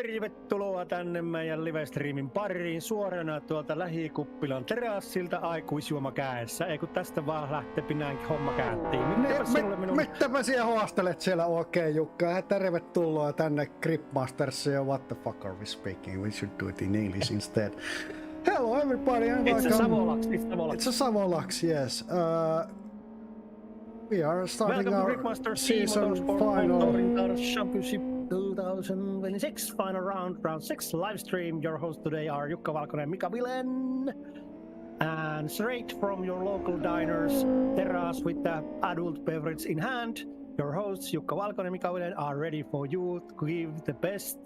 Tervetuloa tänne meidän live-streamin pariin suorana tuolta lähikuppilan terassilta aikuisjuoma kädessä. Ei kun tästä vaan lähtee näin homma kääntiin. Mitäpä siellä haastelet siellä oikein, Jukka? Tervetuloa tänne Gripmastersiin ja what the fuck are we speaking? We should do it in English instead. Hello everybody and welcome. It's a Savolax, yes. We are starting our season final. Championship 2026 final round 6 live stream. Your hosts today are Jukka Valkonen and Mika Vilen. And straight from your local diners terrace with the adult beverage in hand, your hosts Jukka Valkonen and Mika Vilen are ready for you to give the best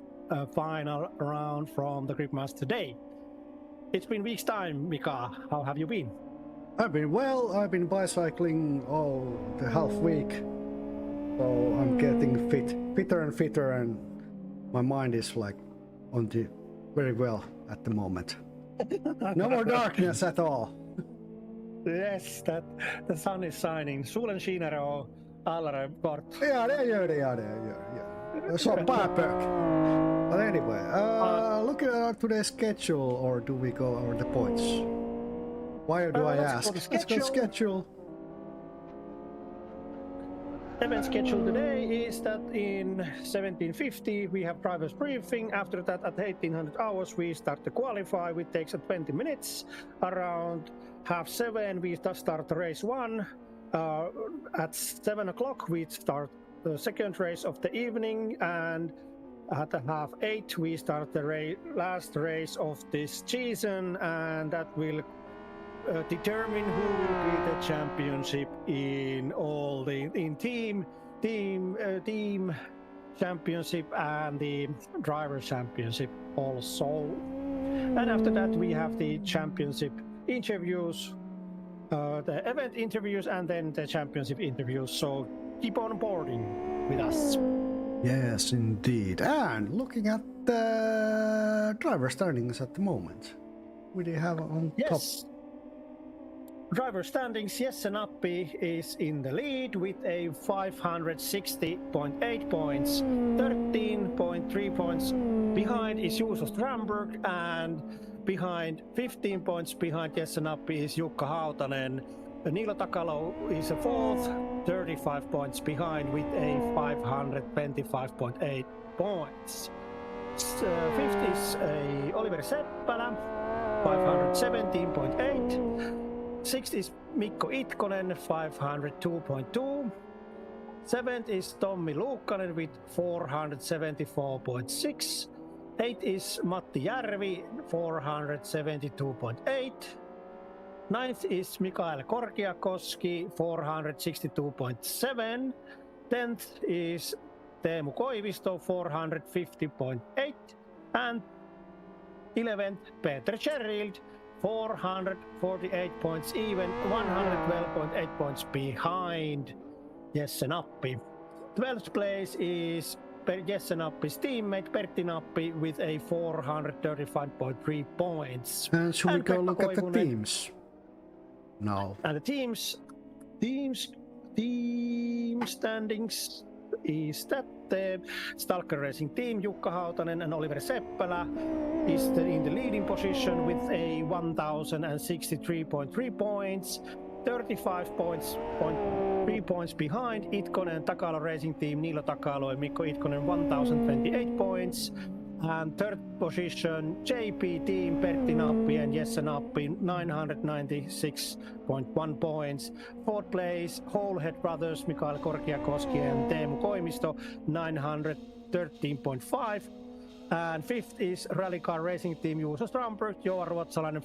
final round from the Gripmaster today. It's been weeks time, Mika. How have you been? I've been well. I've been bicycling all the half week, so I'm getting fitter and fitter, and my mind is like on the very well at the moment. No more darkness at all. Yes, the sun is shining. Solen skiner och alla bort. Ja, det gör det. Så perfect. But anyway, looking at our today's schedule, or do we go over the points? Why do I ask? Let's go schedule. Event schedule today is that in 1750 we have driver's briefing. After that, at 1800 hours we start to qualify, which takes 20 minutes. Around 7:30 we start race 1. At 7 o'clock we start the second race of the evening, and at 8:30 we start the last race of this season, and that will determine who will be the championship in all the team championship and the driver championship also. And after that we have the championship interviews, the event interviews, and then the championship interviews. So keep on boarding with us. Yes, indeed. And looking at the driver standings at the moment, we do have on top. Driver standings, Jesse Nappi is in the lead with a 560.8 points. 13.3 points behind is Juuso Strandberg, and behind 15 points behind Jesse Nappi is Jukka Hautanen. Niilo Takalo is a fourth, 35 points behind with a 525.8 points. Fifth is Oliver Seppälä, 517.8. Sixth is Mikko Itkonen, 502.2. Seventh is Tommi Luukkanen with 474.6. Eighth is Matti Järvi, 472.8. Ninth is Mikael Korkiakoski, 462.7. 10th is Teemu Koivisto, 450.8. And 11th, Peter Scherrild, 448 points even, 112.8 points behind Jesse Nappi. 12th place is Jesse Nappi's teammate Pertti Nappi with a 435.3 points. And should we go look at the teams? No. And the team standings is that the Stalker Racing team, Jukka Hautanen and Oliver Seppälä, is in the leading position with a 1,063.3 points, 35.3 points behind Itkonen and Takalo Racing team, Niilo Takalo and Mikko Itkonen, 1,028 points. And third position, JP team, Pertti Nappi and Jesse Nappi, 996.1 points. Fourth place, Wholehead Brothers, Mikael Korkiakoski and Teemu Koivisto, 913.5. And fifth is Rally Car Racing Team, Juuso Strandberg, Joa Ruotsalainen,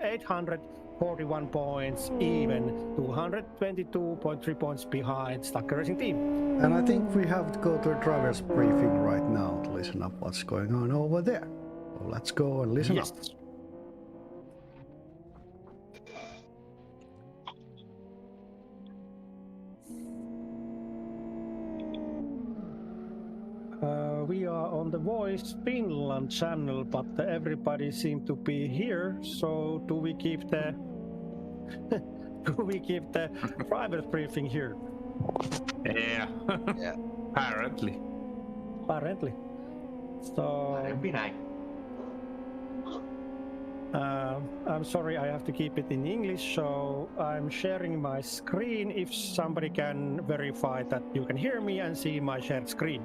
841 points, even 222.3 points behind Stalker Racing Team. And I think we have to go to a driver's briefing right now to listen up what's going on over there. So let's go and listen up. We are on the Voice Finland channel, but everybody seems to be here. So do we keep the driver's briefing here? Yeah. Apparently. So Parempi näin. I'm sorry, I have to keep it in English, so I'm sharing my screen if somebody can verify that you can hear me and see my shared screen.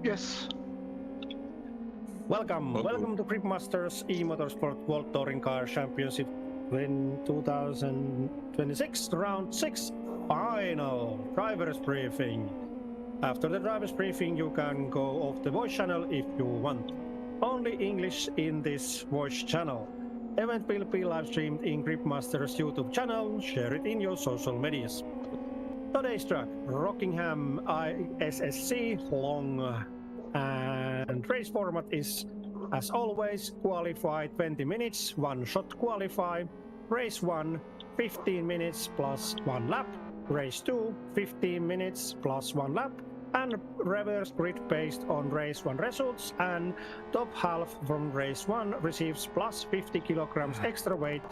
Yes. Welcome to Gripmasters eMotorsport World Touring Car Championship in 2026 Round 6 Final Drivers Briefing. After the drivers briefing, you can go off the voice channel if you want. Only English in this voice channel. Event will be live streamed in Gripmasters YouTube channel. Share it in your social medias. Today's track, Rockingham ISSC long, and race format is, as always, qualify 20 minutes, one shot qualify. Race 1, 15 minutes plus 1 lap. Race 2, 15 minutes plus 1 lap. And reverse grid based on race 1 results, and top half from race 1 receives plus 50 kilograms extra weight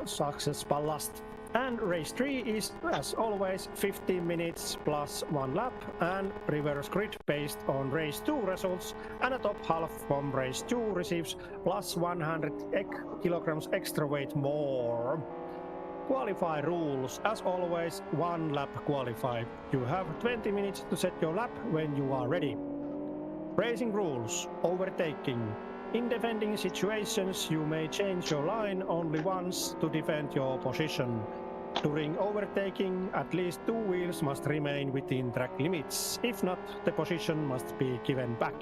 success ballast. And race 3 is, as always, 15 minutes plus 1 lap, and reverse grid based on race 2 results, and a top half from race 2 receives plus 100 kilograms extra weight more. Qualify rules, as always, 1 lap qualify. You have 20 minutes to set your lap when you are ready. Racing rules, overtaking. In defending situations, you may change your line only once to defend your position. During overtaking, at least 2 wheels must remain within track limits. If not, the position must be given back.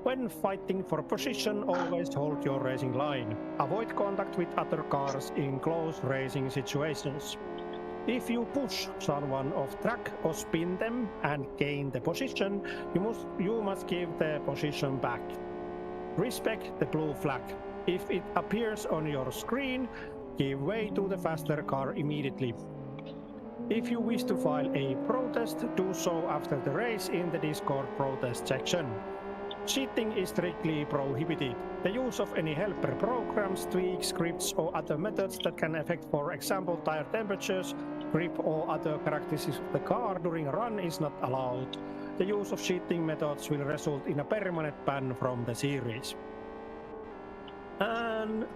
When fighting for position, always hold your racing line. Avoid contact with other cars in close racing situations. If you push someone off track or spin them and gain the position, you must give the position back. Respect the blue flag. If it appears on your screen, give way to the faster car immediately. If you wish to file a protest, do so after the race in the Discord protest section. Cheating is strictly prohibited. The use of any helper programs, tweaks, scripts, or other methods that can affect, for example, tire temperatures, grip, or other characteristics of the car during a run is not allowed. The use of cheating methods will result in a permanent ban from the series. And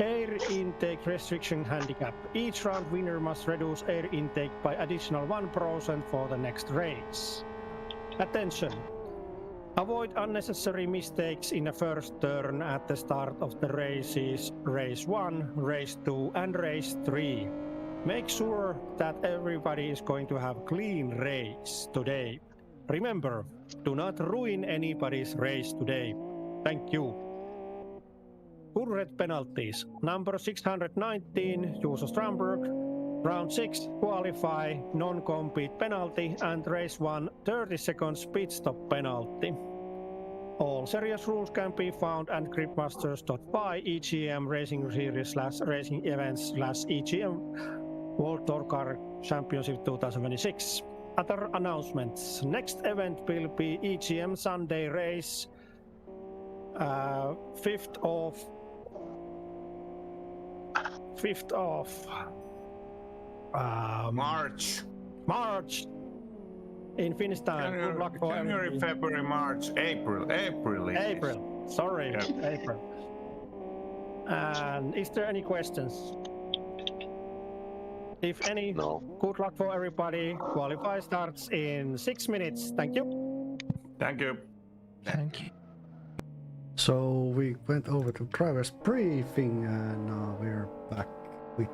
air intake restriction handicap. Each round winner must reduce air intake by additional 1% for the next race. Attention! Avoid unnecessary mistakes in the first turn at the start of the races, race 1, race 2 and race 3. Make sure that everybody is going to have a clean race today. Remember, do not ruin anybody's race today. Thank you. Good red penalties. Number 619, Juuso Strandberg. Round 6, qualify, non-compete penalty, and race 1, 30 seconds pit stop penalty. All serious rules can be found at gripmasters.by eGM Racing Series /Racing Events /eGM World Tour Car Championship 2026. Other announcements. Next event will be eGM Sunday race, 5th of March in Finnish time. Good luck for January, everybody. February, March, April. Sorry, yeah. April. And is there any questions? If any, No. Good luck for everybody. Qualify starts in 6 minutes. Thank you. Thank you. Thank you. So we went over to driver's briefing and now we're back with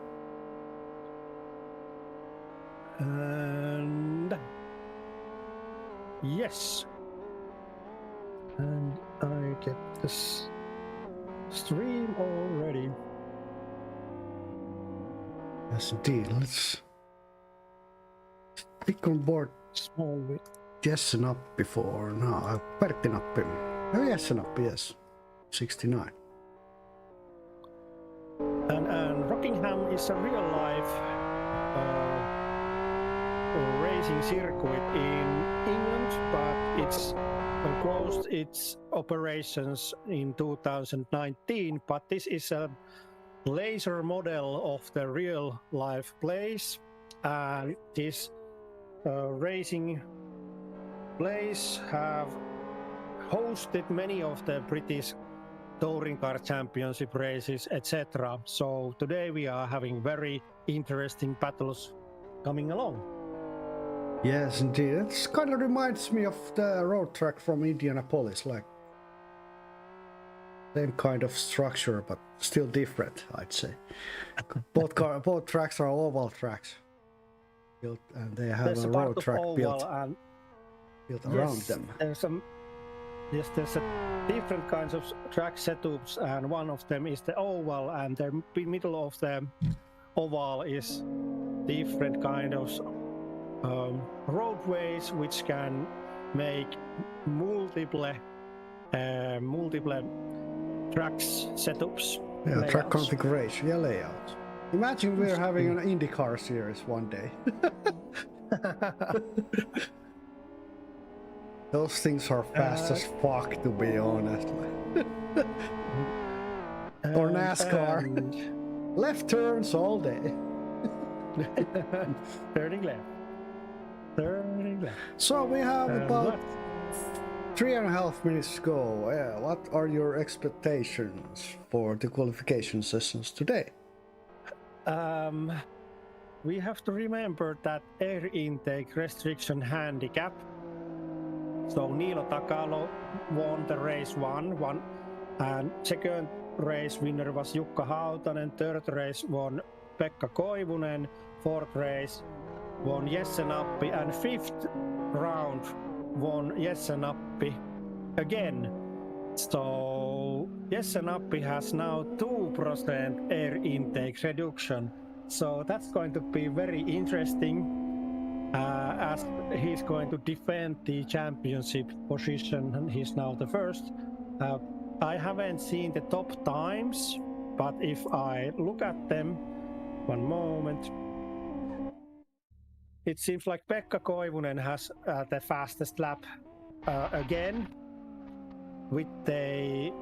And yes. And I get this stream already. yes indeed. Let's click on board Small bit. Jessenappi for now. Perttinappi. Oh, Jessenappi, yes. 69. And Rockingham is a real life racing circuit in England, but it's closed its operations in 2019. But this is a laser model of the real life place, and this racing place have hosted many of the British touring car championship races, etc. So today we are having very interesting battles coming along. Yes, indeed. It kind of reminds me of the road track from Indianapolis, like same kind of structure, but still different, I'd say. Both tracks are oval tracks, built, and they have There's a part road of track oval built and around them. There's different kinds of track setups, and one of them is the oval, and the middle of the oval is different kind of roadways which can make multiple tracks setups. Yeah, layouts. track configuration, yeah, layouts. Imagine we're having an IndyCar series one day. Those things are fast as fuck, to be honest. Or NASCAR. Left turns all day. Turning left. So we have about 3.5 minutes to go. Yeah, what are your expectations for the qualification sessions today? We have to remember that air intake restriction handicap. So Niilo Takalo won the race one, and second race winner was Jukka Hautanen, third race won Pekka Koivunen, fourth race won Jesse Nappi, and fifth round won Jesse Nappi again. So Jesse Nappi has now 2% air intake reduction. So that's going to be very interesting as he's going to defend the championship position, and he's now the first. I haven't seen the top times, but if I look at them, one moment, it seems like Pekka Koivunen has the fastest lap again, with a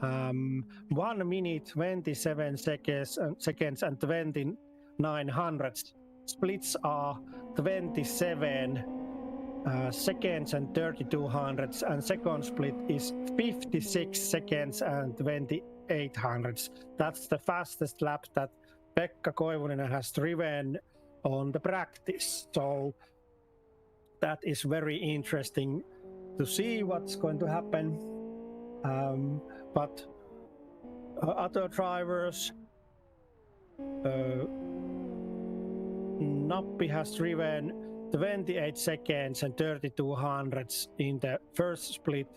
1 minute 27 seconds and 29 hundredths. Splits are 27 seconds and 32 hundredths, and second split is 56 seconds and 28 hundredths. That's the fastest lap that Pekka Koivunen has driven on the practice. So that is very interesting to see what's going to happen. But other drivers, Nappi has driven 28 seconds and 32 hundredths in the first split,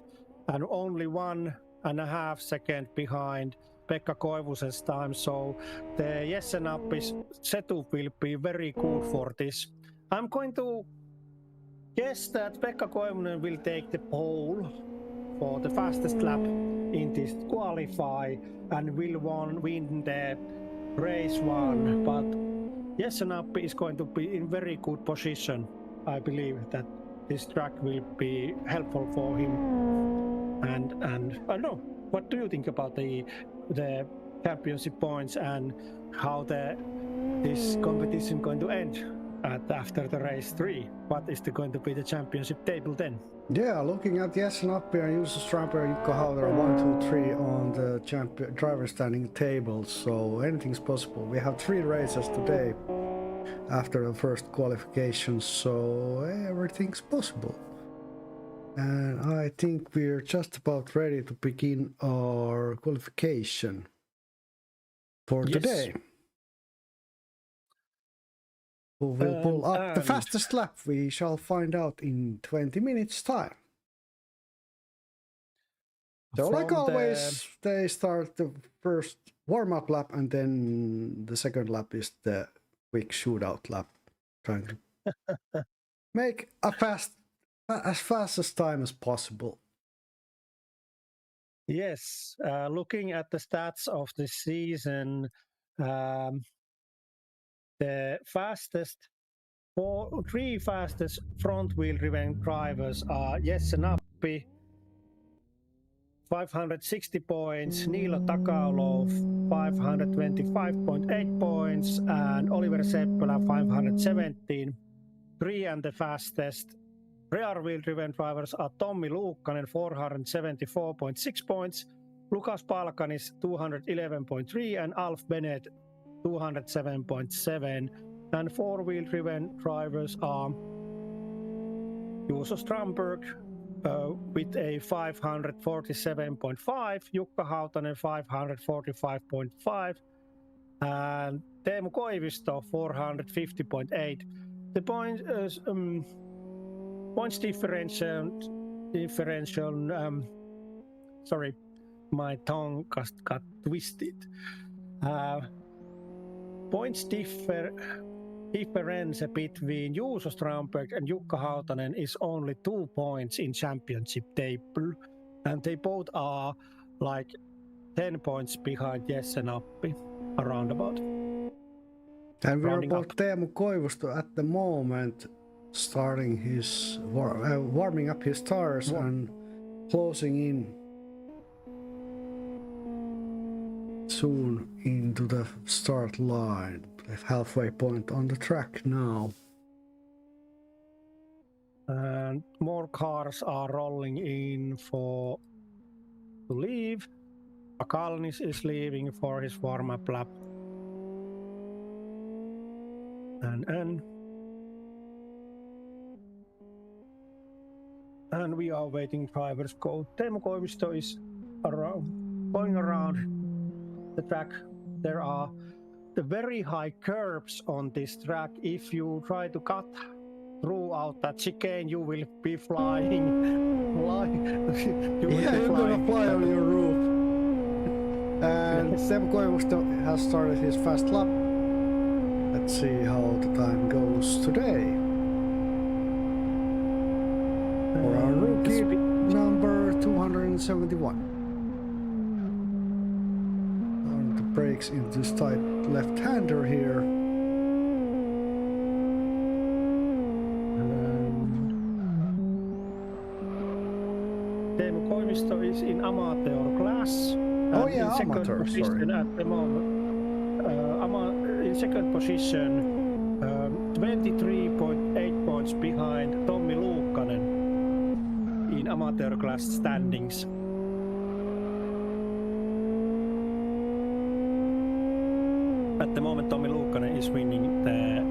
and only 1.5 seconds behind Pekka Koivusen's time. So the Jesse Nappi's setup will be very good for this. I'm going to guess that Pekka Koivunen will take the pole for the fastest lap in this qualify and will win the race one, but Jesse Nappi is going to be in very good position. I believe that this track will be helpful for him. And I don't know, what do you think about the championship points and how this competition going to end after the race 3? What is going to be the championship table then? Yeah, looking at Jesse Nappi and Jussi Stramper and Jukka Hauter 1, 2, 3 on the driver standing table, so anything's possible. We have 3 races today after the first qualification, so everything's possible. And I think we're just about ready to begin our qualification for today. Who will pull up the fastest lap? We shall find out in 20 minutes time. So like always, they start the first warm-up lap and then the second lap is the quick shootout lap. Trying to make as fast as time as possible. Yes, looking at the stats of the season, the three fastest front-wheel driven drivers are Jesse Nappi, 560 points, Niilo Takalo 525.8 points, and Oliver Seppälä 517. 3 and the fastest rear-wheel driven drivers are Tommi Luukkanen 474.6 points, Lukas Palkanis 211.3, and Alf Bennett 207.7. And four-wheel driven drivers are Juuso Strandberg with a 547.5, Jukka Hautanen 545.5, and Teemu Koivisto 450.8. The points differential. Sorry, my tongue just got twisted. Points difference between Juuso Strandberg and Jukka Hautanen is only 2 points in championship table, and they both are like 10 points behind Jesse Nappi, around about. And we're about Teemu Koivisto at the moment, starting his warming up his tires and closing in soon into the start line. Halfway point on the track now. And more cars are rolling in to leave. Pakalnis is leaving for his warm-up lap. And we are waiting drivers go. Teemu Koivisto is going around the track. There are the very high curves on this track. If you try to cut throughout that chicane, you will be flying. You're gonna fly on your roof. And Teemu Koivisto has started his fast lap. Let's see how the time goes today. For our rookie number 271. Brakes into this tight left-hander here. Teemu Koivisto is in amateur class. Oh yeah, amateur, sorry. At the moment. In second position, 23.8 points behind Tommi Luukkanen in amateur class standings. At the moment, Tommi Luukkanen is winning the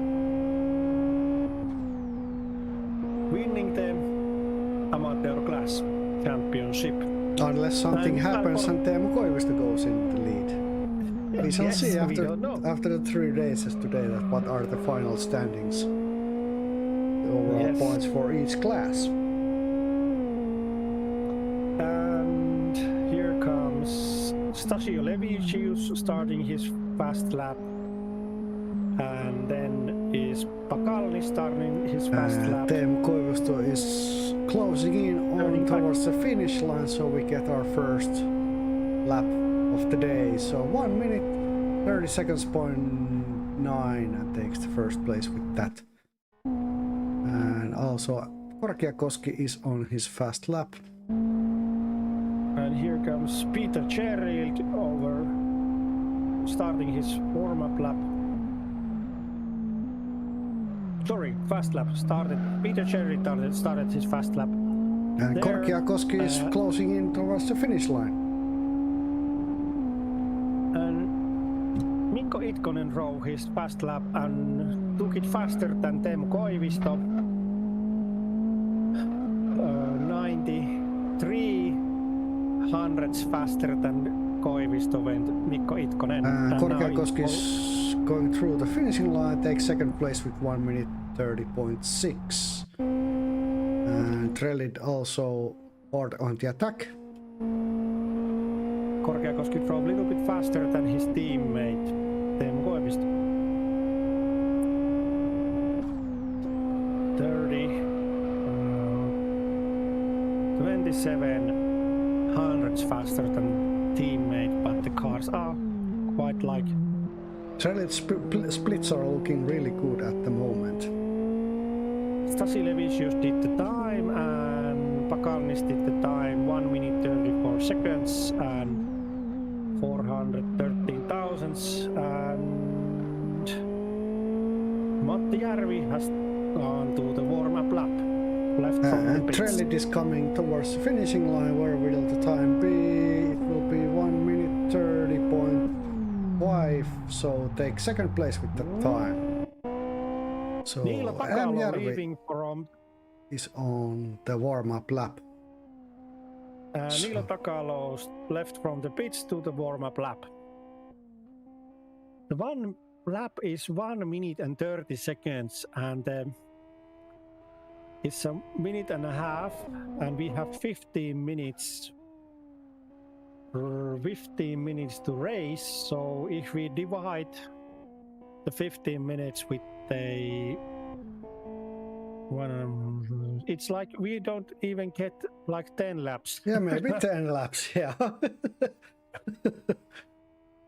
amateur class championship. Unless something happens and Teemu Koivisto goes in the lead. We shall see after the 3 races today what are the final standings. The overall points for each class. And here comes Stasio Levicius starting his fast lap, and then is Pakalni starting his fast lap. Teemu Koivisto is closing in on towards the finish line, so we get our first lap of the day. So 1 minute 30 seconds .9 and takes the first place with that. And also Korkeakoski is on his fast lap. And here comes Peter Gerald over, starting his warm-up lap. Sorry, fast lap started. Peter Gerald started his fast lap. And Korkeakoski is closing in towards the finish line. And Mikko Itkonen drove his fast lap and took it faster than Teemu Koivisto. 93 hundredths faster than Koivisto went Mikko Itkonen. Korkeakoski is going through the finishing line, takes second place with 1 minute 30.6. And Trellid also hard on the attack. Korkeakoski drove a little bit faster than his teammate Teemu Koivisto. 27 hundredths faster than teammate, but the cars are quite like. Trellid splits are looking really good at the moment. Stasi Levicius did the time, and Pakanis did the time 1 minute 34 seconds and 413 thousandths, and Matti Järvi has gone to the warm-up lap left from the And pits. Trellit is coming towards the finishing line. Where will the time be? It will be 1 minute 30.5, so take second place with the time. So Niilo M. Takalo Järvi leaving from is on the warm-up lap. Niilo Takalo left from the pits to the warm-up lap. The one lap is 1 minute and 30 seconds, and it's a minute and a half, and we have 15 minutes to race. So if we divide the 15 minutes with it's like we don't even get like 10 laps. Yeah, maybe 10 laps, yeah.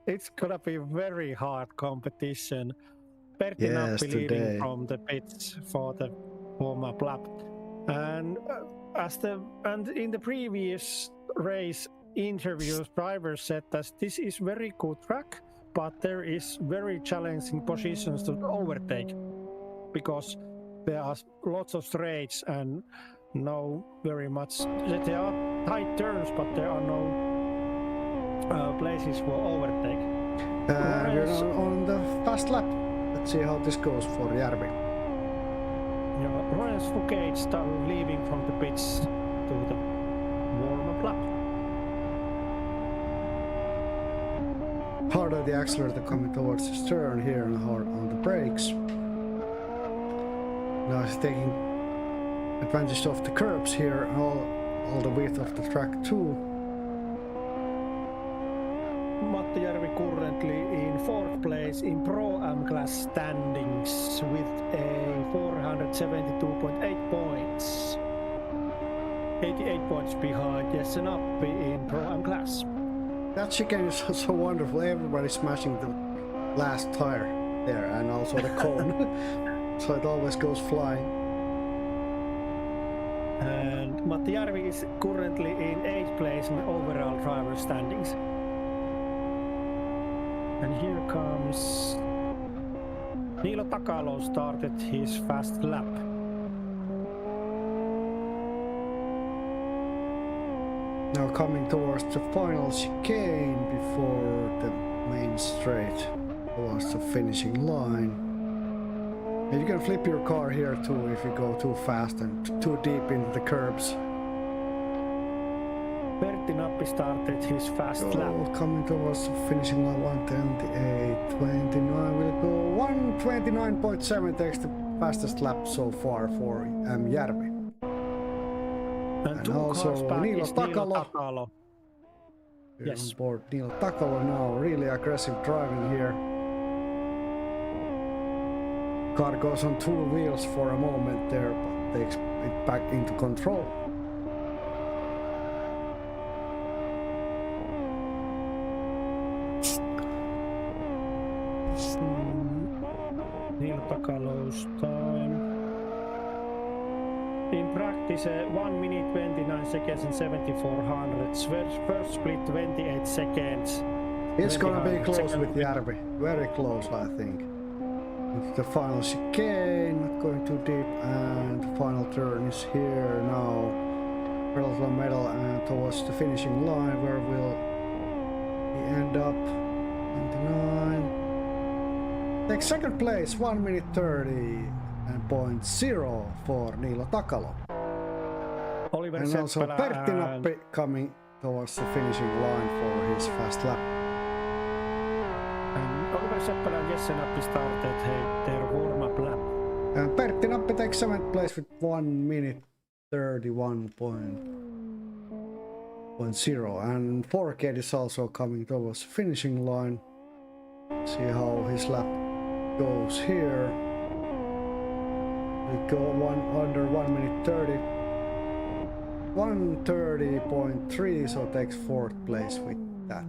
It's gonna be very hard competition. Pertti Yes, Nappi leading today. from the pits for the warm-up lap, and in the previous race interviews, drivers said that this is very good track, but there is very challenging positions to overtake because there are lots of straights and no very much. There are tight turns, but there are no places for overtake. We're now on the fast lap. Let's see how this goes for Järvi. Yeah, Ryan Fouquet started leaving from the pits to the warm-up lap. Hard on the accelerator coming towards the stern here and hard on the brakes. Now he's taking advantage of the curbs here, all the width of the track too. Matti Järvi currently in 4th place in Pro-Am class standings with a 472.8 points. 88 points behind Jesse Nappi in Pro-Am class. That chicane is so wonderful. Everybody's smashing the last tire there and also the cone. So it always goes flying. And Matti Järvi is currently in 8th place in overall driver standings. And here comes Niilo Takalo started his fast lap. Now coming towards the final chicane before the main straight towards the finishing line. And you can flip your car here too if you go too fast and too deep into the curbs. Pertti Nappi started his fast lap. Coming towards the finishing line, 1:28.29 will go 1:29.7 takes the fastest lap so far for M. Järvi. And two also cars back Niilo is Takalo. Yes. On board Niilo Takalo now, really aggressive driving here. Car goes on 2 wheels for a moment there, but takes it back into control. Niilo Takalo's time. In practice, 1 minute 29 seconds and 74 hundredths. First split 28 seconds. It's gonna be close second with Järvi. Very close, I think. It's the final chicane, not going too deep, and the final turn is here now. Pedal to the metal and towards the finishing line, where will he end up? 29. Take second place, 1 minute 30.0 for Niilo Takalo. Oliver And also Seppälä Pertti Nappi coming towards the finishing line for his fast lap. and Oliver Seppälä and Jesse Nappi started their warm-up lap. And Pertti Nappi takes 7th place with 1 minute 31.0, and Forkhead is also coming towards the finishing line. See how his lap goes here. We go under 1 minute 30. 1:30.3, so takes 4th place with that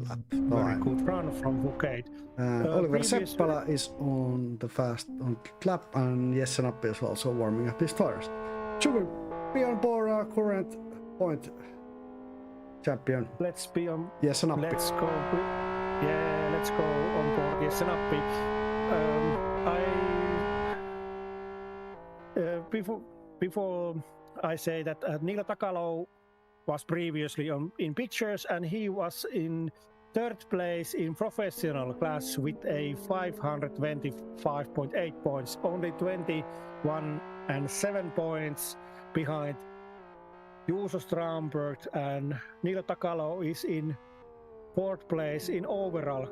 lap Very time. good run from Fouquet. Oliver Previous- Seppälä is on the lap, and Jesse Nappi is also warming up his tires. Should we be on board our current point champion. Let's be on. Yes, and up. Let's go. Yeah, let's go on board. Yes, and up. Before I say that Niilo Takalo was previously in pictures, and he was in third place in professional class with a 525.8 points, only 21 and 7 points behind Juuso Strandberg, and Niilo Takalo is in fourth place in overall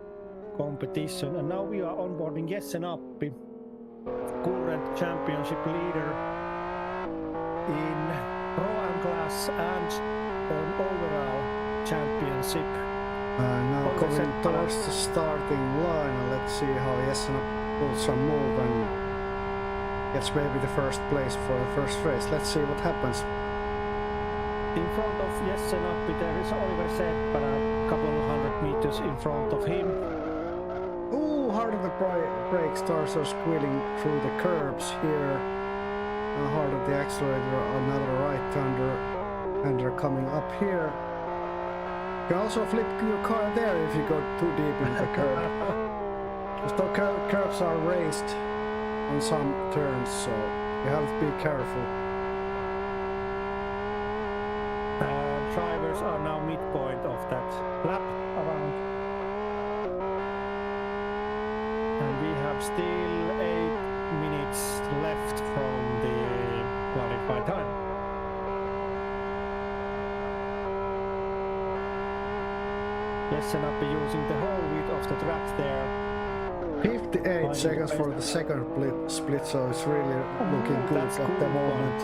competition. And now we are onboarding Jesse Nappi, current championship leader in Pro-Am class and an overall championship. Now going towards the starting line, and let's see how Jesse pulls some move and gets maybe the first place for the first race. Let's see what happens. In front of Jesse Nappi there is Oliver Seppälä, a couple of 100 meters in front of him. Ooh, hard of the brake starts are squealing through the curbs here. Hard of the accelerator, another right-hander coming up here. You can also flip your car there if you go too deep in the curb. Because the curbs are raised on some turns, so you have to be careful. Drivers are now midpoint of that lap around. And we have still 8 minutes left from the qualified time. Jesse Nappi using the whole width of the track there. 58 seconds for the second split, so it's really looking good at the moment.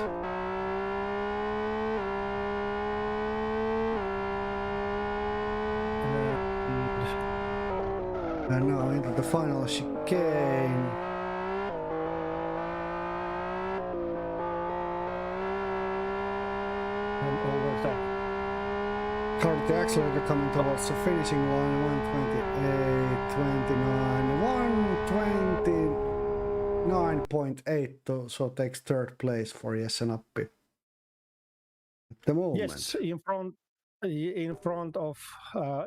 And now into the final chicane. And over that. Hard the accelerator coming towards the finishing line. 129.8, so takes third place for Jesse Nappi at the moment. Yes, in front of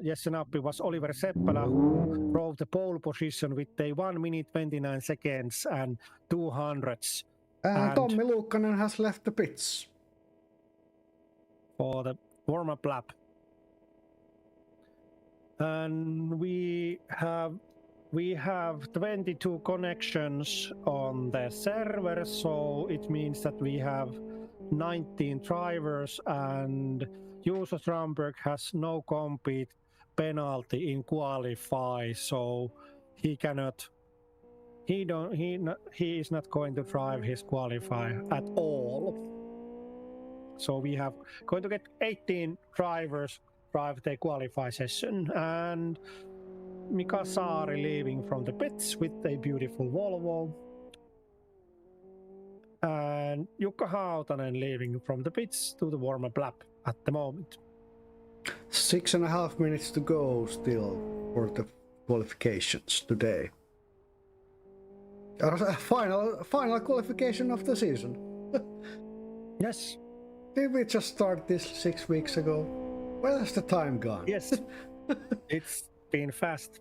Jesse Nappi was Oliver Seppälä, who drove the pole position with a 1 minute 29 seconds and 200ths. And Tommi Luukkanen has left the pits for the warm-up lap. And we have 22 connections on the server, so it means that we have 19 drivers, and Juuso Strandberg has no compete penalty in qualify, so he is not going to drive his qualify at all. So we have going to get 18 drivers drive the qualify session, and Mika Saari leaving from the pits with a beautiful Volvo, and Jukka Hautanen leaving from the pits to the warm-up lap at the moment. 6.5 minutes to go still for the qualifications today. Final qualification of the season. Yes. Did we just start this 6 weeks ago? Where has the time gone? Yes. It's been fast.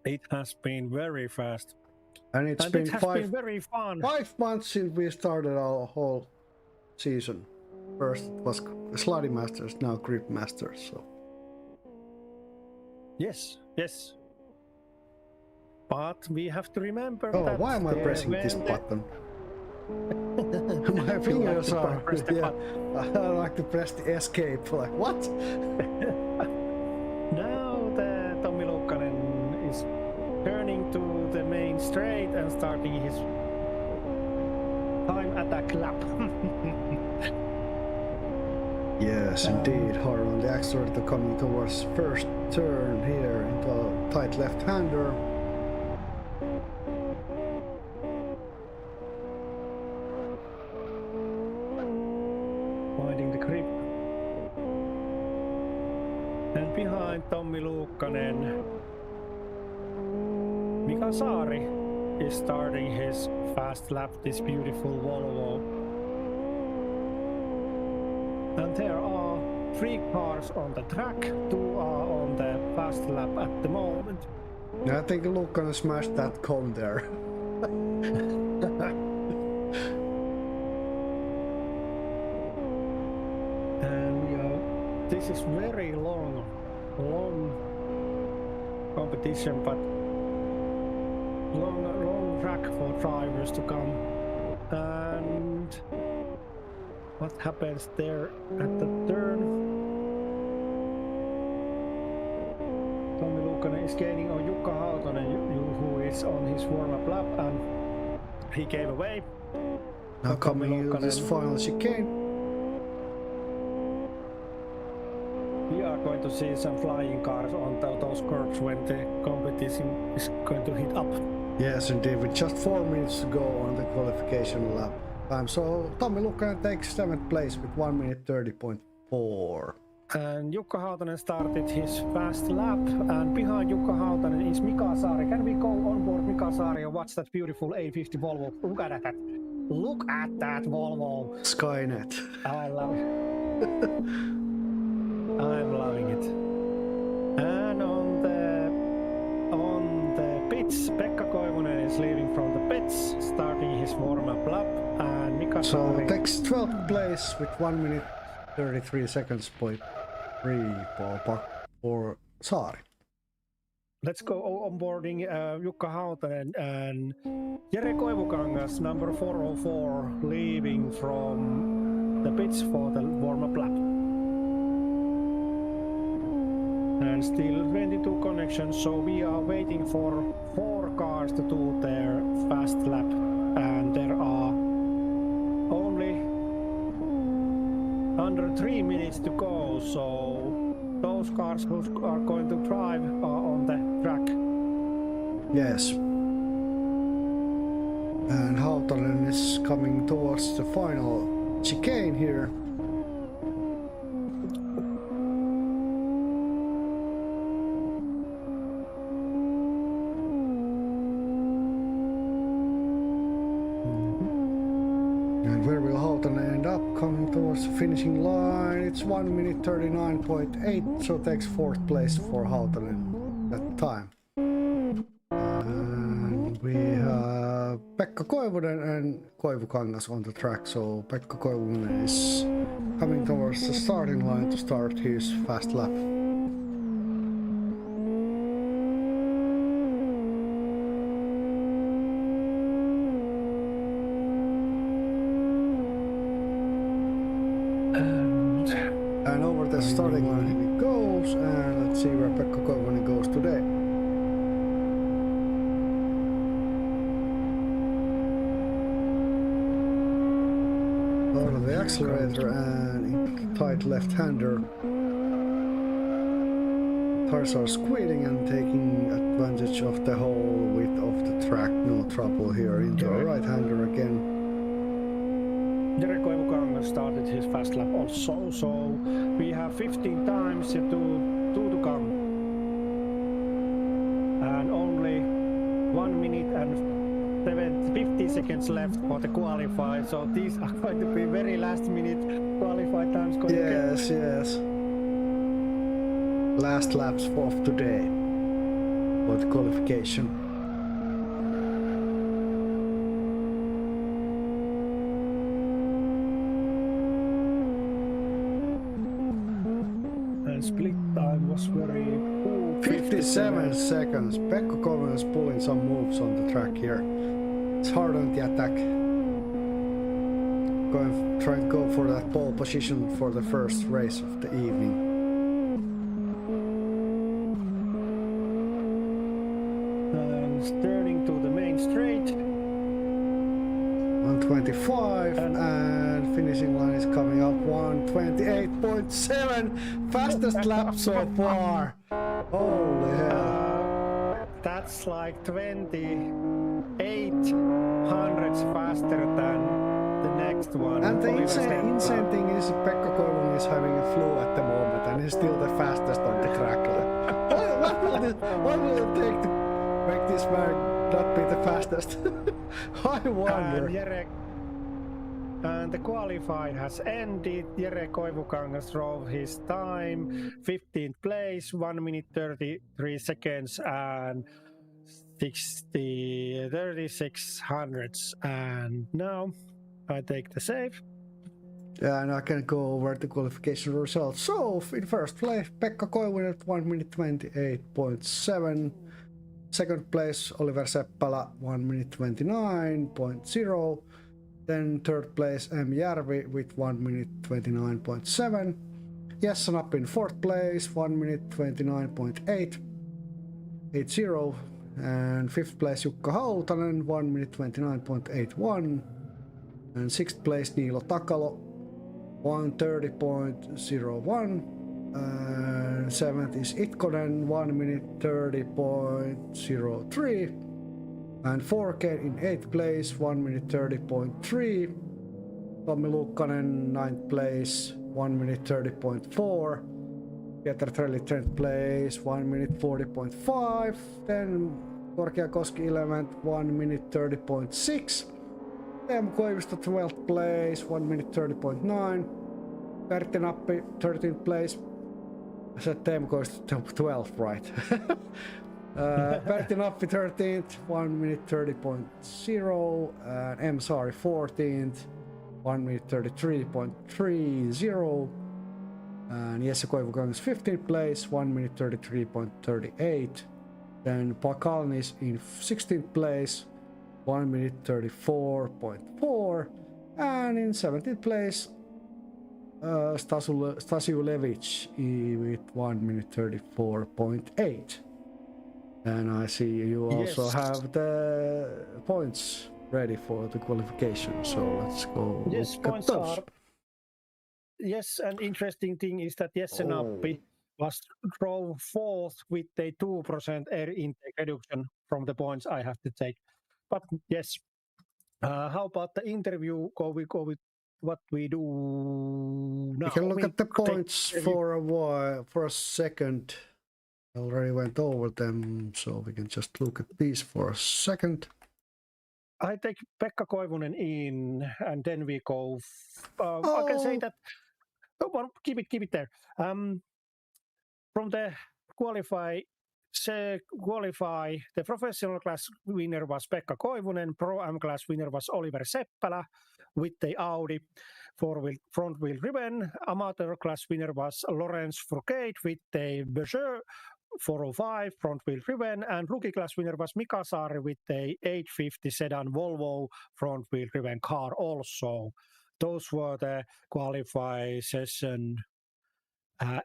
It has been very fast. And it has been very fun. 5 months since we started our whole season. First it was Slutty Masters, now Grip Masters. So. Yes. But we have to remember that. Oh, why am I pressing this button? My fingers are. Yeah, I like to press the escape. Like what? Now the Tommi Luukkanen is turning to the main straight and starting his time attack lap. Yes, indeed. Hard on the accelerator coming towards first turn here into a tight left-hander. Finding the grip. And behind Tommi Luukkanen, Mika Saari is starting his fast lap, this beautiful Volvo. And there are 3 cars on the track, 2 are on the fast lap at the moment. I think Luke gonna smash that cone there. And this is very long competition, but long track for drivers to come. And what happens there at the turn? Tommi Luukkonen is gaining on Jukka Hautonen, who is on his warm-up lap, and he gave away. Now coming into this final chicane. We are going to see some flying cars on those curves when the competition is going to heat up. Yes, indeed, with just 4 minutes to go on the qualification lap time. So Tommi Luukkonen takes 7th place with 1 minute 30.4. And Jukka Hautonen started his fast lap, and behind Jukka Hautonen is Mika Saari. Can we go on board Mika Saari and watch that beautiful A50 Volvo? Look at that. Look at that Volvo. Skynet. I love it. I'm loving it. And on the pits, Pekka Koivunen is leaving from the pits, starting his warm-up lap, and Mika Saari takes 12th place with 1 minute 33 seconds point 3 ballpark for Saari. Let's go onboarding Jukka Hautonen and Jere Koivukangas, number 404, leaving from the pits for the warm-up lap. And still 22 connections, so we are waiting for 4 cars to do their fast lap, and there are only under 3 minutes to go, so those cars who are going to drive are on the track. Yes. And Hautonen is coming towards the final chicane here. And where will Hautonen end up? Coming towards the finishing line. It's 1 minute 39.8, so takes 4th place for Hautonen that time. And we have Pekka Koivunen and Koivukangas on the track, so Pekka Koivunen is coming towards the starting line to start his fast lap. And over the starting line he goes, and let's see where Pekka Koivunen goes today. Out of the accelerator and tight left-hander. Tires are squealing and taking advantage of the whole width of the track. No trouble here into a right-hander again. Jere Koivukangas started his fast lap also, so we have 15 times to come. And only 1 minute and 50 seconds left for the qualify, so these are going to be very last minute qualify times. Yes. Last laps of today for the qualification. And split time was very cool. 57 seconds. Pekka Koivunen is pulling some moves on the track here. It's hard on the attack. Trying to go for that pole position for the first race of the evening. And turning to the main straight. 125 and finishing line is coming up 128.7. Fastest lap so far. Holy hell. That's like 28 hundredths faster than the next one. And the insane thing is Pekka Koivunen is having a flu at the moment and he's still the fastest on the track. What will it take to make this man not be the fastest. I wonder. And Jere, and the qualify has ended. Jere Koivukangas drove his time, 15th place, 1 minute 33 seconds and 36 hundredths. And now I take the save. Yeah, and I can go over the qualification results. So, in first place, Pekka Koivunen at 1 minute 28.7. Second place, Oliver Seppälä, 1 minute 29.0. Then third place, M. Järvi with 1 minute 29.7. Jesson up in fourth place, 1 minute 29.80. And fifth place, Jukka Hautanen, 1 minute 29.81. And sixth place, Niilo Takalo, 1:30.01. Seventh is Itkonen, 1 minute 30.03. And 4K in 8th place, 1 minute 30.3. Tommi Lukkanen, 9th place, 1 minute 30.4. Pietari Trelli, 10th place, 1 minute 40.5. Then Korkeakoski 11th, 1 minute 30.6. Teemu Koivisto, 12th place, 1 minute 30.9. Pertti Nappi, 13th place. I said Teemu Koivisto 12th, right? Pertti Nappi, 13th, 1 minute 30.0. And M. Saari, 14th, 1 minute 33.30. And Jesse Koivukangas, 15th place, 1 minute 33.38. Then Pakalnis in 16th place, 1 minute 34.4. And in 17th place, Stasiulevich with 1 minute 34.8. And I see you also have the points ready for the qualification. So let's go. Yes, look at points those. are. Yes, and interesting thing is that Jesse Nappi was drove fourth with a 2% air intake reduction from the points I have to take. But yes, how about the interview? We go with what we do now. We can look at the points for a while, for a second. I already went over them, so we can just look at these for a second. I take Pekka Koivunen in, and then we go. I can say that. Keep it there. From the qualify, the professional class winner was Pekka Koivunen. Pro Am class winner was Oliver Seppälä with the Audi front wheel driven. Amateur class winner was Lawrence Fouquet with the Peugeot 405 front wheel driven, and rookie class winner was Mika Saari with the 850 sedan Volvo front wheel driven car also. Those were the qualify session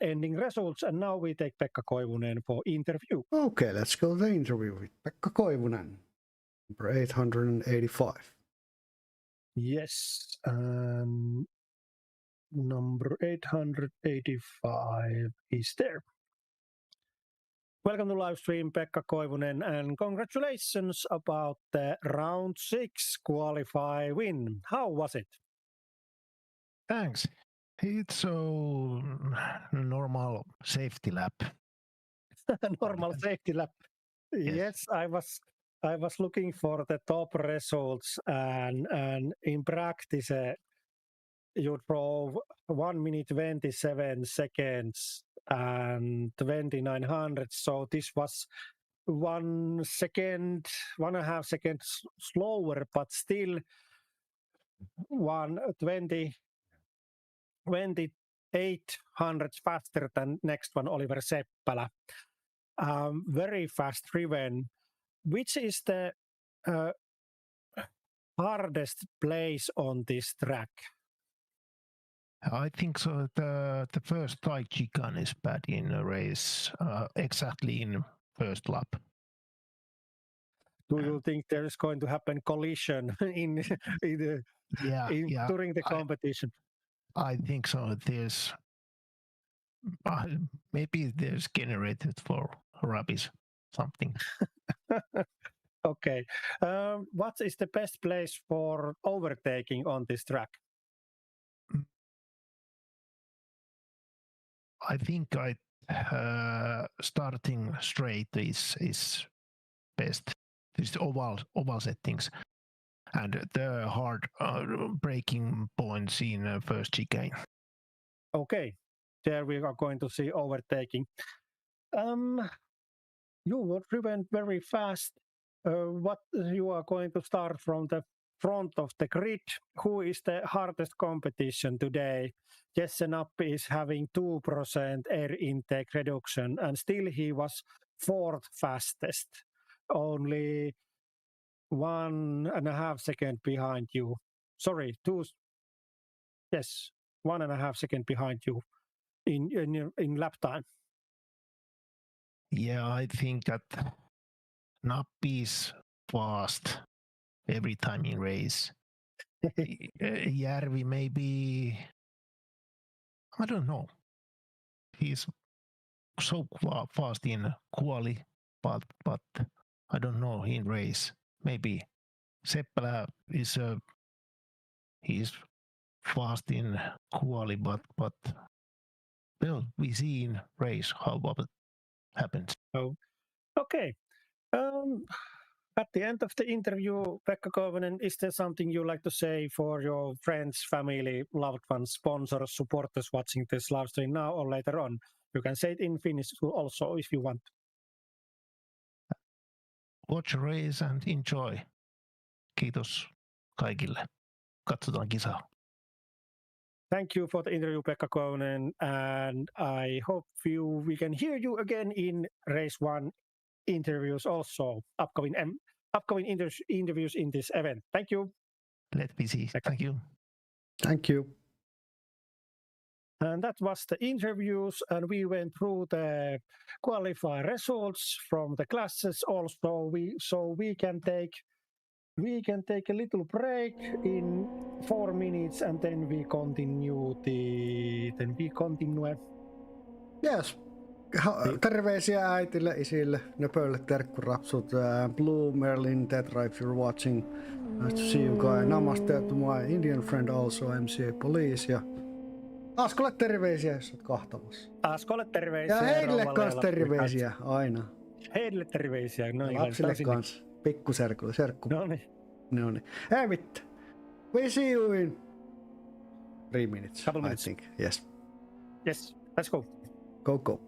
ending results, and now we take Pekka Koivunen for interview. Okay, let's go to the interview with Pekka Koivunen, number 885. Yes, number 885 is there. Welcome to live stream, Pekka Koivunen, and congratulations about the round 6 qualify win. How was it? Thanks. It's a normal safety lap. Normal safety lap. Yes, I was looking for the top results, and in practice, you drove 1 minute 27 seconds and 29 hundredths. So this was 1.5 seconds slower, but still 28 hundredths faster than next one, Oliver Seppälä. Very fast driven. Which is the hardest place on this track? I think so. The first tight chicane is bad in a race, exactly in first lap. Do you think there is going to happen collision during the competition? I think so. There's maybe there's generated for rubbish something. Okay. What is the best place for overtaking on this track? I think starting straight is best. this oval settings, and the hard braking points in first chicane. Okay, there we are going to see overtaking. You were driven very fast. What you are going to start from the front of the grid? Who is the hardest competition today? Jesse Nappi is having 2% air intake reduction, and still he was fourth fastest, only 1.5 seconds behind you. Sorry, 1.5 seconds behind you in lap time. Yeah, I think that Nappi is fast every time in race. Järvi maybe, I don't know. He's so fast in quali, but I don't know in race. Maybe Seppälä is he's fast in quali, but well, we see in race how what happens. Oh, okay. At the end of the interview, Pekka Koivunen, is there something you like to say for your friends, family, loved ones, sponsors, supporters watching this live stream now or later on? You can say it in Finnish also if you want. Watch a race and enjoy. Kiitos kaikille. Katsotaan kisaa. Thank you for the interview, Pekka Koivunen, and I hope we can hear you again in race 1 interviews also, upcoming interviews in this event. Thank you. Let me see. Pekka. Thank you. Thank you. And that was the interviews, and we went through the qualifier results from the classes also. We can take a little break in 4 minutes, and then we continue. Yes. Terveisiä äitille, isille, nöpöille, terkkurapsut, Blue, Merlin, Tetra, if you're watching. Nice to see you guys. Namaste to my Indian friend also, MCA Police. Ja Askolle terveisiä, jos oot kahtamassa. Askolle terveisiä. Ja heille kans terveisiä, aina. Heille terveisiä. No, lapsille kans. Pikkuserkulle, serkku. Noniin. Hei vittu. We see you in 3 minutes, Couple minutes. I think. Yes. Yes, let's go. Go.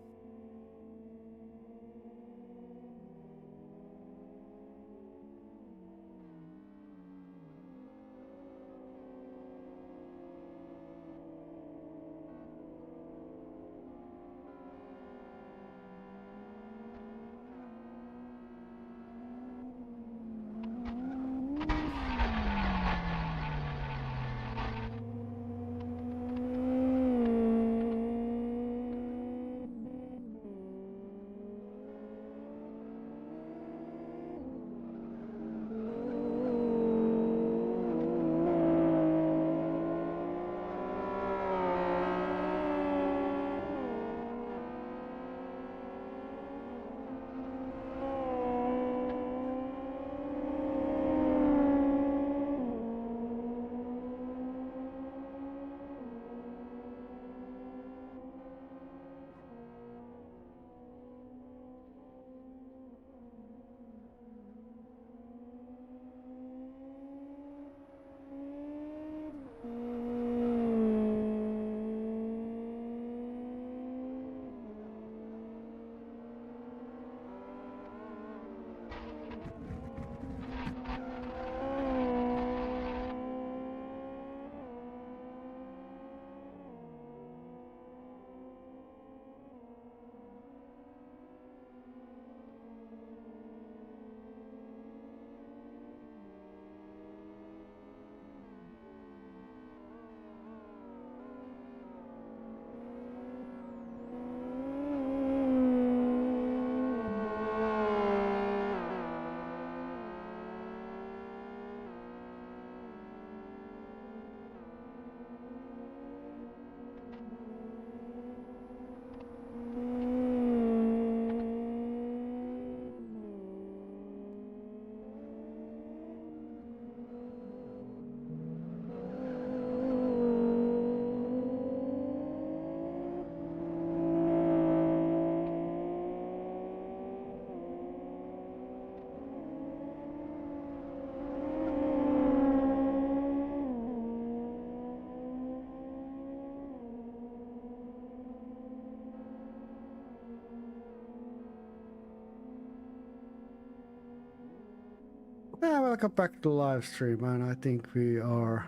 Yeah, welcome back to the live stream, and I think we are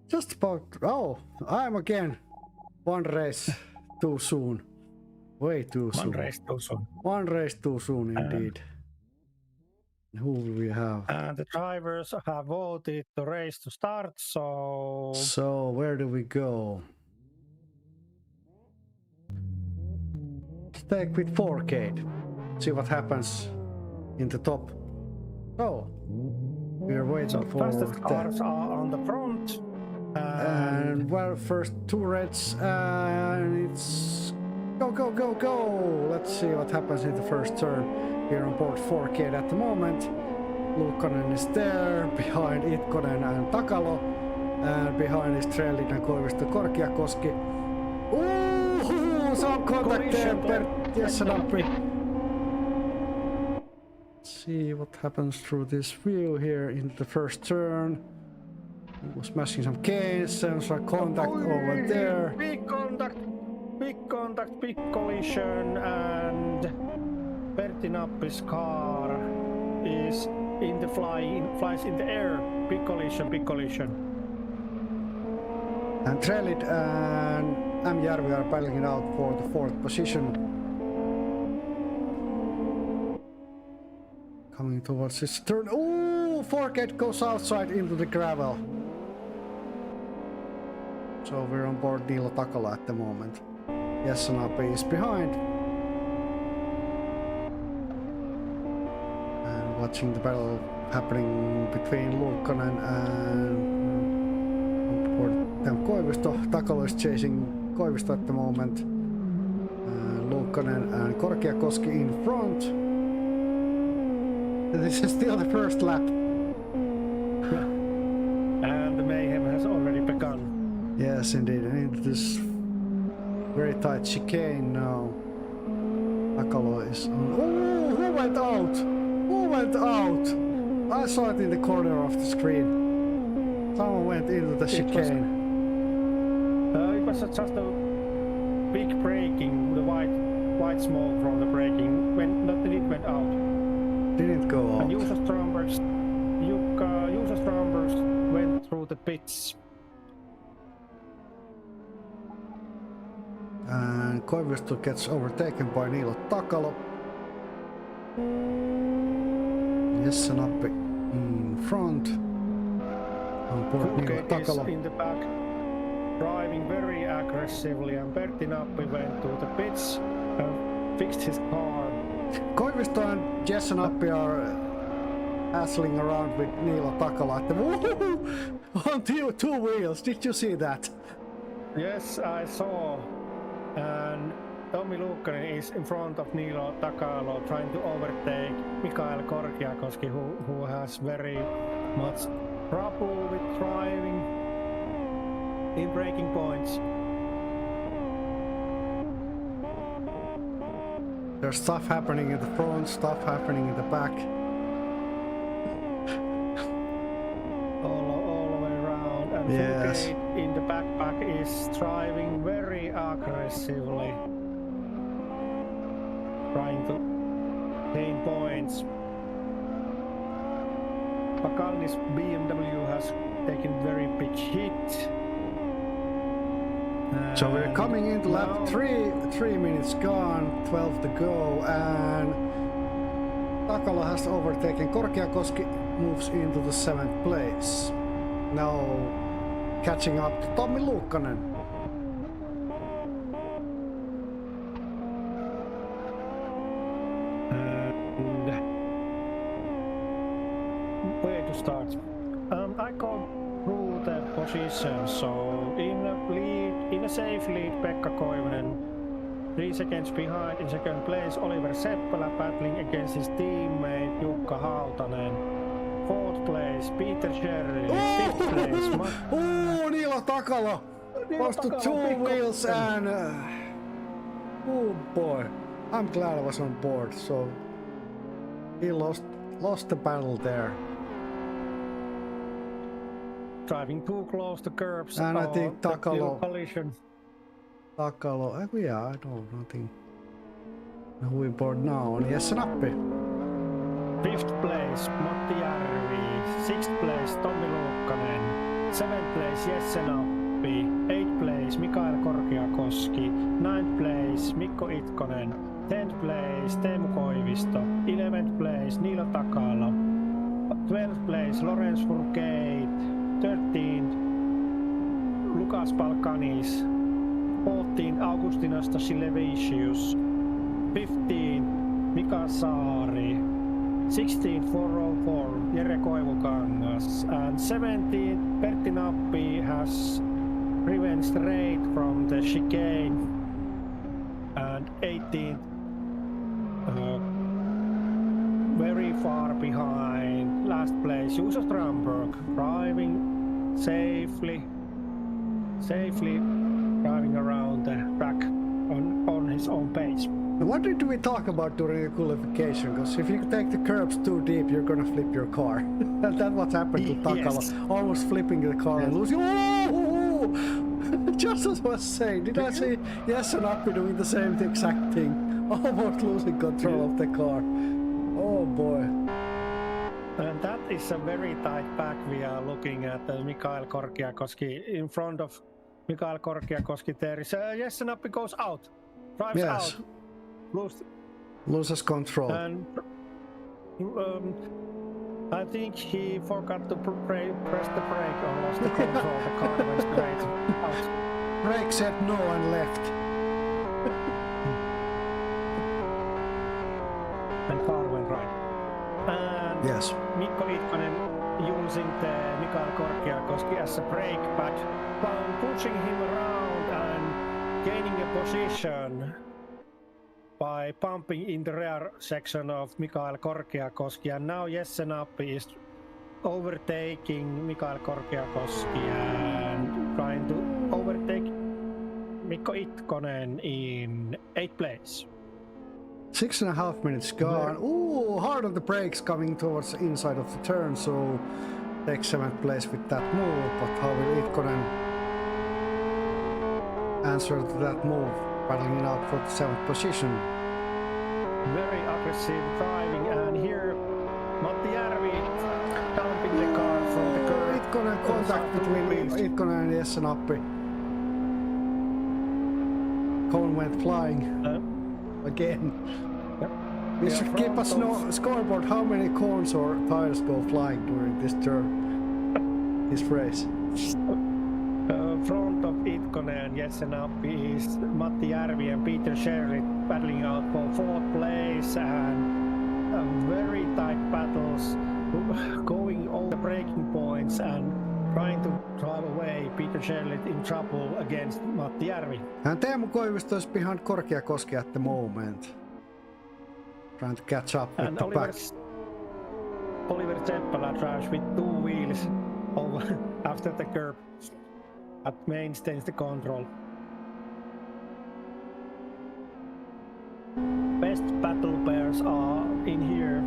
just about. Oh, I'm again. One race too soon. Way too soon. One race too soon. One race too soon, indeed. Who will we have? The drivers have voted the race to start, so... So, where do we go? Let's take with 4K. See what happens in the top. Oh, we are waiting So for fastest cars are on the front. And well, first two reds, and it's go, go, go, go! Let's see what happens in the first turn. Here on board 4K at the moment. Luukkonen is there, behind Itkonen and Takalo, and behind is Trellin and Koivisto Korkiakoski. Ooh, some contact there, yes, and up. See what happens through this view here in the first turn. Smashing some canes and some contact over there. Big contact, big collision, and Bertinappi's car is in the flies in the air. Big collision. And Trellit and Järvi are battling it out for the fourth position. Coming towards his turn. Ooh, Forget goes outside into the gravel. So we're on board Niilo Takala at the moment. Yesanape is behind. And watching the battle happening between Luukkonen and Koivisto. Takalo is chasing Koivisto at the moment. Luukkonen and Korkiakoski in front. This is still the first lap. And the mayhem has already begun. Yes, indeed. And into this very tight chicane now. Takalo is on. Oh, who went out? Who went out? I saw it in the corner of the screen. Someone went into the chicane. It was just a big braking. The white smoke from the braking when it went out. Didn't go out. And Juuso Strömberg went through the pits. And Koivisto gets overtaken by Niilo Takalo. Jessenappi in front. On board Niilo Takalo. Is in the back, driving very aggressively, and Bertinappi went to the pits and fixed his car. Koivisto and Jessenappi are hassling around with Niilo Takala at the on two wheels. Did you see that? Yes, I saw. And Tommi Luukkonen is in front of Niilo Takalo trying to overtake Mikael Korkiakoski, who has very much trouble with driving in braking points. There's stuff happening in the front, stuff happening in the back. All the way around. And yes. in the backpack is driving very aggressively, trying to gain points. Pakalni's BMW has taken very big hit. So we're coming into lap 3 minutes gone, 12 to go, and Takala has overtaken Korkiakoski, moves into the 7th place. Now catching up to Tommi Luukkonen. And where to start? I go through the positions. So in a safe lead, Pekka Koivunen. 3 seconds behind in second place, Oliver Seppälä battling against his teammate Jukka Hautanen. 4th place, Peter Sherry. 5th place, Niilo Takala lost to 2 wheels and oh boy, I'm glad I was on board. So he lost the battle there. Driving too close to curbs. And I think Takalo. Yeah, I don't know. Who we board now? And Jessenappi. 5th place Matti Järvi, 6th place Tommi Luukkanen, 7th place Jesse Nappi, 8th place Mikael Korkeakoski, 9th place Mikko Itkonen, 10th place Teemu Koivisto, 11th place Niilo Takala, 12th place Lorenz Furgate, 13th Lukas Balkanis, 14th Augustinas Silevicius, 15th Mika Saari, 16th 404 Jere Koivukangas, and 17th Pertti Nappi has driven straight from the chicane, and 18th very far behind last place Juuso Strandberg, driving safely driving around the track on his own pace. What did we talk about during the qualification? Because if you take the curbs too deep, you're gonna flip your car. And that's what happened to Takala. Yes. Almost flipping the car and losing. Oh! Just as I was saying, did I see Jesse Nappi doing the same exact thing? Almost losing control of the car. Oh boy. And that is a very tight pack. We are looking at Mikael Korkeakoski. In front of Mikael Korkeakoski there is Jesse Nappi goes out, drives out, loses control. And I think he forgot to press the brake or lost the control. The car went straight out. Brake said no and left. And car went right. And Yes. Mikko Itkonen using the Mikael Korkeakoski as a brake pad, pushing him around and gaining a position by pumping in the rear section of Mikael Korkeakoski. And now Jesse Nappi is overtaking Mikael Korkeakoski and trying to overtake Mikko Itkonen in 8th place. 6.5 minutes gone. Ooh, hard on the brakes coming towards the inside of the turn, so takes 7th place with that move. But how will Itkonen answer to that move, battling it out for the 7th position? Very aggressive driving, and here Matti Järvi dumping the car from the curb. Itkonen contact between Itkonen and Jesse Nappi. Cone went flying again. We should keep a scoreboard how many cones or tires go flying during this turn, this race. Front of Itkonen and Jesse Nappi is Matti Järvi and Peter Sherry battling out for 4th place, and very tight battles going over the breaking points and trying to drive away Peter Sherry in trouble against Matti Järvi. And Teemu Koivisto is behind Korkeakoski at the moment, trying to catch up with the pack. Oliver Seppälä drives with 2 wheels over after the curb. But maintains the control. Best battle pairs are in here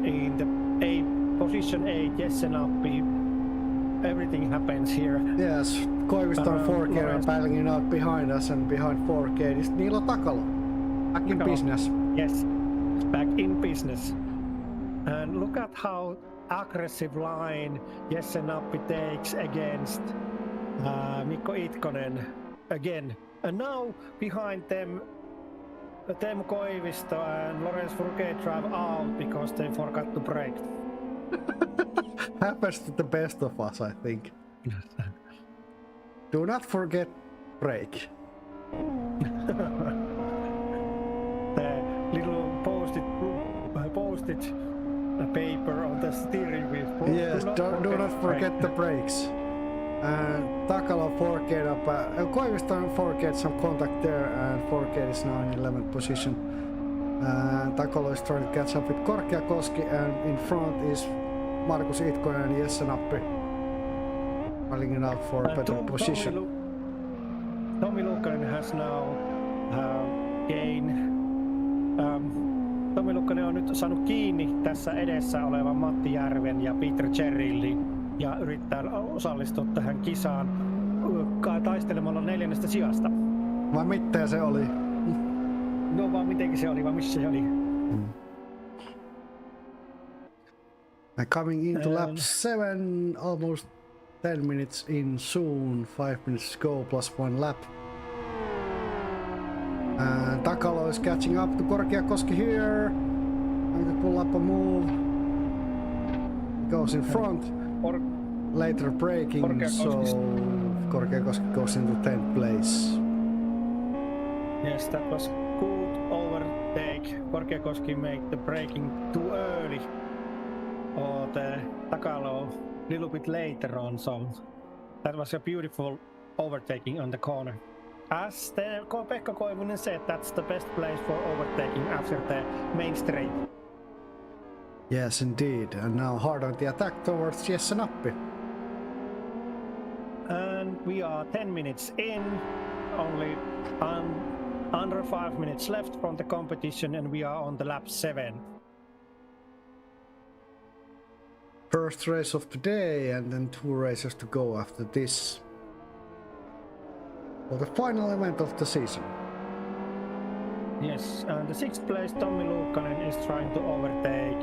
in the position 8, Jesse Nappi. Everything happens here. Yes, Koivisto and Forgate are battling out behind us, and behind Forgate is Niilo Takala. Back in business. Yes, back in business. And look at how aggressive line Jesse Nappi takes against Mikko Itkonen again. And now behind them Teemu Koivisto and Lorenz Furgate drive out because they forgot to brake. Happens to the best of us, I think. Do not forget brake. The little posted paper on the steering wheel. Yes, do not forget the brakes. And Takala Forgate up. Koivisto and Forgate some contact there, and Forgate is now in 11th position. Takala is trying to catch up with Korkeakoski, and in front is Markus Itkonen and Jesse Nappi, running it out for a better position. Tommi Luukkanen has now gained. Tommi Luukkanen on nyt saanut kiinni tässä edessä olevan Matti Järven ja Peter Cherrillin ja yrittää osallistua tähän kisaan taistelemalla 4. sijasta. Vai mitä se oli? No vaan mitenkin se oli, vai missä se oli? Coming into lap 7, almost 10 minutes in soon, 5 minutes to go plus 1 lap. And Takalo is catching up to Korkeakoski here. Going to pull up a move. He goes in front. Later braking, so Korkeakoski goes into 10th place. Yes, that was good overtake. Korkeakoski made the braking too early. Or the Takalo a little bit later on, so that was a beautiful overtaking on the corner. As the Pekka Koivunen said, that's the best place for overtaking after the main straight. Yes, indeed. And now hard on the attack towards Jessenappi. And we are 10 minutes in, only under 5 minutes left from the competition, and we are on the lap 7. First race of the day, and then 2 races to go after this. For the final event of the season. Yes, and the 6th place Tommi Luukkanen is trying to overtake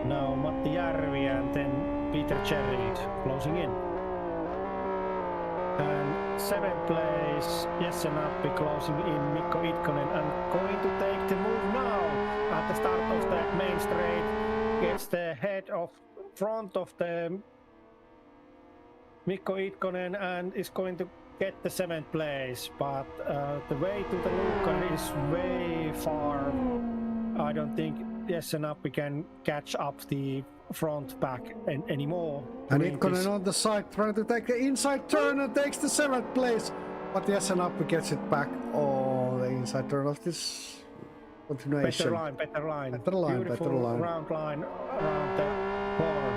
now Matti Järvi and then Peter Cherrild closing in. And 7th place Jessenappi closing in Mikko Itkonen and going to take the move now at the start of the main straight. Gets the head of front of the Mikko Itkonen and is going to get the 7th place, but the way to the Luukkanen is way far. I don't think Jessenappi can catch up the front back anymore. And Itkonen on the side trying to take the inside turn and takes the 7th place, but Jessenappi gets it back on the inside turn of this continuation. Better line. Beautiful round line around the corner.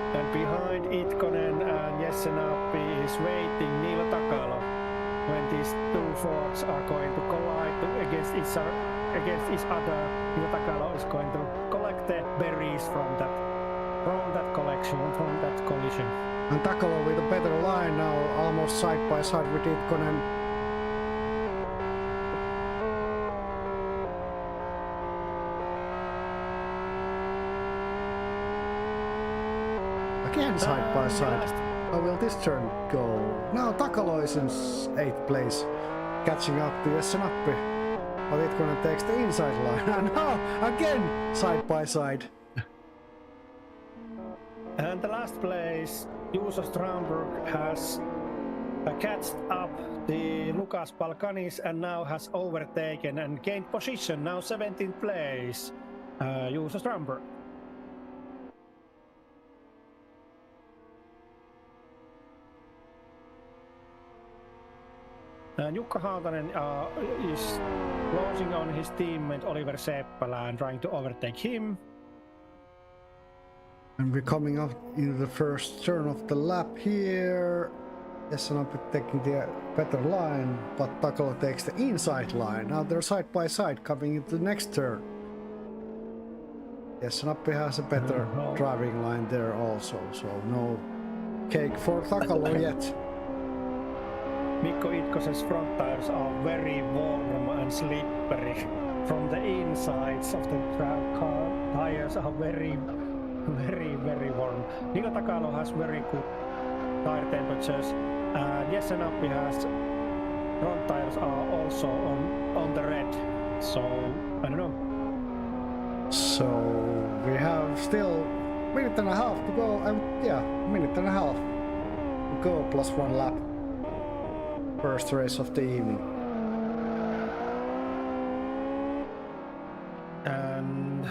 And behind Itkonen and Jessenappi is waiting Niilo Takalo. When these 2 Fords are going to collide against each other, Niilo Takalo is going to collect the berries from that collection, from that collision. And Takalo with a better line now, almost side by side with Itkonen. Again side by side. How will this turn go? Now Takalo is in 8th place, catching up to Jessenappi. But Itkonen takes the inside line. And now again side by side. And the last place, Juuso Strandberg has catched up the Lukas Balkanis and now has overtaken and gained position. Now 17th place, Juuso Strandberg. And Jukka Hautanen is closing on his teammate Oliver Seppälä and trying to overtake him. And we're coming up into the first turn of the lap here. Jessenappi taking the better line, but Takalo takes the inside line. Now they're side by side coming into the next turn. Jessenappi has a better driving line there also, so no cake for Takalo yet. Mikko Itkosen's front tires are very warm and slippery. From the insides of the car, tires are very warm. Niilo Takalo has very good tire temperatures. Jessenappi has front tires are also on the red. So I don't know. So we have still a minute and a half to go. Minute and a half to go plus 1 lap. First race of the evening. And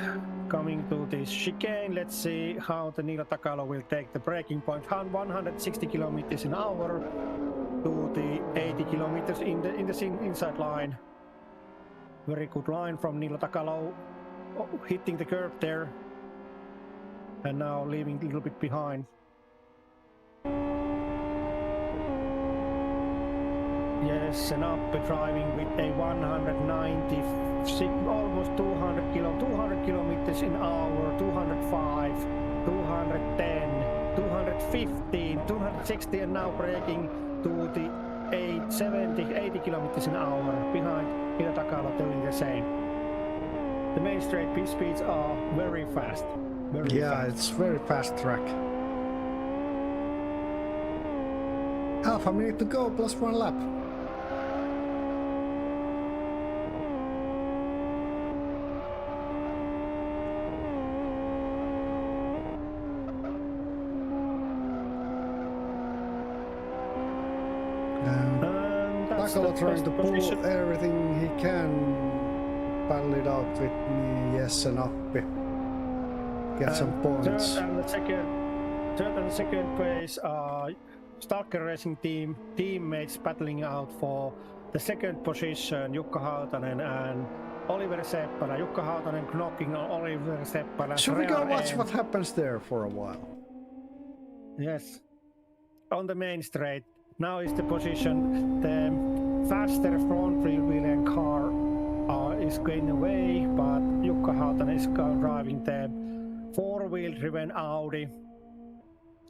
coming to this chicane, let's see how the Niilo Takalo will take the braking point. 160 kilometers an hour to the 80 kilometers in the inside line. Very good line from Niilo Takalo, hitting the curb there, and now leaving a little bit behind. Yes, and up driving with a 190, almost 200 kilometers an hour, 205, 210, 215, 260, and now braking to the 80 kilometers an hour behind Niilo Takalo doing the same. the main straight speeds are very fast. Very Yeah, fast. it's very fast track. Half a minute to go, plus 1 lap. And that's Takala the trying best to pull position. everything he can, battle it out with me, yes and Appi. Get some points. Third and second place are Stalker Racing teammates battling out for the second position. Jukka Hautanen and Oliver Seppälä. Jukka Hautanen knocking on Oliver Seppälä's Should we go rear watch end. what happens there for a while? Yes. On the main straight. Now is the position. The faster front wheel car is going away, but Jukka Hautanen is driving the four-wheel driven Audi.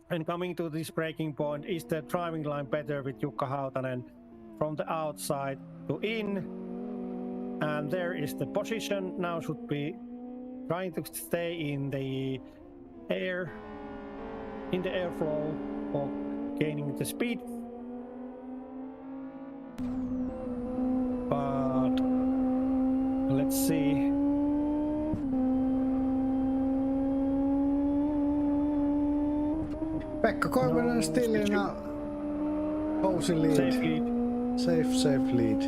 And coming to this breaking point, is the driving line better with Jukka Hautanen from the outside to in? And there is the position. Now should be trying to stay in the airflow for gaining the speed. But let's see. Pekka Koivunen still in a cozy lead. Safe lead. Safe lead.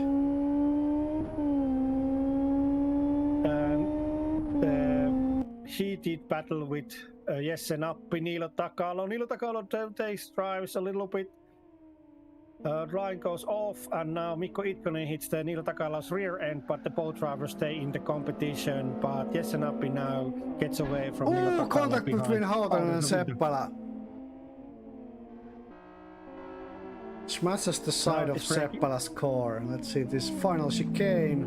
And the heated battle with Jesse Nappi, Niilo Takalo. Niilo Takalo takes drives a little bit. Line goes off, and now Mikko Itkonen hits the Niilo Takalo's rear end, but the both drivers stay in the competition. But Jesse Nappi now gets away from Niilo Takalo. Contact between Hautanen and Seppälä. Smashes the side of Seppälä's car. Let's see this final chicane.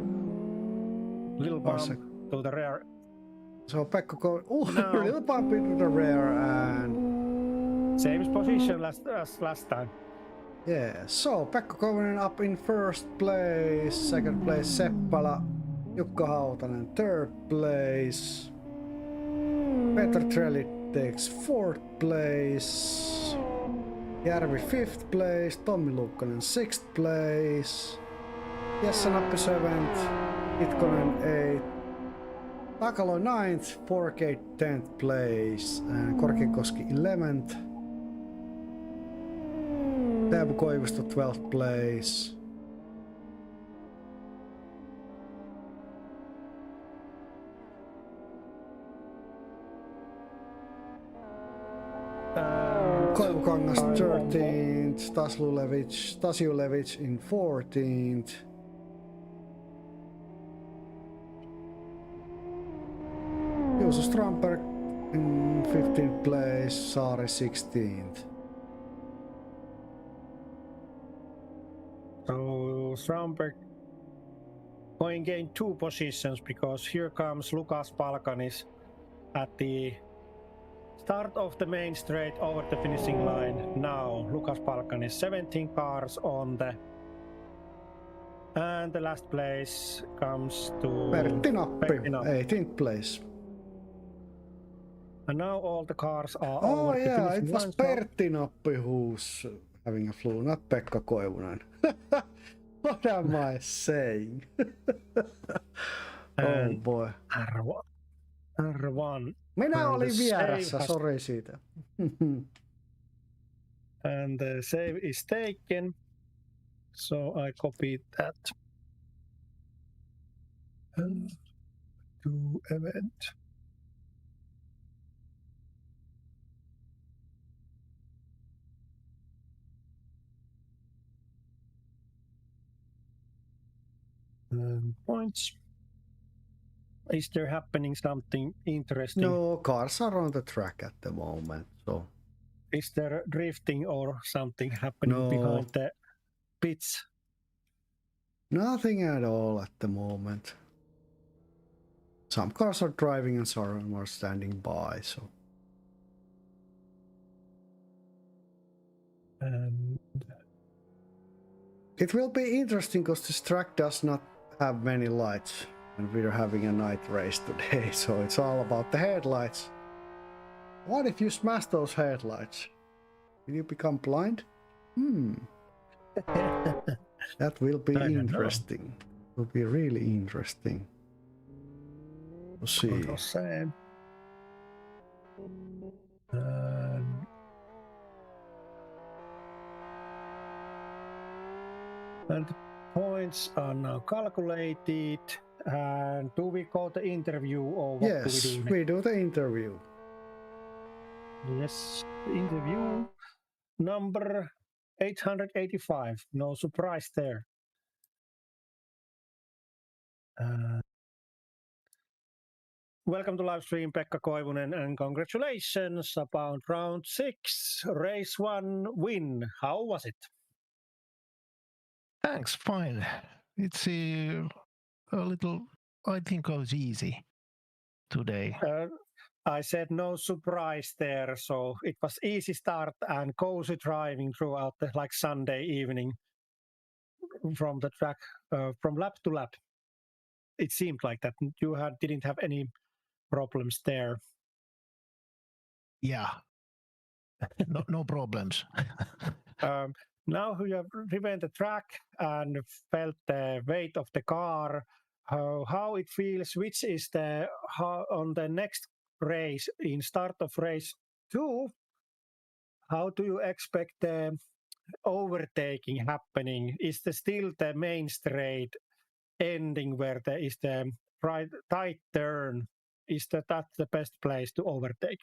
Little bump to the rear. So Pekka little bump into the rear and same position as last time. Yeah, so Pekka Koivunen up in first place, second place Seppälä, Jukka Hautanen third place, Petr Trelli takes fourth place, Järvi fifth place, Tommi Luukkonen sixth place, Jesse Nappi seventh, Itkonen eighth, Takalo ninth, Forgate 10th place, and Korkeakoski 11th. Teemu Koivisto 12th place. Koivukangas 13th, Stasiulevich in 14th. Juuso Strandberg in 15th place, Saari 16th. So Strandberg going gain 2 positions because here comes Lukas Palkanis at the start of the main straight over the finishing line. Now Lukas Palkanis 17 cars on the, and the last place comes to Pertti Nappi, 18th place. And now all the cars are Oh over the yeah, finishing it was line. Pertti Nappi who's having a flu, not Pekka Koivunen. What am I saying? Oh boy. R1. Minä And olin the vieressä, save has- sori siitä. And the save is taken, so I copied that. And to event. And points. Is there happening something interesting? No, cars are on the track at the moment, so Is there drifting or something happening No. behind the pits? nothing at all at the moment. Some cars are driving and some are standing by, so And it will be interesting because this track does not have many lights. and we're having a night race today, so it's all about the headlights. What if you smash those headlights? Will you become blind? That will be interesting. Will be really interesting. We'll see. Control save. And the points are now calculated. And do we go to interview or what do we Yes, do? we do the interview. Yes, interview number 885. No surprise there. Welcome to live stream, Pekka Koivunen, and congratulations about round 6, race 1 win. How was it? Thanks, fine. It's a little, I think it was easy today. I said no surprise there, so it was easy start and cozy driving throughout the like Sunday evening from the track, from lap to lap. It seemed like that you didn't have any problems there. Yeah, no problems. Now you have driven the track and felt the weight of the car, how it feels, which is on the next race, in start of race 2, how do you expect the overtaking happening? Is there still the main straight ending where there is the tight turn? Is that the best place to overtake?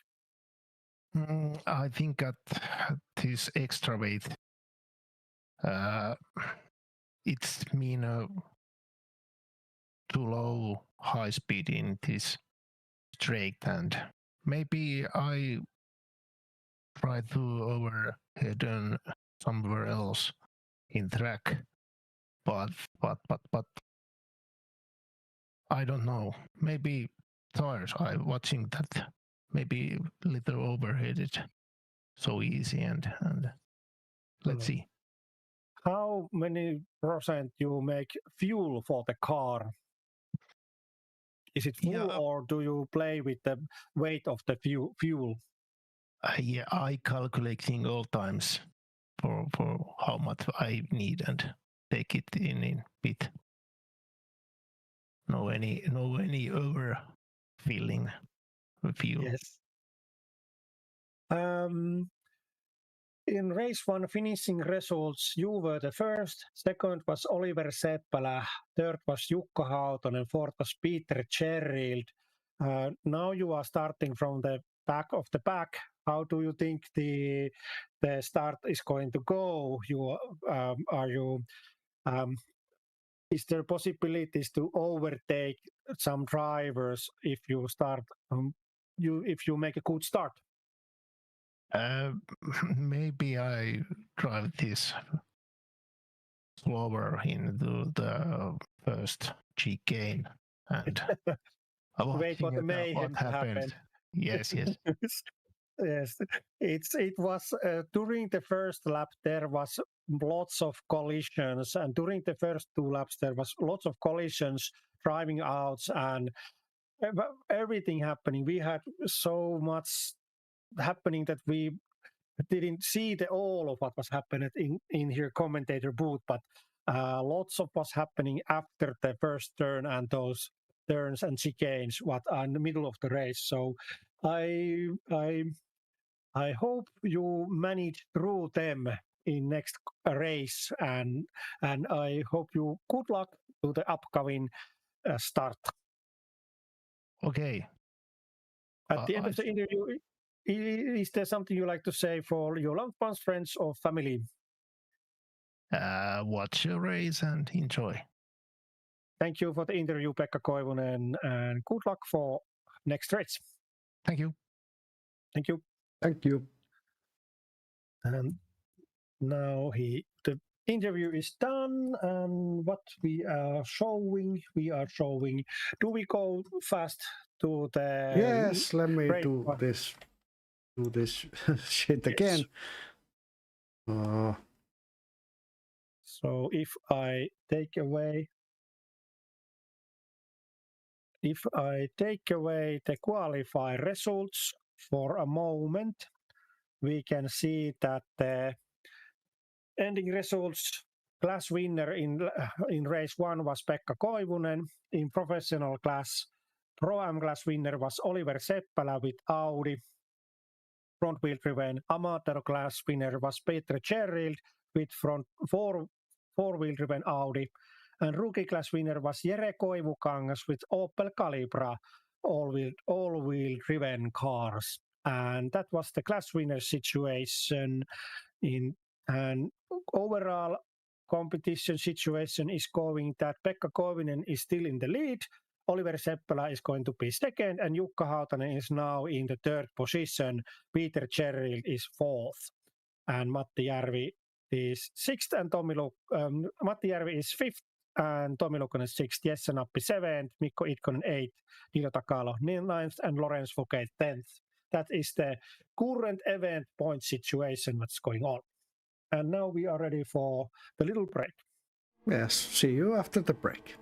I think at this extra weight, it's mean too low high speed in this straight, and maybe I try to overhead on somewhere else in track, but I don't know. Maybe tires. I watching that maybe little overheated, so easy and let's see. How many percent you make fuel for the car? Is it full or do you play with the weight of the fuel? Yeah, I calculating all times for how much I need and take it in bit. No any over feeling fuel. Yes. In race 1 finishing results, you were the first. Second was Oliver Seppälä. Third was Jukka Hautonen. Fourth was Peter Cherrild. Now you are starting from the back of the pack. How do you think the start is going to go? Is there possibilities to overtake some drivers if you start if you make a good start? Maybe I drive this slower into the first chicane and wait for the mayhem what to happened. happen. Yes. Yes, it was during the first lap there was lots of collisions, and during the first 2 laps there was lots of collisions, driving outs, and everything happening. We had so much happening that we didn't see all of what was happening in here commentator booth, but lots of what's happening after the first turn and those turns and chicanes what are in the middle of the race. So I hope you manage through them in next race, and I hope you good luck to the upcoming start. Okay. At the end of the interview, is there something you like to say for your loved ones, friends, or family? Watch your race and enjoy. Thank you for the interview, Pekka Koivunen, and good luck for next race. Thank you. Thank you. Thank you. And now the interview is done, and what we are showing. Do we go fast to the? Yes, let me do this shit again. So if I take away if I take away the qualify results for a moment, we can see that the ending results class winner in race 1 was Pekka Koivunen. In professional class, Pro-Am class winner was Oliver Seppälä with Audi front-wheel driven. Amateur class winner was Peter Gerrild with four-wheel driven Audi. And rookie class winner was Jere Koivukangas with Opel Calibra all-wheel driven cars. And that was the class winner situation. And overall competition situation is going that Pekka Koivunen is still in the lead. Oliver Seppälä is going to be second, and Jukka Hautanen is now in the third position. Peter Gerrild is fourth, and Matti Järvi is sixth, and Matti Järvi is fifth, and Tomi Lukonen sixth. Jesse Nappi seventh, Mikko Itkonen eighth, Nilo Takalo ninth, and Lorenz Fouquet 10th. That is the current event point situation that's going on. And now we are ready for the little break. Yes, see you after the break.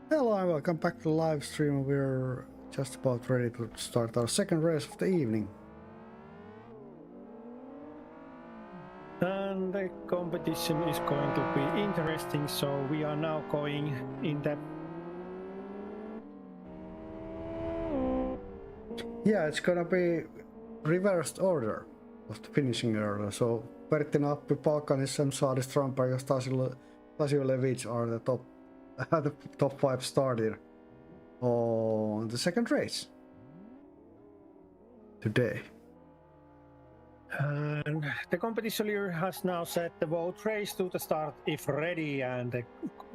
Hello and welcome back to the live stream. We're just about ready to start our second race of the evening. And the competition is going to be interesting, so we are now going in depth. Yeah, it's gonna be reversed order of the finishing order. So Pertti Nappi, Paakanis, Saadi Strandberg, Stasio Levic are the top the top 5 started on the second race today. And the competition leader has now set the vote race to the start if ready, and the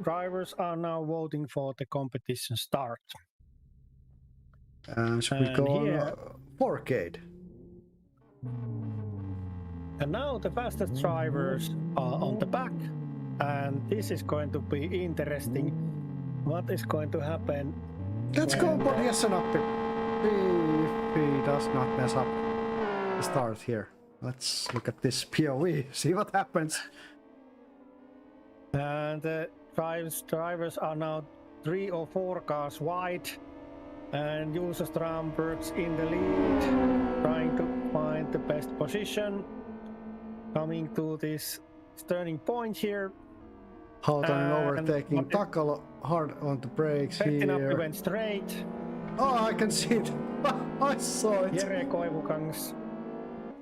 drivers are now voting for the competition start. Should we go on 4K? And now the fastest drivers are on the back, and this is going to be interesting. What is going to happen? Let's go for Jessenappi. If he does not mess up the start here. Let's look at this POV, see what happens. And the drivers are now 3 or 4 cars wide, and Juuso Strandberg's in the lead, trying to find the best position. Coming to this turning point here. Houtonen overtaking Takalo hard on the brakes here. Went straight. Oh, I can see it. I saw it. Jere Koivukangas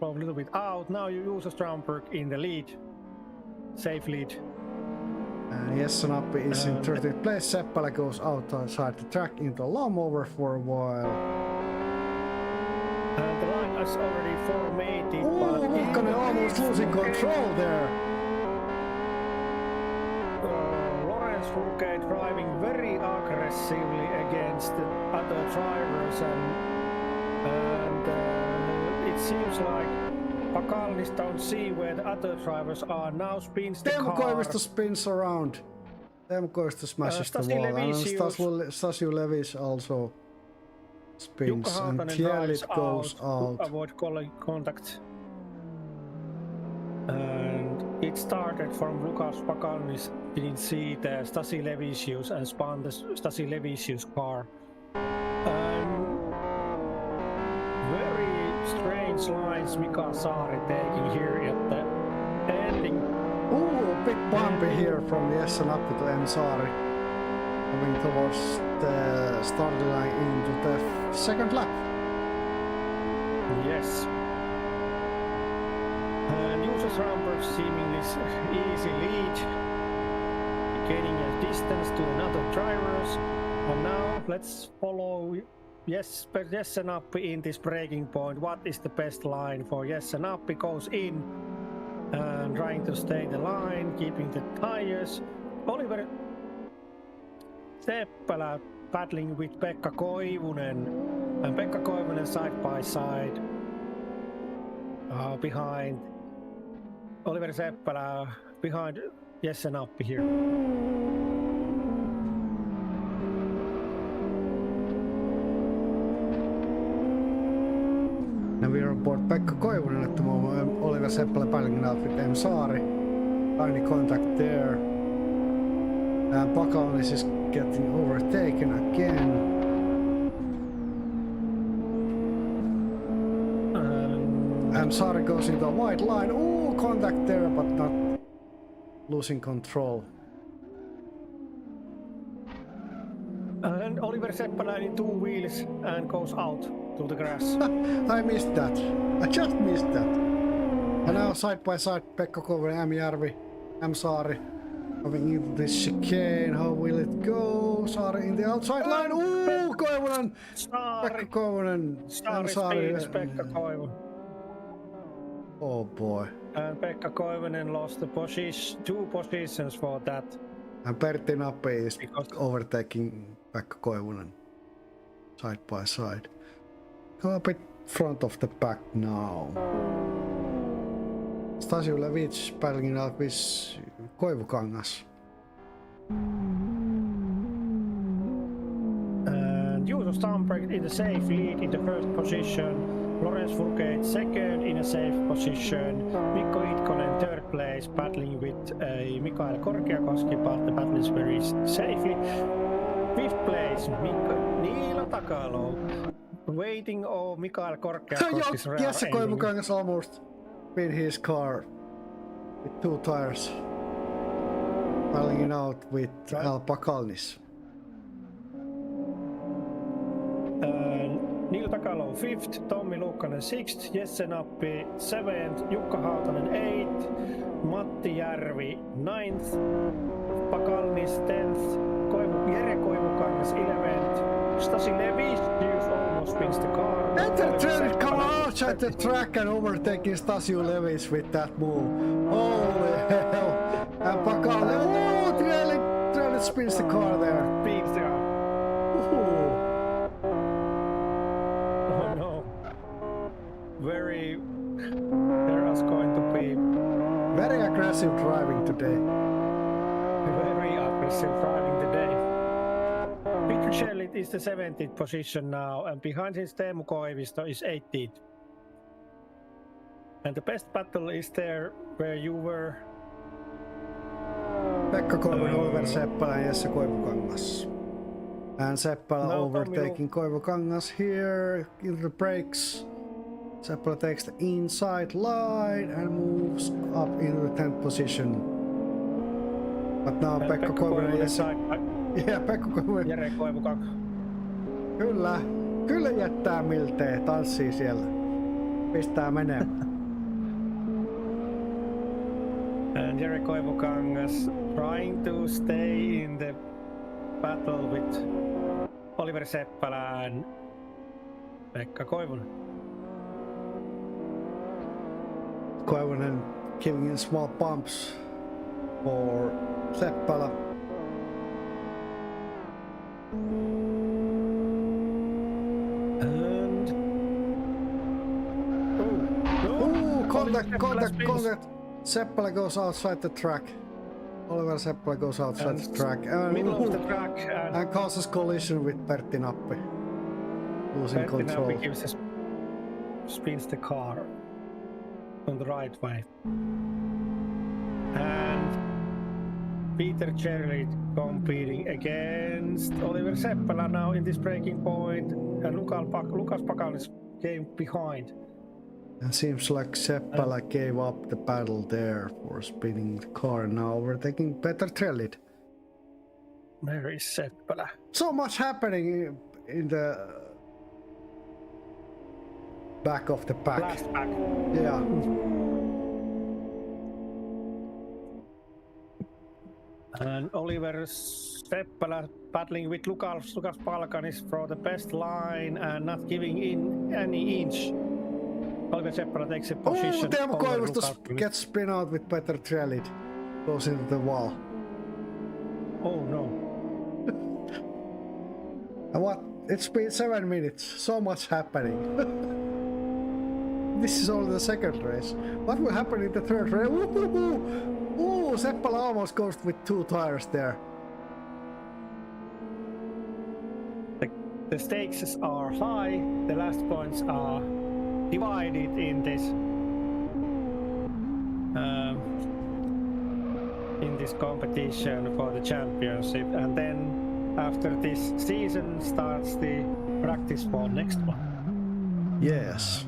a little bit out. Now Juuso Strandberg in the lead. Safe lead. And Jessenappi is in 13th place. Seppälä goes outside the track into a lawnmower for a while. And the line is already formatted. Oh, Kukkonen almost losing control there. Lorenz Furke driving very aggressively against the other drivers, and it seems like Pakalnis don't see where the other drivers are. Now spins the car. Koivisto spins around. Koivisto smashes the wall. And Stasiu Levis also spins, and Kielit goes out. To avoid contact. And it started from Lukas Pakalnis. Didn't see the Stasi Levisius and spun the Stasi Levisius car. Very strange lines Mika Saari taking here at the ending. Ooh, big bumpy here from Jessenappi to M. Saari. Coming towards the starting line into the second lap. Yes. And Juuso Strandberg seemingly easy lead, gaining a distance to another drivers. And now let's follow Jessenappi in this breaking point. What is the best line for Jessenappi? Goes in and trying to stay the line, keeping the tires. Oliver Seppälä battling with Pekka Koivunen, and Pekka Koivunen side by side behind Oliver Seppälä, behind Jessenappi here. And we are on board Pekka Koivunen at the moment. Oliver Seppälä battling out with M. Saari. Tiny contact there. And Pakalnis is getting overtaken again. And Saari goes into a wide line. Ooh, contact there, but not losing control. And Oliver Seppälä in 2 wheels and goes out to the grass. I missed that. I just missed that. And now side by side, Pekka Koivunen, M. Järvi, M. Saari. Coming into this chicane, how will it go? Saari in the outside line. Ooh, Koivunen! Pekka Koivunen. Saari Pekka Koivunen. Oh boy. And Pekka Koivunen lost the 2 positions for that. And Pertti Nappi is overtaking Pekka Koivunen. Side by side. Go a bit front of the pack now. Stasiu Levic battling out with Koivukangas. And Juuso Strandberg in the safe lead in the first position. Lorenz Furke second in a safe position. Mikko Itkonen third place, battling with Mikael Korkeakoski, but the battle is very safely. Fifth place, Niilo Takalo, waiting on Mikael Korkeakoski's round. Yes, Koivukangas almost beat his car with 2 tires. Battling out with Al Pakalnis. Niilo Takalo 5th, Tommi Luukkanen 6th, Jessenappi 7th, Jukka Hautanen 8th, Matti Järvi 9th, Pakalnis 10th, Jere Koivukangas 11th, Stasi Levisius almost wins the car. Peter Trellit come outside the track and overtaking Stasio Levis with that move. Holy hell! And Pakalnis, oh, Trellit spins the car there. Spins the car. Ooh. Oh no. There is going to be Very aggressive driving today. very aggressive driving today. Peter Trellit is the 17th position now, and behind him Teemu Koivisto is 18th. And the best battle is there where you were. Pekka Koivunen, Oliver Seppälä and Jesse Koivukangas. And Seppälä overtaking Koivukangas here in the brakes. Seppälä takes the inside line and moves up into the 10th position. But now Pekka Koivunen, Jesse... Yeah, Pekka Koivunen. Jere Koivukangas. Kyllä jättää miltei, tanssii siellä. Pistää menemään. And Jere Koivukangas trying to stay in the battle with Oliver Seppälä and Pekka Koivunen. Koivunen giving in small bumps for Seppälä. And Contact. Seppälä goes outside the track. Oliver Seppälä goes outside the track. Middle of the track and causes collision with Pertti Nappi. Losing Pertti control. Nappi spins the car on the right way. And Peter Trellit competing against Oliver Seppälä now in this braking point, and Lukas Pakalnis came behind. It seems like Seppälä gave up the battle there for spinning the car. Now overtaking Peter Trellit. Where is Seppälä? So much happening in the back of the pack. Last pack. Yeah. And Oliver Seppälä battling with Lukas Palkanis for the best line and not giving in any inch. Oliver Seppälä takes a position. Teemu Koivisto gets spin out with Peter Trellit. Goes into the wall. Oh no. And what? It's been 7 minutes. So much happening. This is only the second race. What will happen in the third race? Ooh, Seppälä almost goes with 2 tires there. The stakes are high. The last points are divided in this competition for the championship, and then after this season starts the practice for next one. Yes.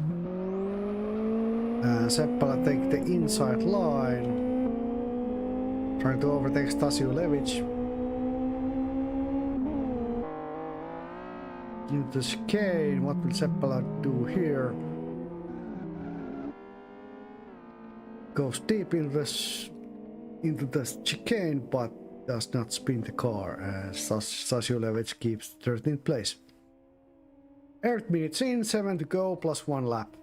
Seppälä take the inside line, trying to overtake Stasiu Levic. Into the chicane, what will Seppälä do here? Goes deep into the chicane, but does not spin the car, as Stasiu Levic keeps 13th place. 8 minutes in, 7 to go, plus 1 lap.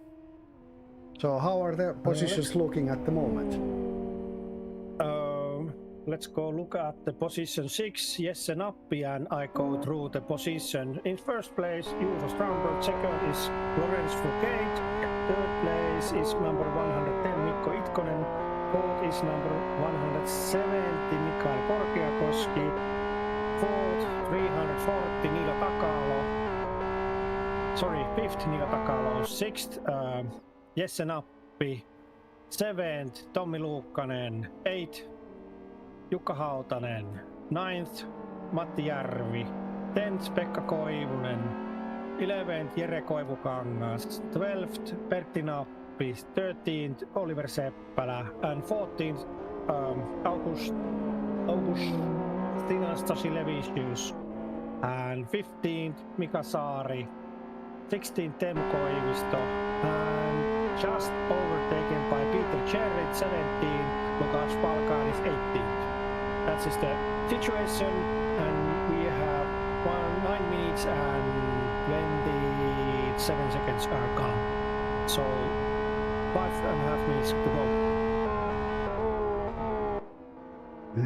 So how are their positions looking at the moment? Let's go look at the position 6, Jesse Nappi, and I go through the position. In first place, Juuso Strandberg. Second is Lorenz Fouquet. Third place is number 110, Mikko Itkonen. Fourth is number 170, Mikael Korkeakoski. Fourth, 340, Niilo Takalo. Sorry, fifth, Niilo Takalo. Sixth, Jesse Nappi. Seventh, Tommi Luukkanen. Eighth, Jukka Hautanen. 9th, Matti Järvi. 10th, Pekka Koivunen. 11th, Jere Koivukangas. 12th, Pertti Nappi. 13th, Oliver Seppälä. And 14th, Augustina Stasi Levisius. And 15th, Mika Saari. 16th, Teemu Koivisto. And just overtaken by Peter Trellit, 17th, Lukas Palkanis, 18th. that is the situation, and we have 9 minutes and 27 seconds are gone. So 5.5 minutes to go.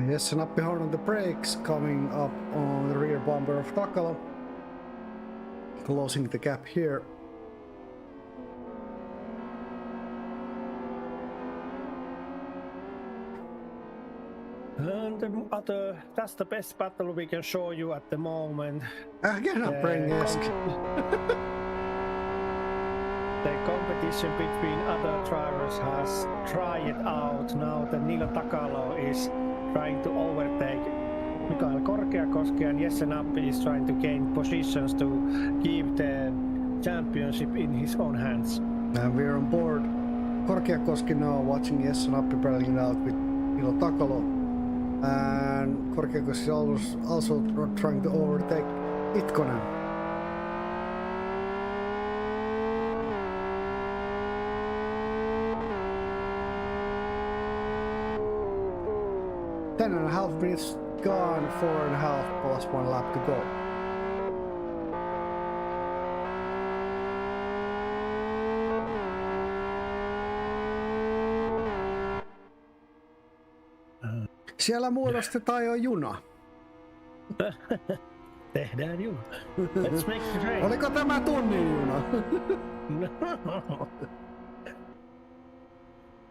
Yes, and up behind on the brakes, coming up on the rear bumper of Takala. Closing the gap here. And that's the best battle we can show you at the moment. Again, I'm bringing The competition between other drivers has tried out. Now the Niilo Takalo is trying to overtake Mikael Korkeakoski, and Jesse Nappi is trying to gain positions to keep the championship in his own hands. And we're on board. Korkeakoski now watching Jesse Nappi battling out with Niilo Takalo. And Korkeakoski is also trying to overtake Itkonen. Ten and a half minutes gone, 4.5 plus 1 lap to go. Siellä muodostetaan jo juna. Tehdään juna. Let's make it rain. Oliko tämä tunnin juna? No.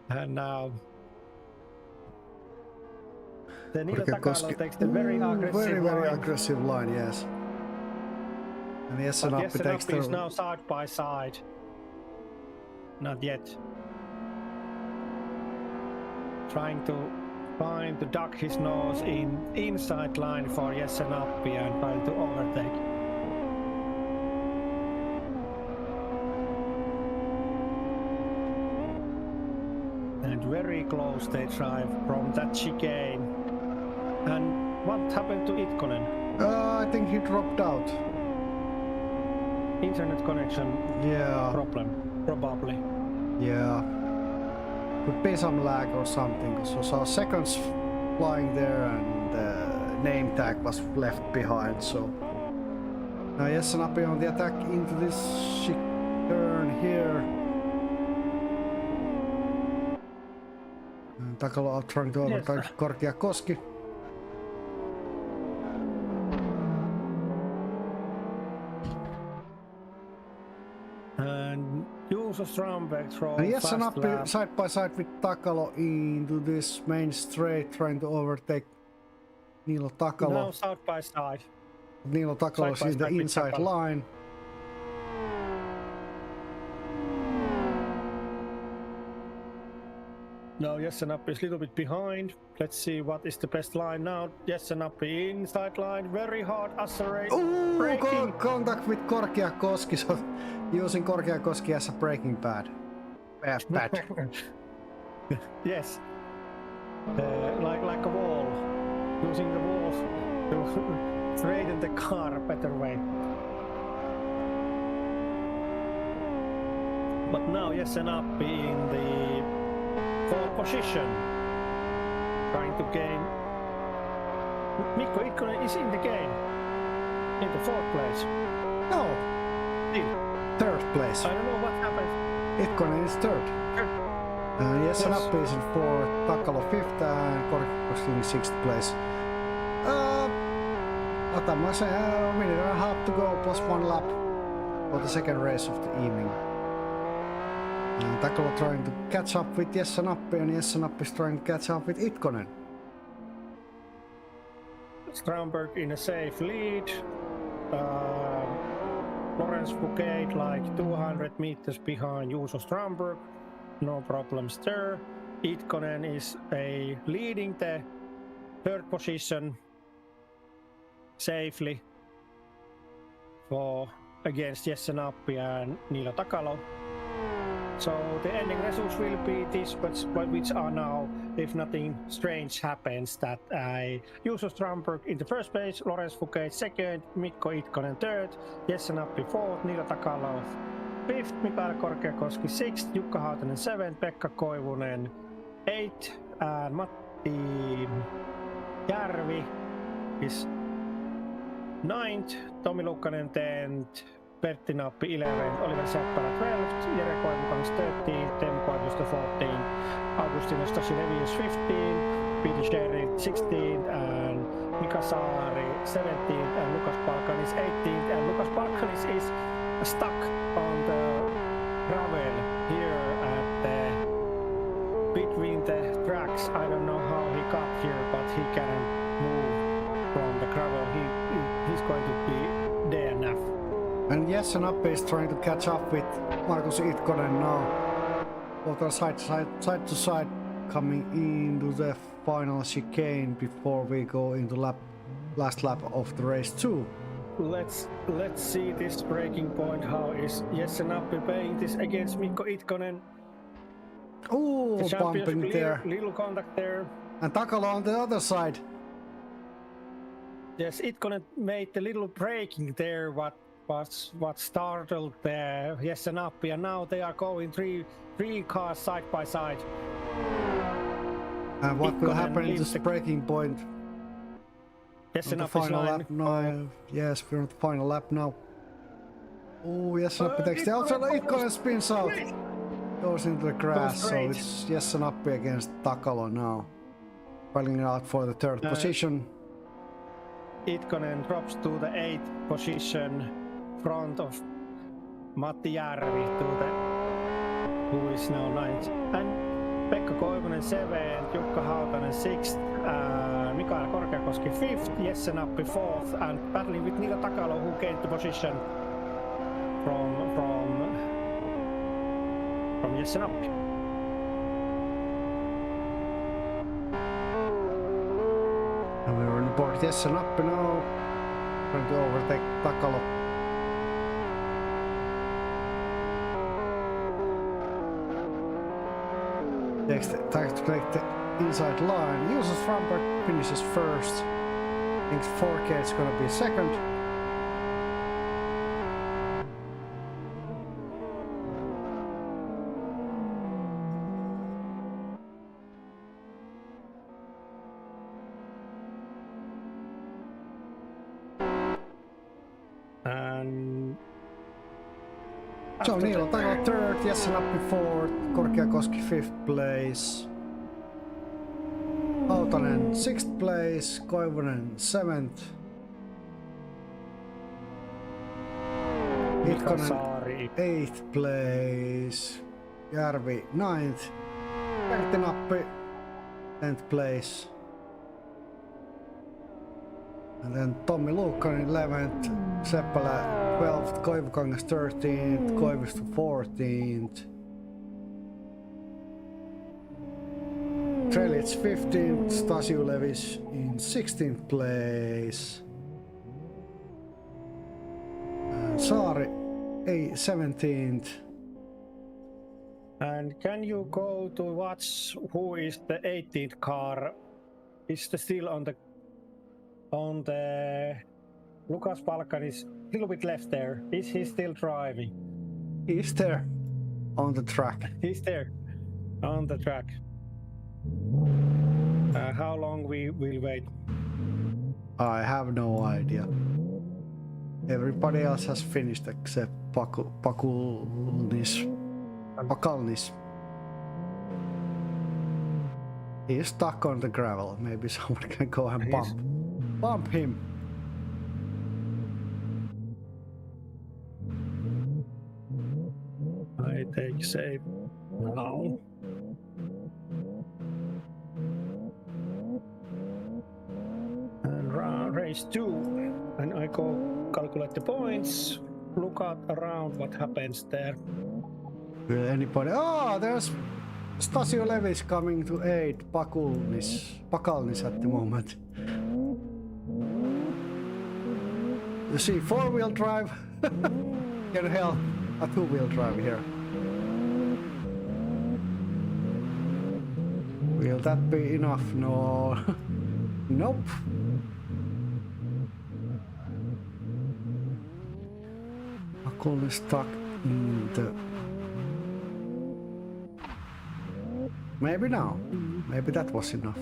And now the Niilo Takalo takes the very aggressive line, yes. And Jesse Nappi takes is now side by side. Not yet. Trying to duck his nose in inside line for Jesse Nappi and trying to overtake. And very close they drive from that chicane. And what happened to Itkonen? I think he dropped out. Internet connection problem, probably. Yeah. Could be some lag or something. So saw seconds flying there and the name tag was left behind. So now Jesse Nappi on the attack into this turn here. And Takalo out trying to overtake Korkeakoski. And Juuso Strömberg throws Jesse Nappi side by side with Takalo into this main straight, trying to overtake Niilo Takalo. Now side by side. Niilo Takalo is in the inside line. Now Jesse Nappi is a little bit behind. Let's see what is the best line now. Jesse Nappi inside line, very hard accelerate. Contact with Korkeakoski, so using Korkeakoski as a braking pad. Yes, like a wall, using the walls to straighten the car a better way. But now Jesse Nappi in the fourth position, trying to gain. Mikko Itkonen is in the game, in the fourth place. No, Still. third place. I don't know what happened. Itkonen is third. Jesse Nappi is in fourth, Takalo fifth, and Korkeakoski in sixth place. What am I saying? A minute and a half to go, plus 1 lap for the second race of the evening. Takalo trying to catch up with Jesse Nappi, and Jesse Nappi is trying to catch up with Itkonen. Strömberg in a safe lead. Lawrence Fouquet like 200 meters behind Juuso Strömberg. No problems there. Itkonen is leading the third position safely against Jesse Nappi and Niilo Takalo. So the ending results will be these, which are now, if nothing strange happens, that Juuso Strömberg in the first place, Lawrence Fouquet second, Mikko Itkonen third, Jesse Nappi fourth, Niilo Takalo fifth, Mikael Korkeakoski sixth, Jukka Hautanen seventh, Pekka Koivunen eighth, and Matti Järvi is 9th, Tomi Lukkanen 10th, Pertti Nappi 11th, Oliver Seppälä 12th, Jere Koivukangas 13th, Teemu Koivusto 14th, Augustino Stasilevius 15th, Pete Sherry 16th, and Mika Saari 17th, and Lukas Palkanis 18th, and Lukas Palkanis is stuck on the gravel here at the between the tracks. I don't know how he got here, but he can move from the gravel. He's going to be DNF. And Jessen Appe is trying to catch up with Markus Itkonen now. Both are side to side coming into the final chicane before we go into last lap of the race 2. Let's see this breaking point. How is Jessen Appe playing this against Mikko Itkonen? Oh, bumping there. Little contact there. And Takala on the other side. Yes, Itkonen made a little braking there, what startled Jessen Appe, and now they are going three cars side by side. And what will Itkonen happen in this breaking point? Jessen On the Appe is final line. lap now. Yes, we're on the final lap now. Oh, Jessen Appe takes the outside. Itkonen spins out. Goes into the grass, so it's Jessen Appe against Takalo now. Battling out for the third position. Itkonen drops to the 8th position, front of Matti Järvi, who is now 9th. And Pekka Koivunen 7th, Jukka Hautanen 6th, Mikael Korkeakoski 5th, Jessen Appe 4th, and battling with Niko Takalo, who gained the position from Jessen Appe. And we're on board Jessen Appe now. Trying to overtake Takalo. Next, tries to take the inside line. Uses Rampart finishes first. I think 4K is gonna be second. And So Niilo Takala third, Jessen Appe fourth, Korkeakoski 5th place. Hautanen 6th place, Koivunen 7th. Mika Itkonen Saari 8th place, Järvi 9th, Pertti Nappi 10th place. And then Tommi Lukkanen 11th, Seppälä 12th, Koivukangas 13th, Koivisto 14th. Trelits 15th, Stasiulevis in 16th place. And Saari 17th. And can you go to watch who is the 18th car? Is still on the Lukas Palkan is a little bit left there. Is he still driving? He's there on the track. He's there on the track. How long we will wait? I have no idea. Everybody else has finished except Pakalnis. He's stuck on the gravel. Maybe someone can go and bump him. I take save now. And race 2. And I go calculate the points. Look out around what happens there. Will anybody? Oh, there's Stasiulevis coming to aid Pakalnis at the moment. You see, 4-wheel drive can help a 2-wheel drive here. Will that be enough? No. Nope. Pakalnis stuck in the... Maybe now. Maybe that was enough.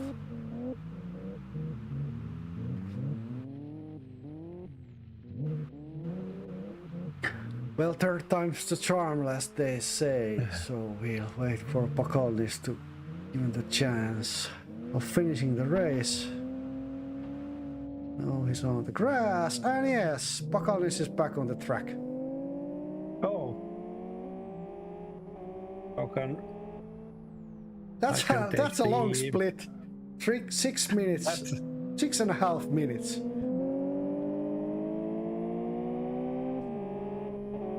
Well, third time's the charm, as they say. So we'll wait for Pakaldis to give him the chance of finishing the race. Now he's on the grass, and yes, Pakaldis is back on the track. Oh. Okay. That's a long split. 6 minutes. 6.5 minutes.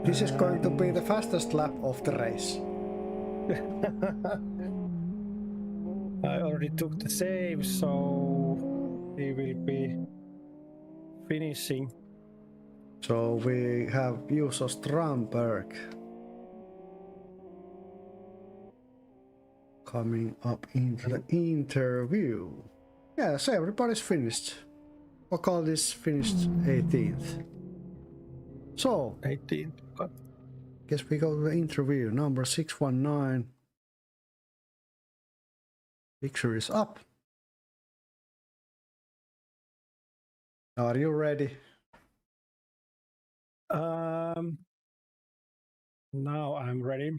This is going to be the fastest lap of the race. I already took the save, so he will be finishing. So we have Juuso Strandberg coming up into the interview. Yes, everybody's finished. Pakaldis finished 18th. So, 18th. guess we go to the interview. Number 619. Picture is up. Are you ready? Now I'm ready.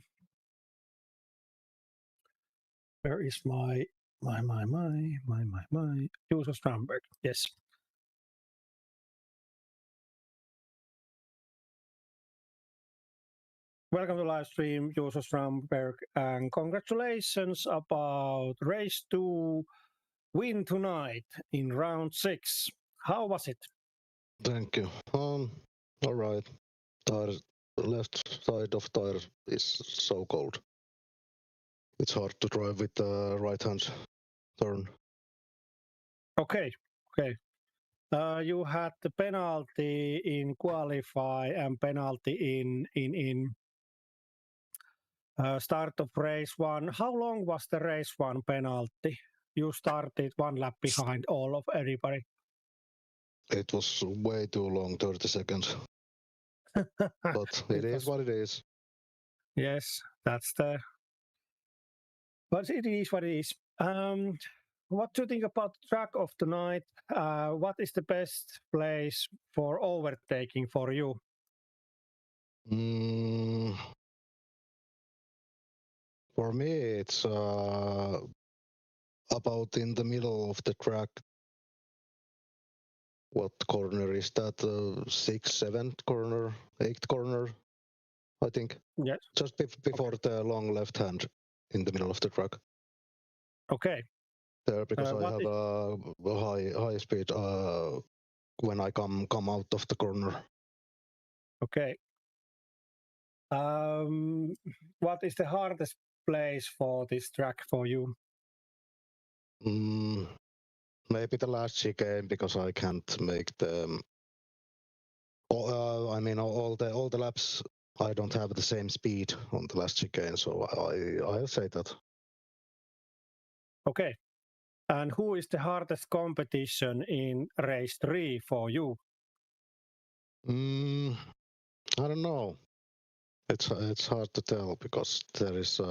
Where is my Juuso Strandberg? Yes. Welcome to live stream, Juuso Strandberg, and congratulations about race 2 win tonight in round 6. How was it? Thank you. All right. Tire, left side of tire is so cold. It's hard to drive with the right hand turn. Okay. You had the penalty in qualify and penalty in start of race 1. How long was the race 1 penalty? You started 1 lap behind all of everybody. It was way too long, 30 seconds. But it is what it is. Yes, that's the. But it is what it is. What do you think about the track of tonight? What is the best place for overtaking for you? For me, it's about in the middle of the track. What corner is that? 6th, 7th corner, 8th corner, I think. Yes. Just before the long left hand in the middle of the track. Okay. There, because I have a high speed when I come out of the corner. Okay. What is the hardest place for this track for you? Maybe the last chicane, because I can't make the. I mean, all the laps. I don't have the same speed on the last chicane, so I'll say that. Okay. And who is the hardest competition in race 3 for you? I don't know. It's hard to tell because there is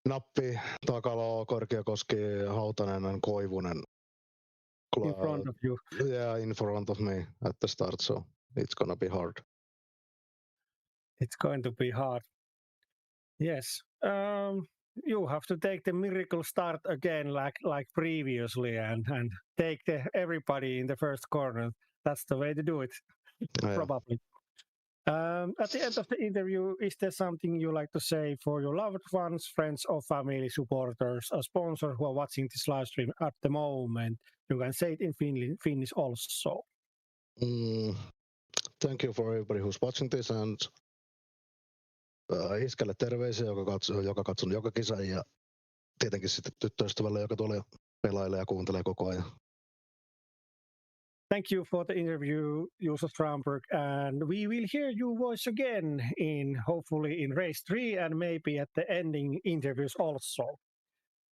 Nappi, Takalo, Korkeakoski, Hautanen, and Koivunen. In front of you. Yeah, in front of me at the start, so it's gonna be hard. It's going to be hard. Yes. You have to take the miracle start again, like previously, and take everybody in the first corner. That's the way to do it, Yeah. probably. At the end of the interview, is there something you like to say for your loved ones, friends, or family supporters, a sponsor who are watching this live stream at the moment? You can say it in Finnish also. Thank you for everybody who's watching this, and Iskelle terveisiä, joka katson joka kisan, ja tietenkin sitten tyttöystävälle, joka tuolla pelailee ja kuuntelee koko ajan. Thank you for the interview, Juuso Strandberg, and we will hear your voice again hopefully in race 3 and maybe at the ending interviews also.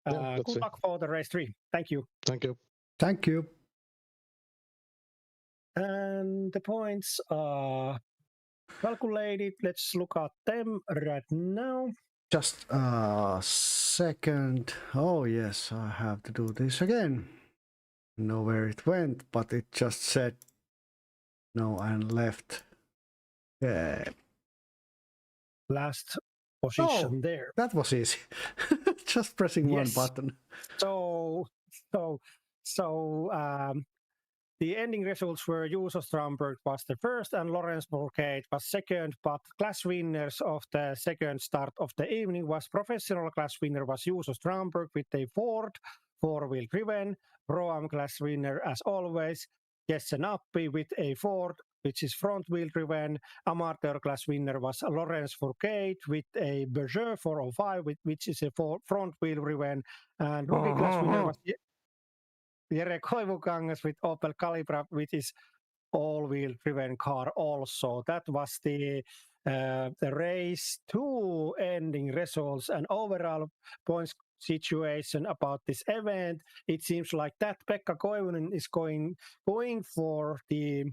Good luck for the race 3. Thank you. Thank you. Thank you. And the points are calculated. Let's look at them right now. Just a second. Oh yes, I have to do this again. Know where it went, but it just said no and left. Yeah. last position there. That was easy. Just pressing one Yes. button. So the ending results were Juuso Stromberg was the first and Lawrence Bourcade was second, but class winners of the second start of the evening was professional class winner was Juuso Stromberg with a Ford four-wheel driven, Pro-Am class winner as always, Jesse Nappi with a Ford which is front-wheel driven, amateur class winner was Lawrence Bourcade with a Peugeot 405 which is a front-wheel driven, and rookie class winner was Jere Koivukangas with Opel Calibra, which is all-wheel driven car also. That was the race 2 ending results and overall points situation about this event. It seems like that Pekka Koivunen is going for the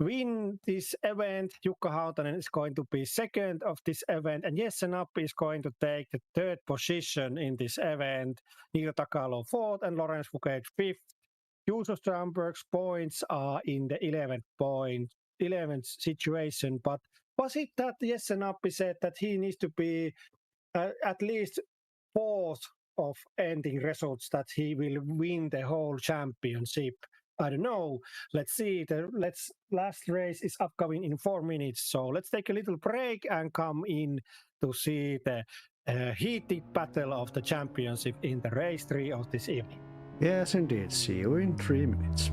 win this event. Jukka Hautanen is going to be second of this event, and Jesse Nappi is going to take the third position in this event. Niilo Takalo fourth, and Lawrence Bourcade fifth. Juuso Stromberg's points are in the 11th situation, but was it that Jesse Nappi said that he needs to be at least fourth of ending results that he will win the whole championship? I don't know. Let's see. The last race is upcoming in 4 minutes. So let's take a little break and come in to see the heated battle of the championship in the race 3 of this evening. Yes, indeed. See you in 3 minutes.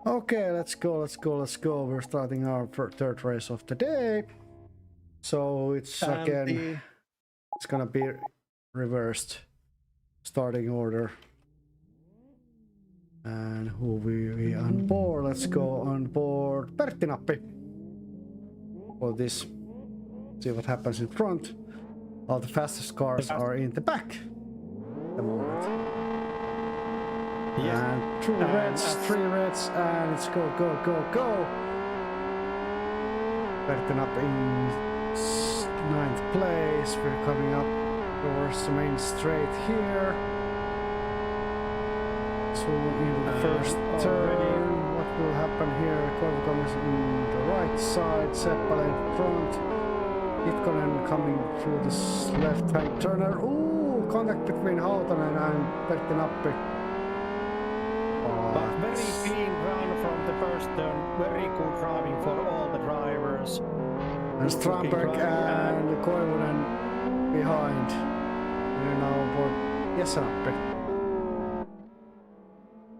Okay, let's go. We're starting our third race of the day. So it's again, it's gonna be reversed starting order. And who we on board? Let's go on board Perttinappi for this. See what happens in front. All the fastest cars are in the back at the moment. Yes. And three reds, and let's go. Perttinappi in 9th place. We're coming up towards the main straight here. So in the first turn, what will happen here? Koivukonen is on the right side, Seppälä in front. Itkonen coming through this left-hand turner. Ooh, contact between Hautanen and Perttinappi. But very clean run from the first turn. Very good driving for all the drivers. And Strandberg and Koivunen behind. We're now on board Jäsenappi.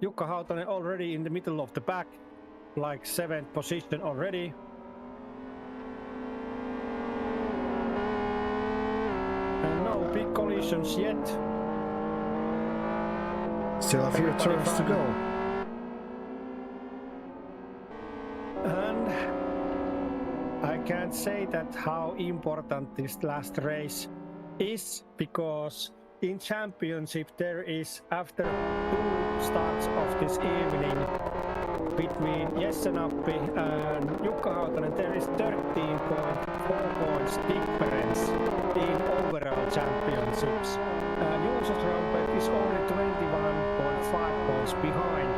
Jukka Hautanen already in the middle of the pack, like 7th position already. And no big collisions yet. Still a few turns to go. And I can't say that how important this last race is, because in championship there is, after 2 starts of this evening between Jäsenappi and Jukka Hautanen, there is 13.4 points difference in overall championships. And Juuso Strandberg is only 21.5 points behind.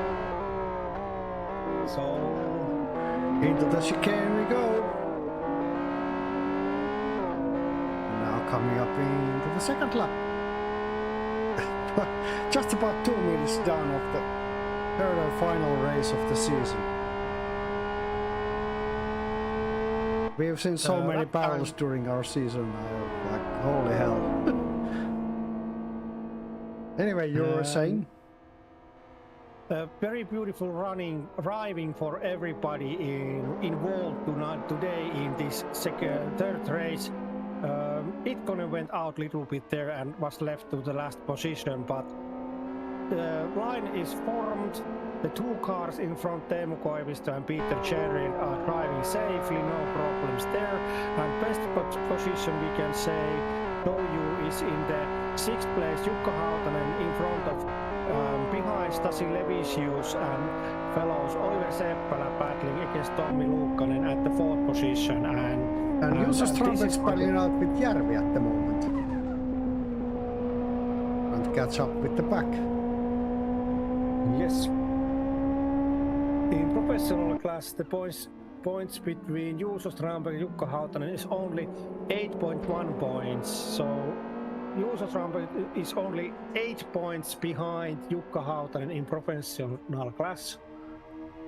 So into the chicane we go. Now coming up into the second lap. Just about 2 minutes down of the third and final race of the season. We've seen so many battles during our season now, like holy hell. Anyway, you were saying? Very beautiful driving for everybody involved today in this third race. Itkonen went out a little bit there and was left to the last position, but the line is formed. The 2 cars in front, Teemu Koivisto and Peter Cherry, are driving safely, no problems there. And best position we can say, Doju is in the 6th place, Jukka Hautanen in front of behind Stasi Levisius and fellows Oliver Seppälä battling against Tommi Luukkanen at the 4th position. And Juuso Strandberg is battling out with Järvi at the moment. Trying to catch up with the pack. Yes. In professional class, the points between Juuso Strandberg and Jukka Hautanen is only 8.1 points. So Juuso Strandberg is only 8 points behind Jukka Hautanen in professional class.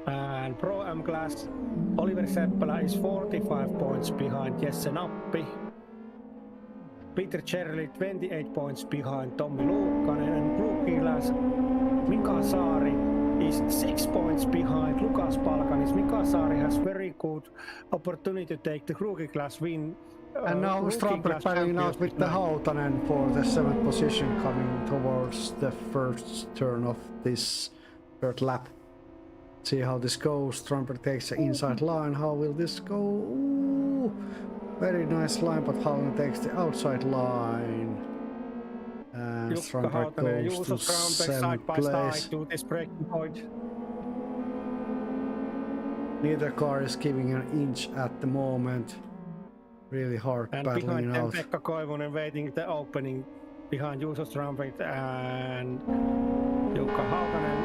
And Pro-Am class, Oliver Seppälä is 45 points behind Jäsenappi. Peter Cherli 28 points behind Tommi Luukkanen, and rookie class, Mika Saari is 6 points behind Lukas Palkanis. Mika Saari has very good opportunity to take the rookie class win. And now Strandberg battling out with the Hautanen for the 7th position, coming towards the first turn of this third lap. See how this goes. Strandberg takes the inside line. How will this go? Ooh, very nice line, but Hautanen takes the outside line. And Strandberg goes to 7th place. To this breaking point. Neither car is giving an inch at the moment. Really hard and battling behind out. them, Pekka Koivunen waiting the opening behind Juuso Strandberg and Jukka Hautanen.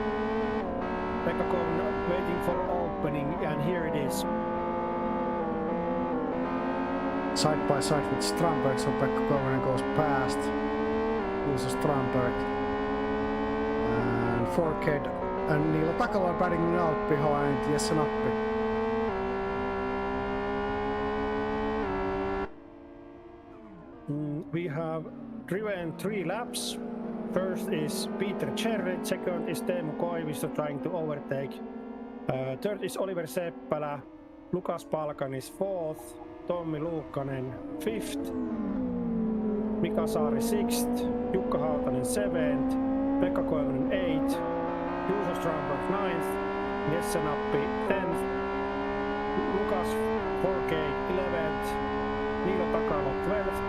Pekka Koivunen waiting for opening, and here it is. Side by side with Strandberg, so Pekka Koivunen goes past Juuso Strandberg. And Forkhead and Niilo Takala battling out behind Jäsenappi. We have driven 3 laps. First is Peter Cherry, second is Teemu Koivisto trying to overtake Third is Oliver Seppälä, Lukas Palkan is fourth, Tommi Luukkanen fifth, Mika Saari sixth, Jukka Hautanen seventh, Pekka Koivunen eighth, Juuso Strandberg ninth, Jesse Nappi 10th, Lukas Forgate 11th, Niilo Takalo 12th,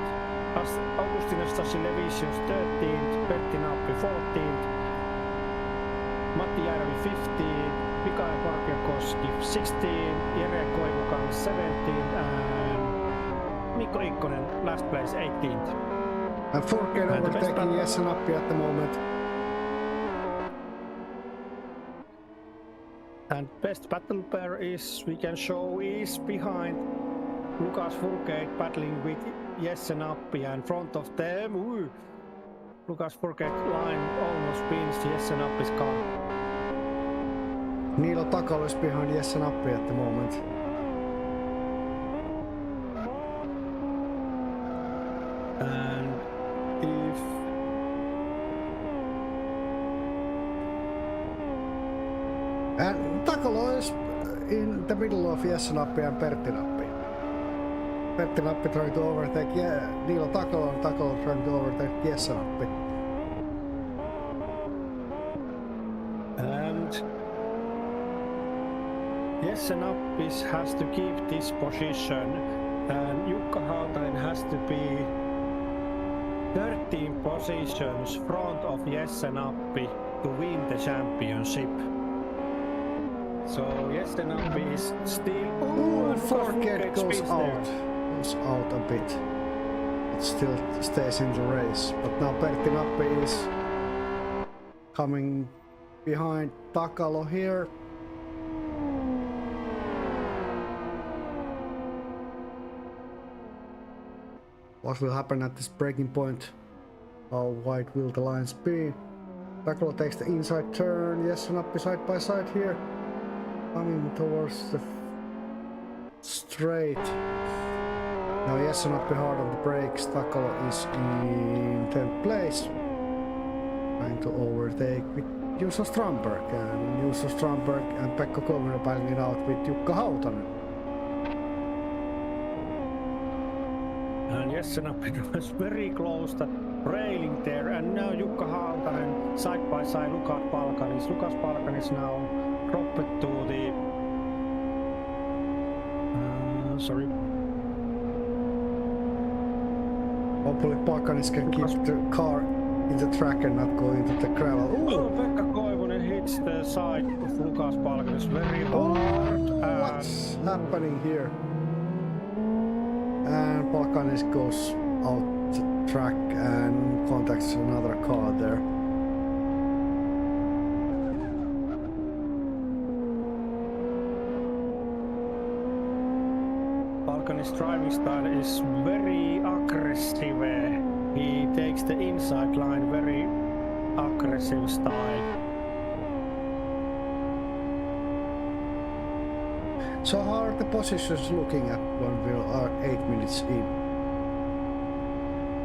Augustinus Stasilevicius 13th, Pertti Nappi 14th, Matti Järvi 15th, Mikael Korkeakoski 16th, Jere Koivukangas 17th, and Mikko Ikkonen last place 18th. And Forgate overtaking Jesse Nappi at the moment. And best battle pair is, we can show, is behind Lukas Forgate battling with Jesse Nappi, and front of them, Lukas Forgate line almost pins Jesse Nappi's car. Niilo Takalo is behind Jesse Nappi at the moment. And if And Takalo is in the middle of Jesse Nappi and Pertti Nappi. Pertti Nappi trying to overtake Niilo Takalo, and Takalo trying to overtake Jesse Nappi. And Jesse Nappi has to keep this position, and Jukka Hautanen has to be 13 positions front of Jesse Nappi to win the championship. So Jesse Nappi is still... Ooh, Forgate goes out. Goes out a bit. It still stays in the race. But now Pertti Nappi is coming behind Takalo here. What will happen at this breaking point? How wide will the lines be? Takalo takes the inside turn. Jesse Nappi side by side here. Coming towards the straight. Now Jesse Nappi hard on the brakes. Takalo is in 10th place. Trying to overtake with Juuso Strandberg. And Juuso Strandberg and Pekka Koivunen battling it out with Jukka Hautanen. And Jesse Nappi was very close to railing there, and now Jukka Hautanen side by side Lukas Palkanis. Lukas Palkanis now dropped to the... sorry. Hopefully Palkanis can keep the car in the track and not go into the gravel. Oh, Pekka Koivunen hits the side of Lukas Palkanis very hard. What's happening here? And Palkanis goes out the track and contacts another car there. Palkanis' driving style is very aggressive. He takes the inside line, very aggressive style. So how are the positions looking at when we are 8 minutes in?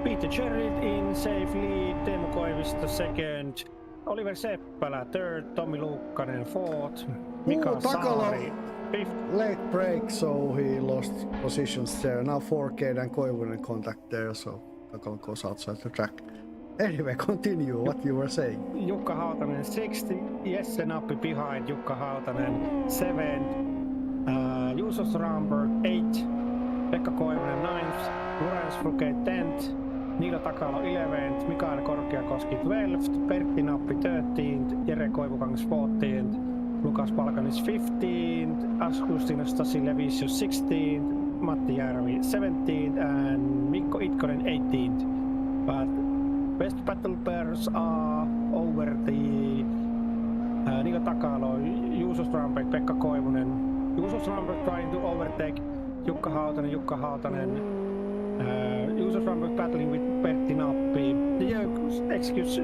Peter Gerrit in safe lead, Teemu Koivisto second, Oliver Seppälä third, Tommi Luukkanen fourth, Mika Saari fifth. Late break, so he lost positions there. Now Forgate and Koivunen contact there, so Takalo goes outside the track. Anyway, continue what you were saying. Jukka Hautanen sixth, Jesse Nappi behind Jukka Hautanen seventh, Juuso Strandberg 8th, Pekka Koivunen 9th, Lorenz Forgate 10th, Niilo Takalo 11th, Mikael Korkeakoski 12th, Pertti Nappi 13th, Jere Koivukangas 14th, Lukas Palkanis 15th, Augustinus Stasilevicius 16th, Matti Järvi 17th, and Mikko Ikkonen 18th. But best battle pairs are over the Niilo Takalo, Juuso Strandberg, Pekka Koivunen. Juuso Strandberg trying to overtake Jukka Hautanen, Juuso Strandberg battling with Pertti Nappi,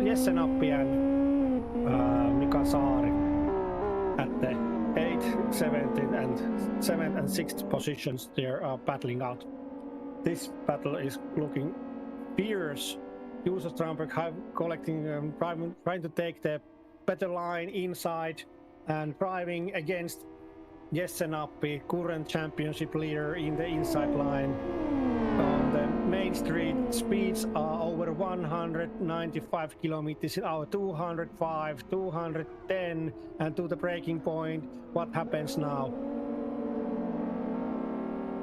Jesse Nappi and Mika Saari at the 8th, 7th and 7th and 6th positions. They are battling out. This battle is looking fierce. Juuso Strandberg collecting, trying to take the better line inside and driving against Jessenappi, current championship leader in the inside line. On the main street, speeds are over 195 kilometers an hour, 205, 210, and to the breaking point. What happens now?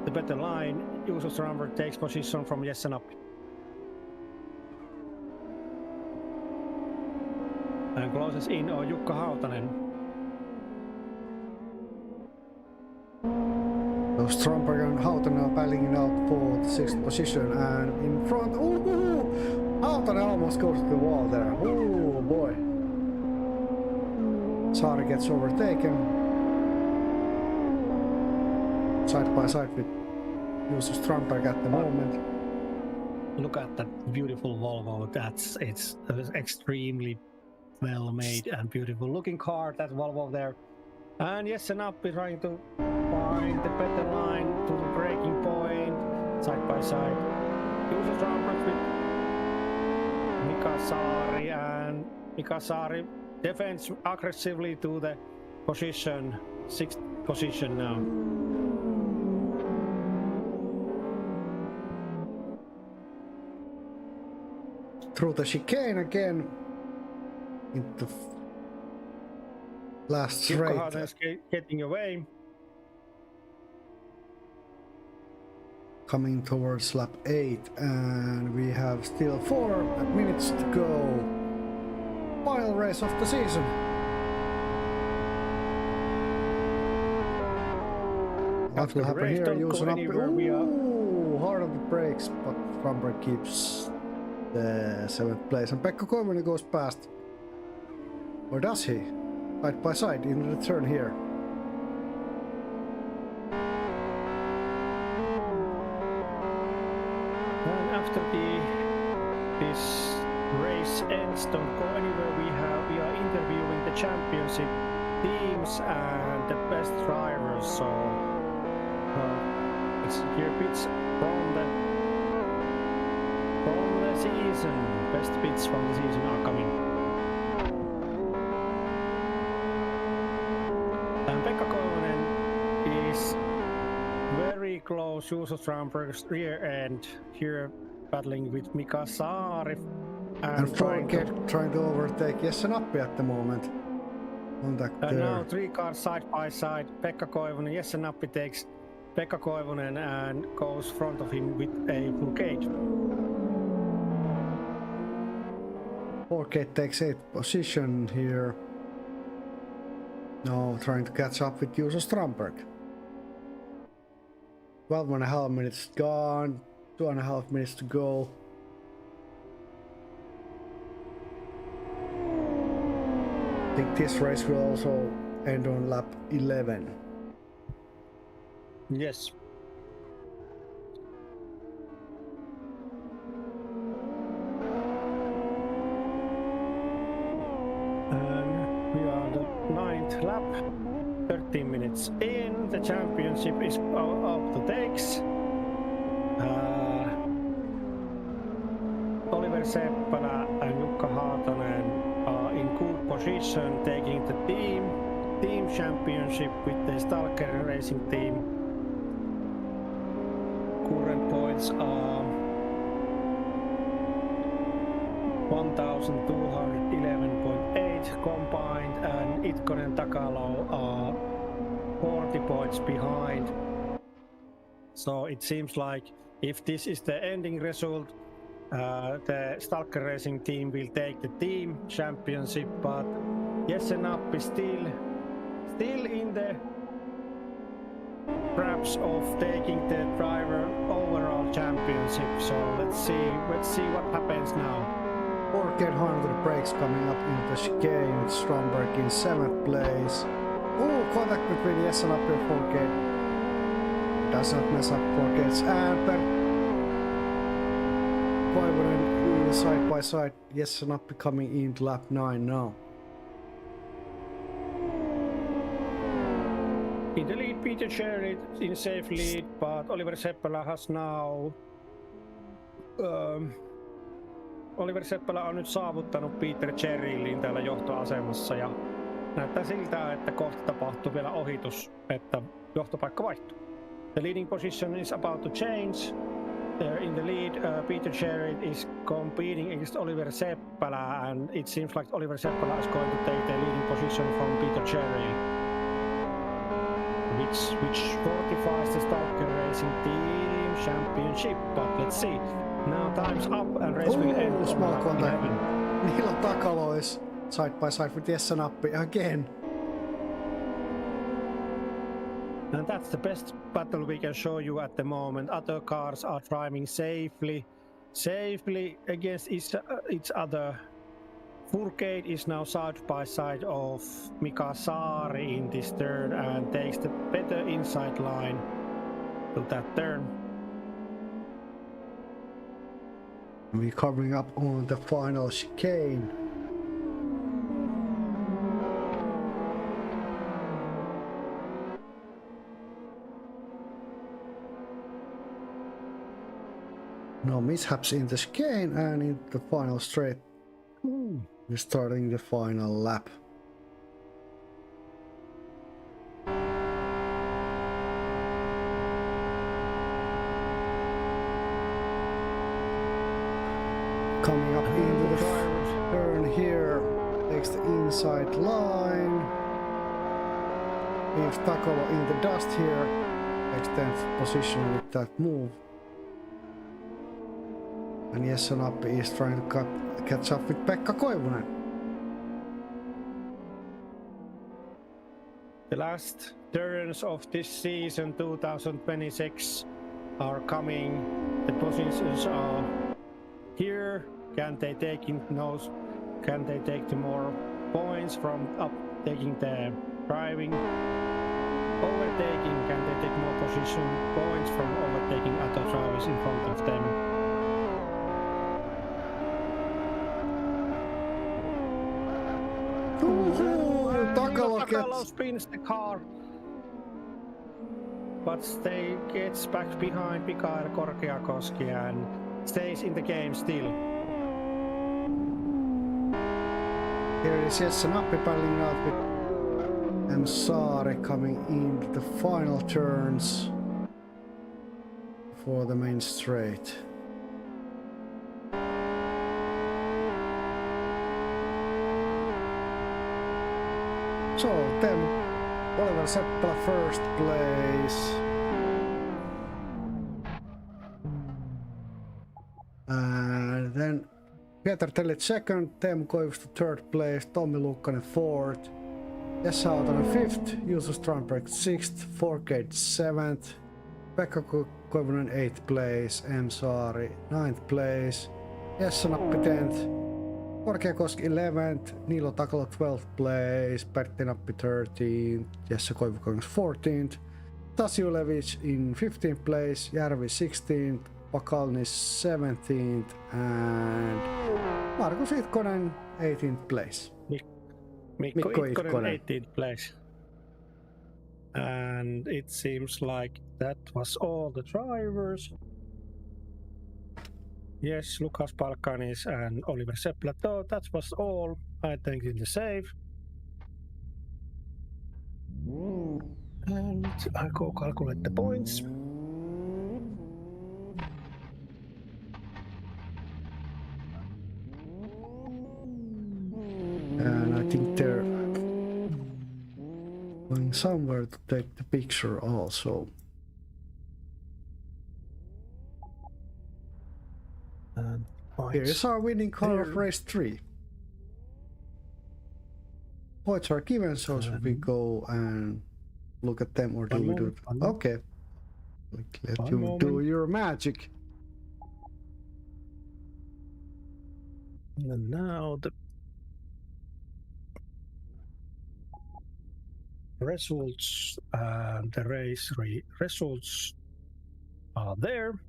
The better line, Juuso Strömberg takes position from Jessenappi. And closest in on Jukka Hautanen. So Strömberg and Hautanen are battling out for the 6th position, and in front, Hautanen almost goes to the wall there. Oh boy. Saari gets overtaken. Side by side with Juuso Strömberg at the moment. Look at that beautiful Volvo. It's extremely well made and beautiful looking car, that Volvo there. And Jessenappi trying to find the better line to the breaking point, side by side. Juuso Strömberg with Mika Saari, and Mika Saari defends aggressively to the position, 6th position now. Through the chicane again into last straight. Jukka Hautanen is getting away. Coming towards lap 8, and we have still 4 minutes to go. Final race of the season. What will happen here? Juuso Strömberg. Ooh, hard on the brakes, but Strömberg keeps the 7th place, and Pekka Koivunen goes past. Or does he? Side by side in the turn here. And after this race ends, don't go anywhere. We are interviewing the championship teams and the best drivers. So it's here bits from the season. Best bits from the season are coming. And Pekka Koivunen is very close. Juuso Strömberg's rear end here, battling with Mika Saari. And trying to overtake Jessenappi at the moment. Contact and there. now 3 cars side by side. Pekka Koivunen, Jessenappi takes Pekka Koivunen and goes front of him with a blockade. Forkate takes 8th position here. Now trying to catch up with Juuso Strömberg. 12.5 minutes gone, 2.5 minutes to go. I think this race will also end on lap 11. Yes. And we are on the 9th lap, 13 minutes in. The championship is up to takes. Oliver Seppälä and Jukka Hautanen are in good position, taking the team championship with the Stalker Racing team. Current points are 1,211.8 combined, and Itkonen Takalo are 40 points behind. So it seems like if this is the ending result, the Stalker Racing team will take the team championship, but Jessenappi still in the traps of taking the driver overall championship. So let's see what happens now. Forkate hard with the brakes coming up into the chicane with Strömberg in 7th place. Oh, contact between Jessenappi and Forkate. Does not mess up Forkate's Koivunen side by side. Jessenappi coming into lap 9 now. In the lead, Peter Cherry in safe lead, but Oliver Seppälä has now... Oliver Seppälä on nyt saavuttanut Peter Cherrylin täällä johtoasemassa, ja Näyttää siltä, että kohta tapahtuu vielä ohitus, että johtopaikka vaihtuu. The leading position is about to change. In the lead, Peter Cherry is competing against Oliver Seppälä, and it seems like Oliver Seppälä is going to take the leading position from Peter Cherry, which fortifies the Stalker Racing Team Championship. But let's see. Now time's up and race will end. Small contact. Niillä takalois side by side with Jesse Nappi again. And that's the best battle we can show you at the moment. Other cars are driving safely against each other. Furcade is now side by side of Mika Saari in this turn and takes the better inside line to that turn. We're coming up on the final chicane. No mishaps in the chicane and in the final straight. We're starting the final lap. Coming up into the turn here, takes the inside line. Leaves Takolo in the dust here, takes 10th position with that move. And Jesse Nappi is trying to catch up with Pekka Koivunen. The last turns of this season 2026 are coming. The positions are here. Can they take the more points from up taking the driving? Overtaking, can they take more position points from overtaking other drivers in front of them? Takalo spins the car, but they gets back behind Mikael Korkeakoski and stays in the game still. Here is Jesse Nappi battling out with M. Saari coming into the final turns for the main straight. So then Oliver Seppälä first place. And then Peter Tellit second, Teemu Koivusto third place, Tommi Lukkanen fourth, Jesse Aaltonen fifth, Juuso Strandberg sixth, Furcade seventh, Pekka Koivunen eighth place, M. Saari ninth place, Jesse Nappi 10th, Korkeakoski 11th, Niilo Takalo 12th place, Pertti Nappi 13th, Jesse Koivukangas 14th, Tasi Ulevich in 15th place, Järvi 16th, Pakalnis 17th, and Markus Itkonen 18th place. Mikko Itkonen 18th place. And it seems like that was all the drivers. Yes, Lukas Palkanis and Oliver Seppälä. So that was all, I think, in the save. And I go calculate the points. And I think they're going somewhere to take the picture also. And Here's our winning car of race 3. Points are given, so should we go and look at them, or do we do it? Okay. Let you do your magic. And now the results, the race results are there.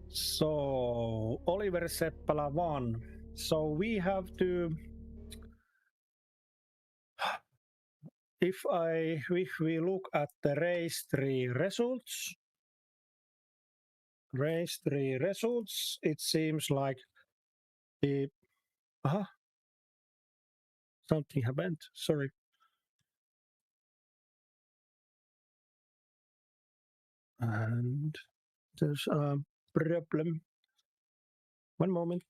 So Oliver Seppälä won. So we have to, if we look at the race 3 results, it seems like the Something happened. Sorry. And there's a problem. One moment.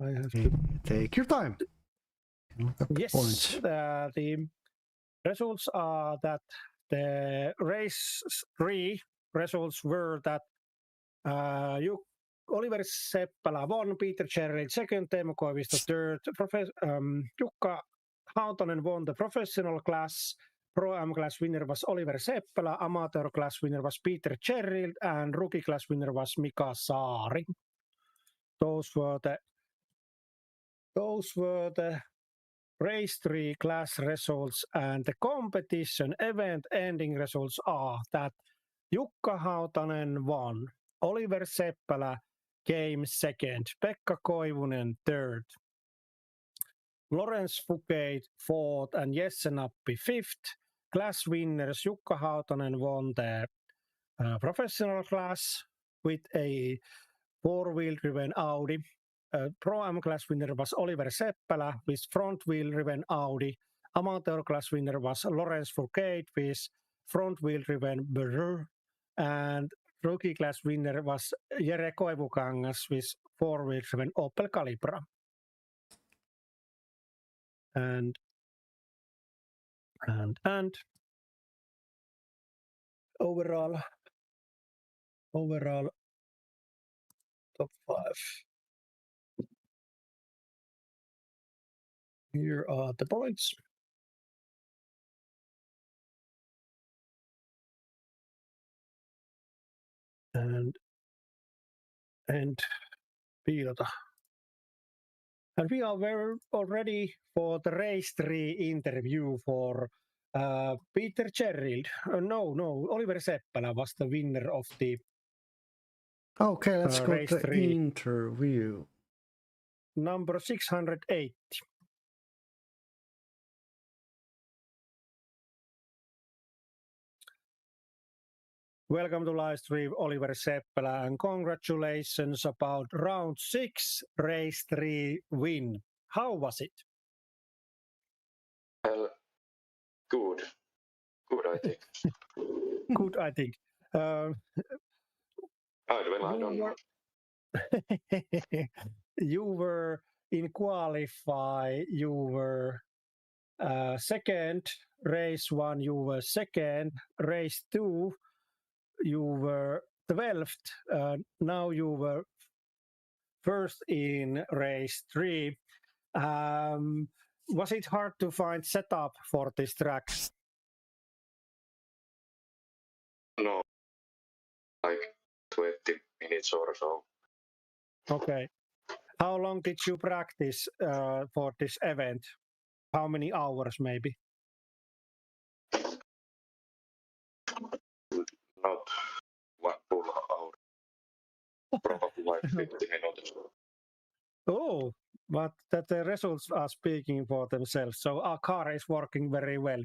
I have to take your time. Yes, Points. the results are that the race 3 results were that Oliver Seppälä won, Peter Cherrild second, Teemu Koivisto third, Jukka Hautonen won the professional class. Pro-Am class winner was Oliver Seppälä, amateur class winner was Peter Cherrild, and rookie class winner was Mika Saari. Those were the race 3 class results, and the competition event ending results are that Jukka Hautanen won, Oliver Seppälä came second, Pekka Koivunen third, Lawrence Fugate fourth, and Jesse Nappi fifth. Class winners, Jukka Hautanen won the professional class with a four-wheel driven Audi. Pro-Am class winner was Oliver Seppälä with front-wheel driven Audi. Amateur class winner was Lawrence Fugate with front-wheel driven Burr. And rookie class winner was Jere Koivukangas with four-wheel driven Opel Calibra. And overall top 5. Here are the points. And piilota. And we are all ready for the race 3 interview for Peter Cherrild. No, Oliver Seppälä was the winner of the Okay, let's go race to 3. interview. Number 680. Welcome to live stream, Oliver Seppälä, and congratulations about round 6 race 3 win. How was it? Well, good, I think. Good, I think. Well, I don't know. You were in qualify, you were second, race 1 you were second, race 2 you were 12th, now you were first in race 3. Was it hard to find setup for this track? No, like 20 minutes or so. Okay. How long did you practice for this event? How many hours maybe? Not one full hour. Probably like 50 minutes. Oh, but that the results are speaking for themselves. So our car is working very well.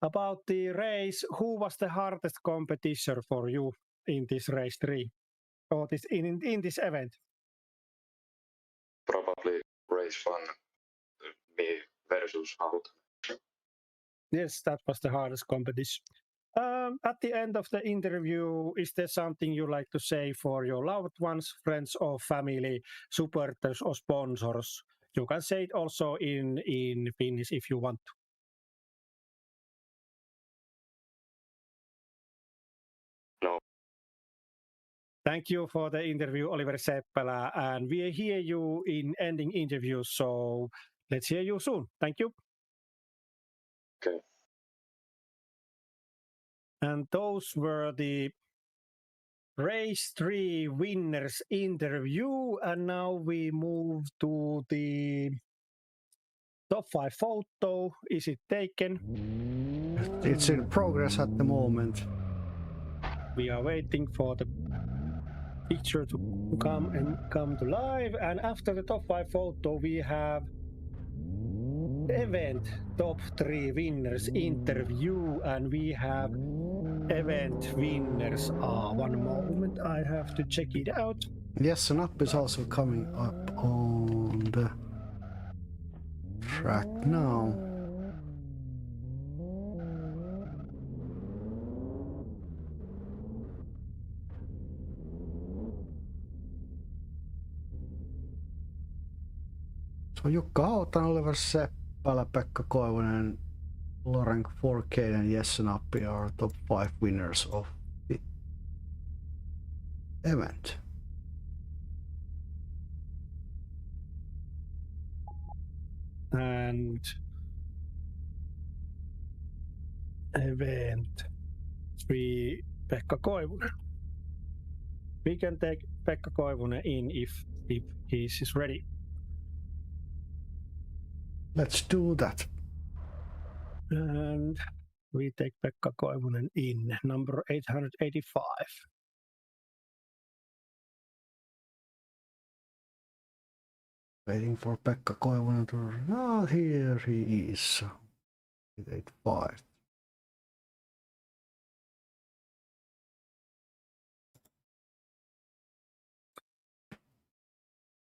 About the race, who was the hardest competitor for you in this race 3 or this in this event? Probably race 1, me versus out. Yes, that was the hardest competition. At the end of the interview, is there something you like to say for your loved ones, friends or family, supporters or sponsors? You can say it also in Finnish if you want to. No. Thank you for the interview, Oliver Seppälä, and we hear you in ending interviews, so let's hear you soon. Thank you. Okay. And those were the race 3 winners interview, and now we move to the top 5 photo. Is it taken? It's in progress at the moment. We are waiting for the picture to come to live, and after the top 5 photo we have event top 3 winners interview, and we have event winners. One moment, I have to check it out. Yes, an up is also coming up on on the track now. So Jukka Hautan, Oliver Seppälä, Pekka Koivunen, Loren Forcade and Jesse Nappi are top 5 winners of the event. And event 3, Pekka Koivunen. We can take Pekka Koivunen in if he is ready. Let's do that. And we take Pekka Koivunen in, number 885. Waiting for Pekka Koivunen to... Oh, here he is. 885.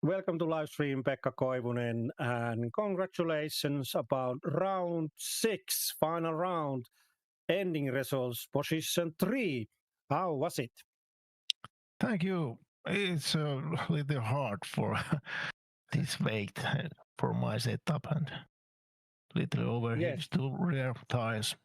Welcome to live stream, Pekka Koivunen, and congratulations about round 6, final round, ending results, position 3. How was it? Thank you. It's a little hard for this weight for my setup and little overheated to rear tires.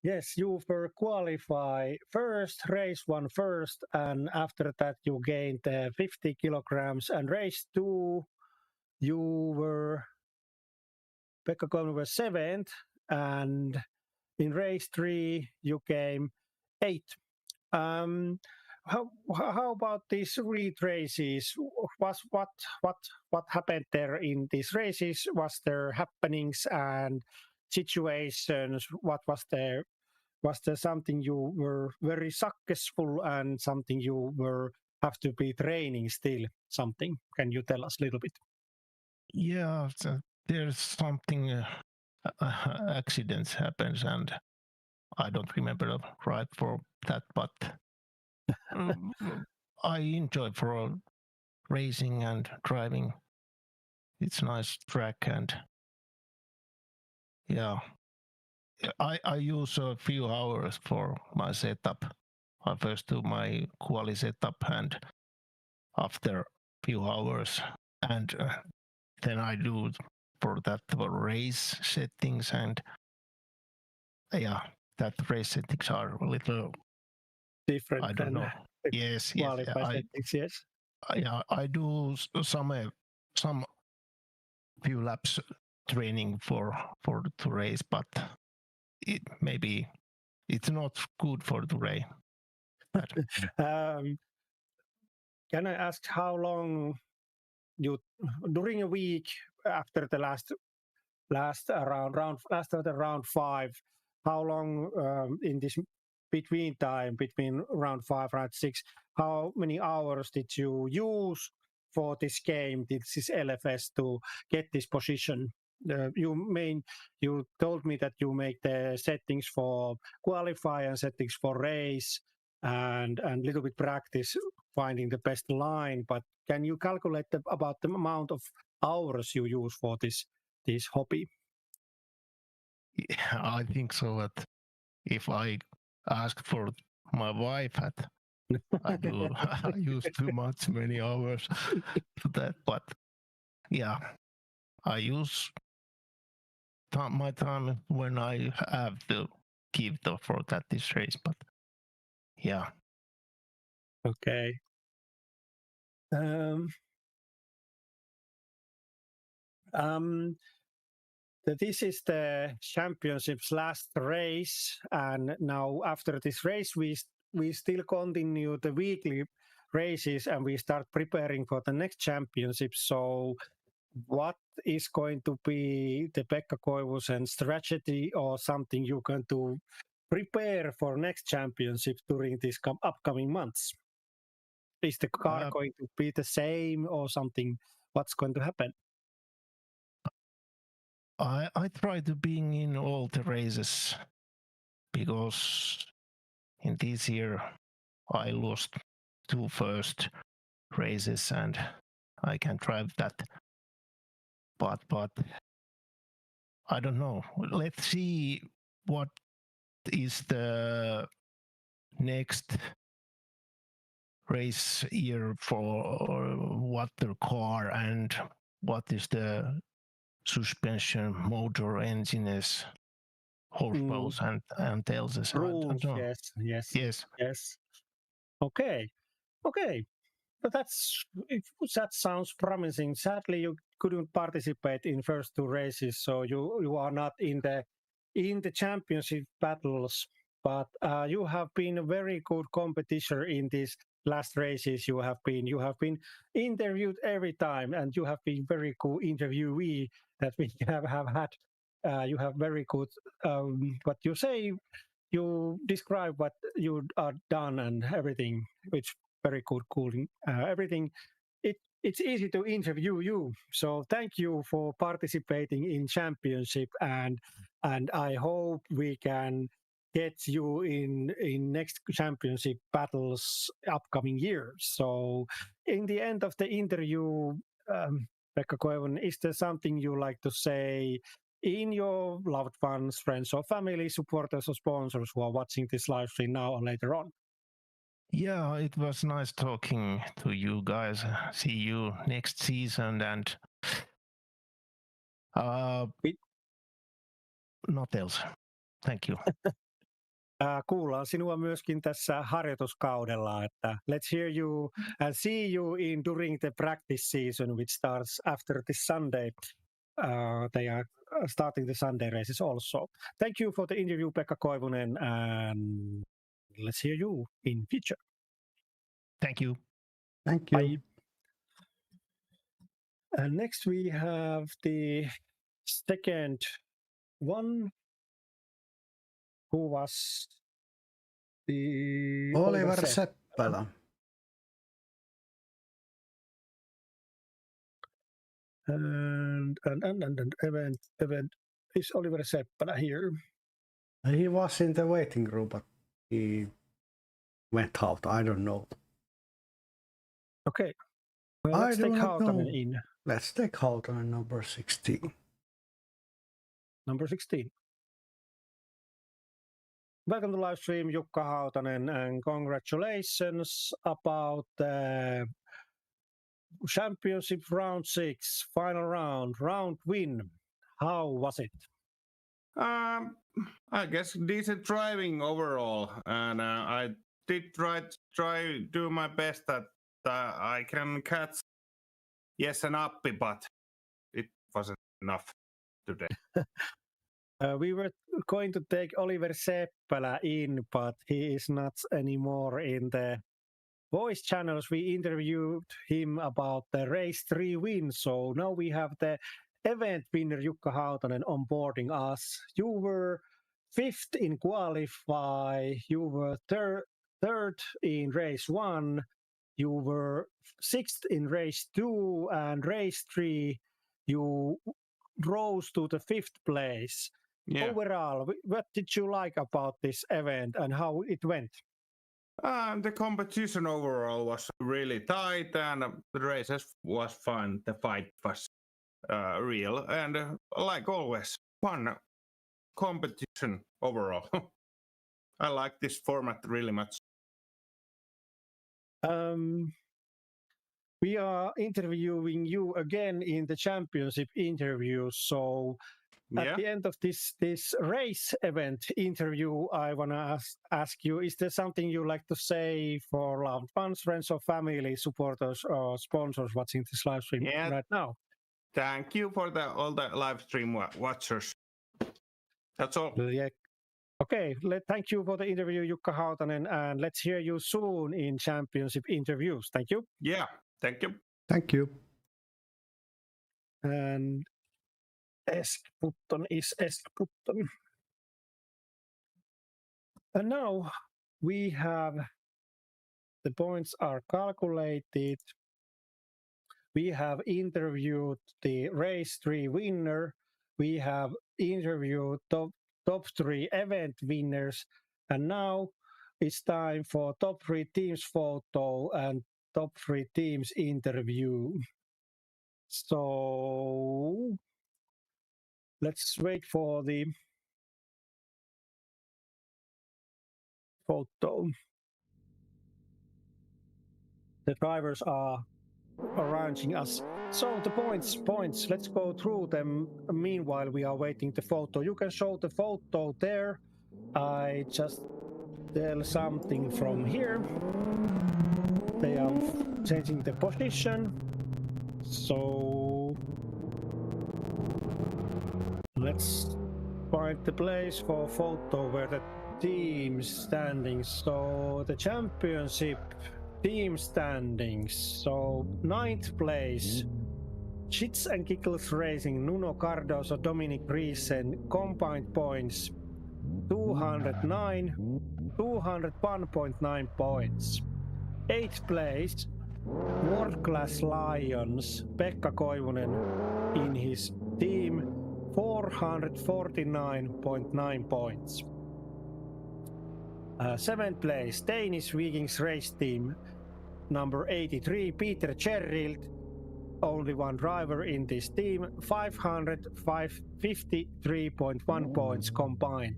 Yes, you were qualify first, race 1 first, and after that you gained 50 kilograms. And race 2, you were, Pekka Koivunen was 7th, and in race 3 you came 8th. How about these races? What happened there in these races? Was there happenings and situations? What was there? Was there something you were very successful and something you were have to be training still? Something? Can you tell us a little bit? Yeah, so there's something accidents happens and I don't remember right for that, but I enjoy for racing and driving. It's nice track and yeah, I use a few hours for my setup. I first do my quali setup and after few hours and then I do for that race settings and yeah, that race settings are a little Different I don't know. Yes, qualify settings, yes. I do some few laps training for the race, but it maybe it's not good for the race. Can I ask how long you during a week after the last after the round 5? How long in this between round 5 round 6? How many hours did you use for this game, this LFS, to get this position? You told me that you make the settings for qualify and settings for race and little bit practice finding the best line, but can you calculate about the amount of hours you use for this hobby? Yeah, I think so. That if I ask for my wife, I use too many hours for that. But yeah, I use my time when I have to give for that this race. But yeah. Okay. This is the championship's last race, and now after this race, we still continue the weekly races, and we start preparing for the next championship. So, what is going to be the Pekka Koivusen strategy, or something you're going to prepare for next championship during these upcoming months? Is the car going to be the same or something? What's going to happen? I try to be in all the races because in this year I lost 2 first races and I can drive that. But I don't know. Let's see what is the next race year for what the car and what is the suspension, motor, engines, horsepowers and else. I Rules, don't know. yes. Yes. Okay. But that sounds promising. Sadly, you couldn't participate in first two races, so you are not in the championship battles. But you have been a very good competitor in these last races. You have been interviewed every time, and you have been very good interviewee that we have had. You have very good what you say. You describe what you are done and everything, which very good, cool. Everything. It's easy to interview you. So thank you for participating in championship, and I hope we can get you in next championship battles upcoming years. So in the end of the interview, Pekka Koivun, is there something you like to say in your loved ones, friends, or family, supporters, or sponsors who are watching this live stream now or later on? Yeah, it was nice talking to you guys. See you next season and not else. Thank you. Kuullaan sinua myöskin tässä harjoituskaudella, että let's hear you and see you in during the practice season, which starts after this Sunday. They are starting the Sunday races also. Thank you for the interview, Pekka Koivunen, and let's hear you in future. Thank you. Thank you. Bye. And next we have the second one, who was the Oliver Seppälä. And event is Oliver Seppälä here. He was in the waiting room, but he went out. I don't know. Okay. Well, let's take Hautanen in. Let's take Hautanen, number 16. Number 16. Welcome to live stream, Jukka Hautanen, and congratulations about the championship round 6, final round win. How was it? I guess decent driving overall, and I did try do my best that I can catch yes and uppy, but it wasn't enough today. We were going to take Oliver Seppälä in, but he is not anymore in the voice channels. We interviewed him about the race 3 win, so now we have the event winner Jukka Hautanen onboarding us. You were 5th in qualify, you were third in race 1, you were 6th in race 2, and race 3 you rose to the 5th place. Yeah. Overall, what did you like about this event and how it went? The competition overall was really tight, and the races was fun. The fight was real, and like always, fun competition overall. I like this format really much. We are interviewing you again in the championship interview, so at the end of this race event interview, I want to ask you, is there something you like to say for loved ones, friends or family, supporters or sponsors watching this live stream right now? Thank you for all the live stream watchers. That's all. Yeah. Okay, thank you for the interview, Jukka Hautanen, and let's hear you soon in championship interviews. Thank you. Yeah, thank you. Thank you. And Eskputton is Eskputton. And now we have the points are calculated. We have interviewed the race 3 winner. We have interviewed top 3 event winners. And now it's time for top 3 teams photo and top 3 teams interview. So let's wait for the photo. The drivers are arranging us. So the points, let's go through them. Meanwhile, we are waiting the photo. You can show the photo there. I just tell something from here. They are changing the position. So let's find the place for photo where the team standings. So the championship team standings. So 9th place, Chits and Kickles Racing, Nuno Cardoso, Dominic Riesen, combined points 209, 201.9 points. 8th place, World Class Lions, Pekka Koivunen in his team, 449.9 points. 7th place, Danish Vikings Race Team, number 83, Peter Cherrild, only one driver in this team, 553.1 points combined.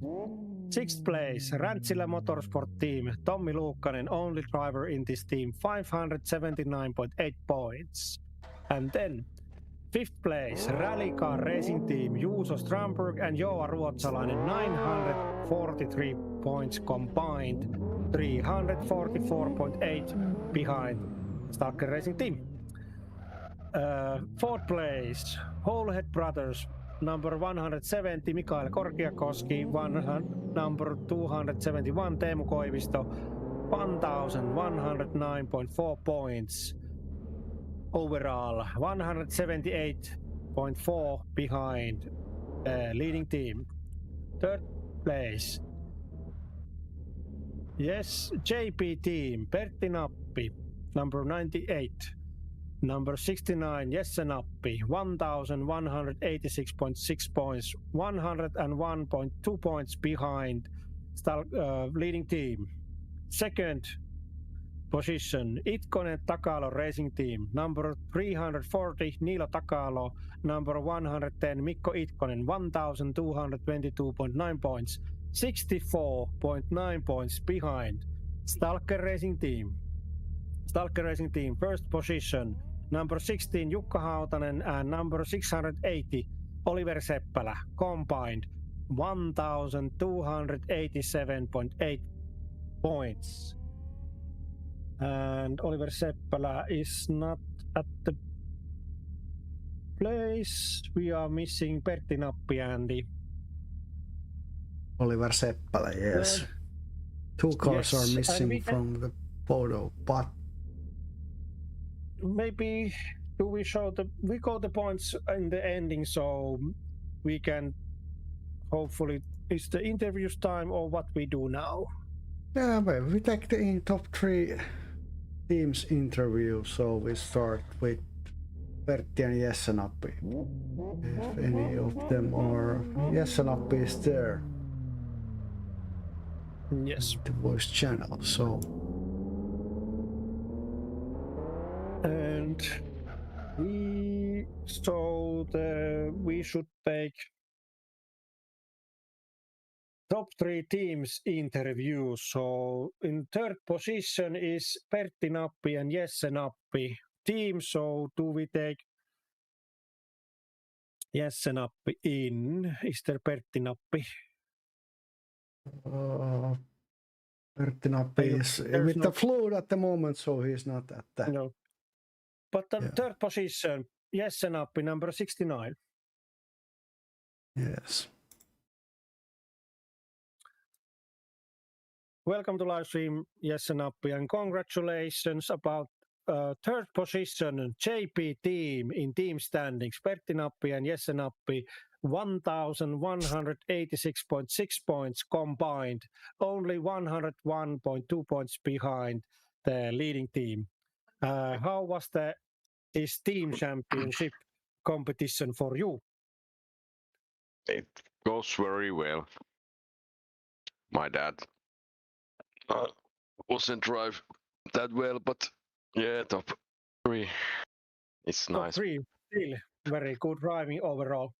6th place, Rantsila Motorsport Team, Tommi Luukkanen, only driver in this team, 579.8 points. And then 5th place, Rally Car Racing Team, Juuso Strandberg and Joa Ruotsalainen, 943 points combined, 344.8 behind Stalker Racing Team. 4th place, Holehead Brothers, number 170, Mikael Korkiakoski, number 271, Teemu Koivisto, 1,109.4 points. Overall, 178.4 behind leading team. 3rd place, yes, JP team, Pertti Nappi, number 98. Number 69, Jesse Nappi, 1,186.6 points, 101.2 points behind leading team. 2nd position, Itkonen Takalo Racing Team, number 340, Niilo Takalo, number 110, Mikko Itkonen, 1,222.9 points, 64.9 points behind Stalker Racing Team. Stalker Racing Team, 1st position, number 16, Jukka Hautanen, and number 680, Oliver Seppälä, combined 1,287.8 points. And Oliver Seppälä is not at the place. We are missing Pertti Nappi and the Oliver Seppälä, yes. 2 cars are missing from the photo, but maybe we got the points in the ending, so we can hopefully, it's the interviews time or what we do now? Yeah, but we take the top 3 teams interview, so we start with Pertti and Jesse Nappi. If any of them are, Jesse Nappi is there. Yes. The voice channel, so. And we should take top 3 teams interview. So in 3rd position is Pertti Nappi and Jesse Nappi team. So do we take Jesse Nappi in? Is there Pertti Nappi? Pertti Nappi is with the flu at the moment, so he's not at that. No. But the 3rd position, Jesse Nappi, number 69. Yes. Welcome to live stream, Jesse Nappi, and congratulations about 3rd position, JP team in team standings. Pertti Nappi and Jesse Nappi, 1,186.6 points combined, only 101.2 points behind the leading team. How was this team championship competition for you? It goes very well. My dad wasn't drive that well, but yeah, top 3. It's Top nice. 3. still very good driving overall.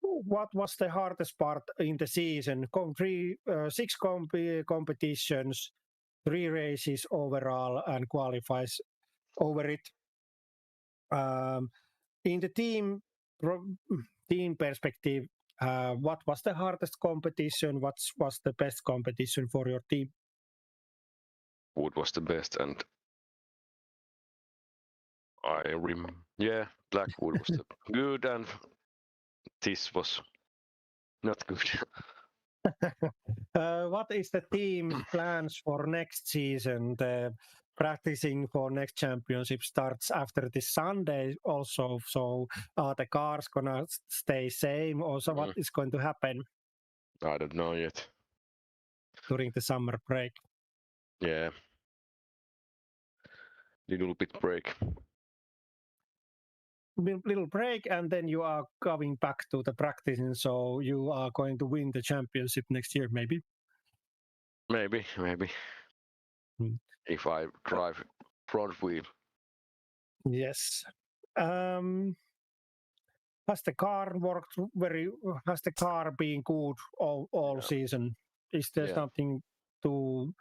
What was the hardest part in the season? Six competitions, 3 races overall, and qualifies over it. In the team perspective, what was the hardest competition? What was the best competition for your team? Wood was the best, and Blackwood was the good, and this was not good. What is the team's plans for next season? The practicing for next championship starts after this Sunday also. So are the cars gonna stay same? Also, what is going to happen I don't know yet. during the summer break? Yeah, little bit break. Little break, and then you are going back to the practicing. So you are going to win the championship next year, maybe. Maybe. If I drive front wheel. Yes. Has the car worked has the car been good all season? Is there something to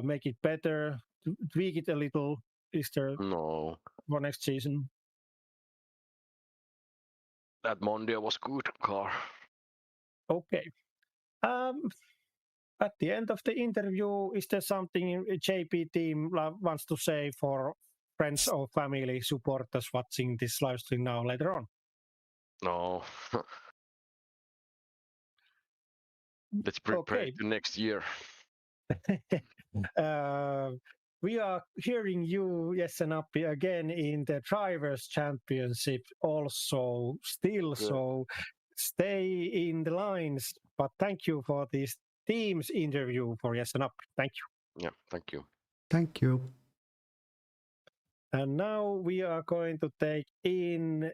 make it better, to tweak it a little? Is there No. for next season? That Mondia was good car. Okay. At the end of the interview, is there something JP team wants to say for friends or family supporters watching this live stream now later on? No. Let's prepare to next year. We are hearing you, Jessenappi, again in the Drivers' Championship also still. Good. So stay in the lines. But thank you for this team's interview for Jessenappi. Thank you. Yeah, thank you. Thank you. And now we are going to take in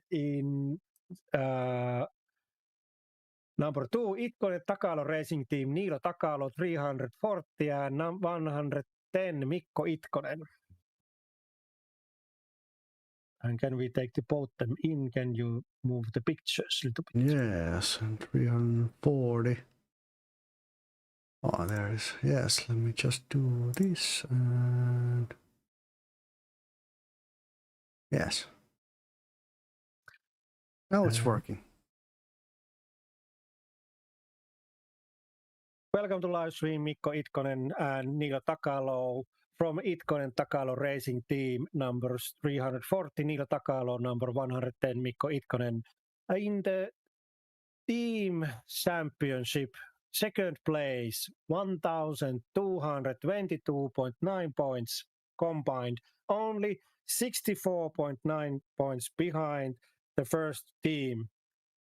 number 2, Itkonen Takalo Racing Team, Niilo Takalo 340 and 110 Mikko Itkonen. And can we take both them in? Can you move the pictures a little bit? Yes, and 340. Oh, there is. Yes, let me just do this and yes. Now it's working. Welcome to live stream, Mikko Itkonen and Niilo Takalo from Itkonen Takalo Racing Team, numbers 340, Niilo Takalo, number 110, Mikko Itkonen. In the team championship, second place, 1,222.9 points combined, only 64.9 points behind the first team.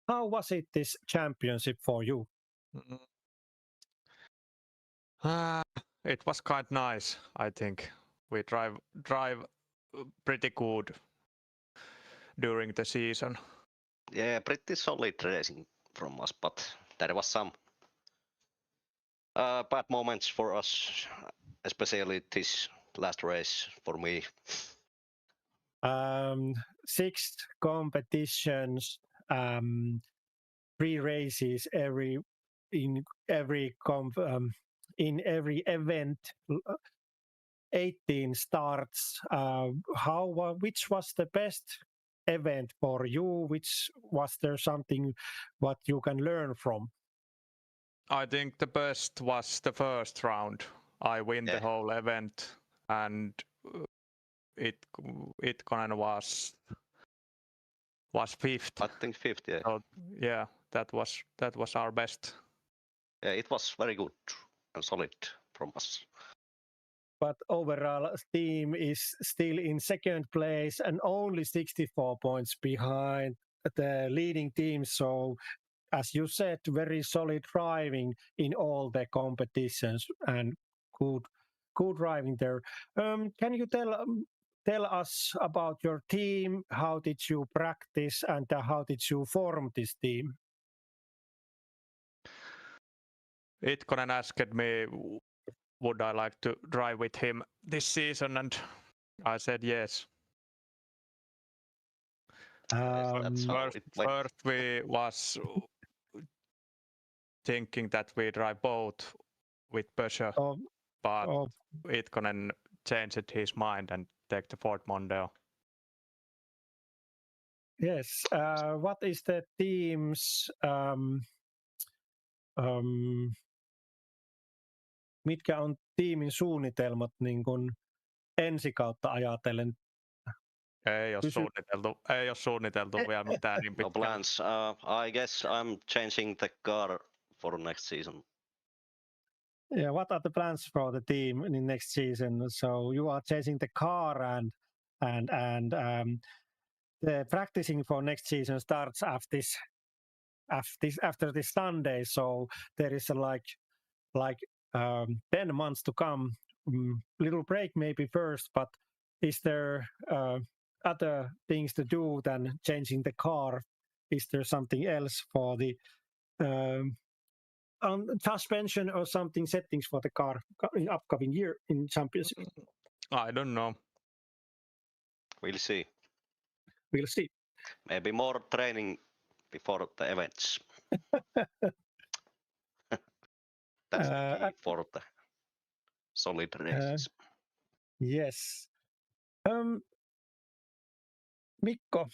How was it, this championship for you? It was quite nice, I think. We drive pretty good during the season. Yeah, pretty solid racing from us, but there was some bad moments for us, especially this last race for me. 6 competitions, 3 races in every event, 18 starts. Which was the best event for you? Which was there something what you can learn from? I think the best was the first round. I win the whole event, and Itkonen was fifth. I think fifth, yeah. So, yeah, that was our best. Yeah, it was very good and solid from us. But overall, team is still in second place and only 64 points behind the leading team. So, as you said, very solid driving in all the competitions and good driving there. Can you tell us about your team? How did you practice and how did you form this team? Itkonen asked me, would I like to drive with him this season, and I said yes. That's how it went. First we was thinking that we drive both with Peugeot, Oh, but oh, Itkonen changed his mind and take the Ford Mondeo. yes. What is the team's mitkä on tiimin suunnitelmat niin kuin ensi kautta ajatellen? Ei ole Kysy- suunniteltu vielä mitään niin No pitkään. plans. I guess I'm changing the car for next season. Yeah, what are the plans for the team in next season? So you are chasing the car and the practicing for next season starts after this Sunday. So there is like 10 months to come. Little break maybe first, but is there other things to do than changing the car? Is there something else for the suspension or something settings for the car in upcoming year in championship? I don't know. We'll see. We'll see. Maybe more training before the events. That's the key for the solid races. Yes. Mikko,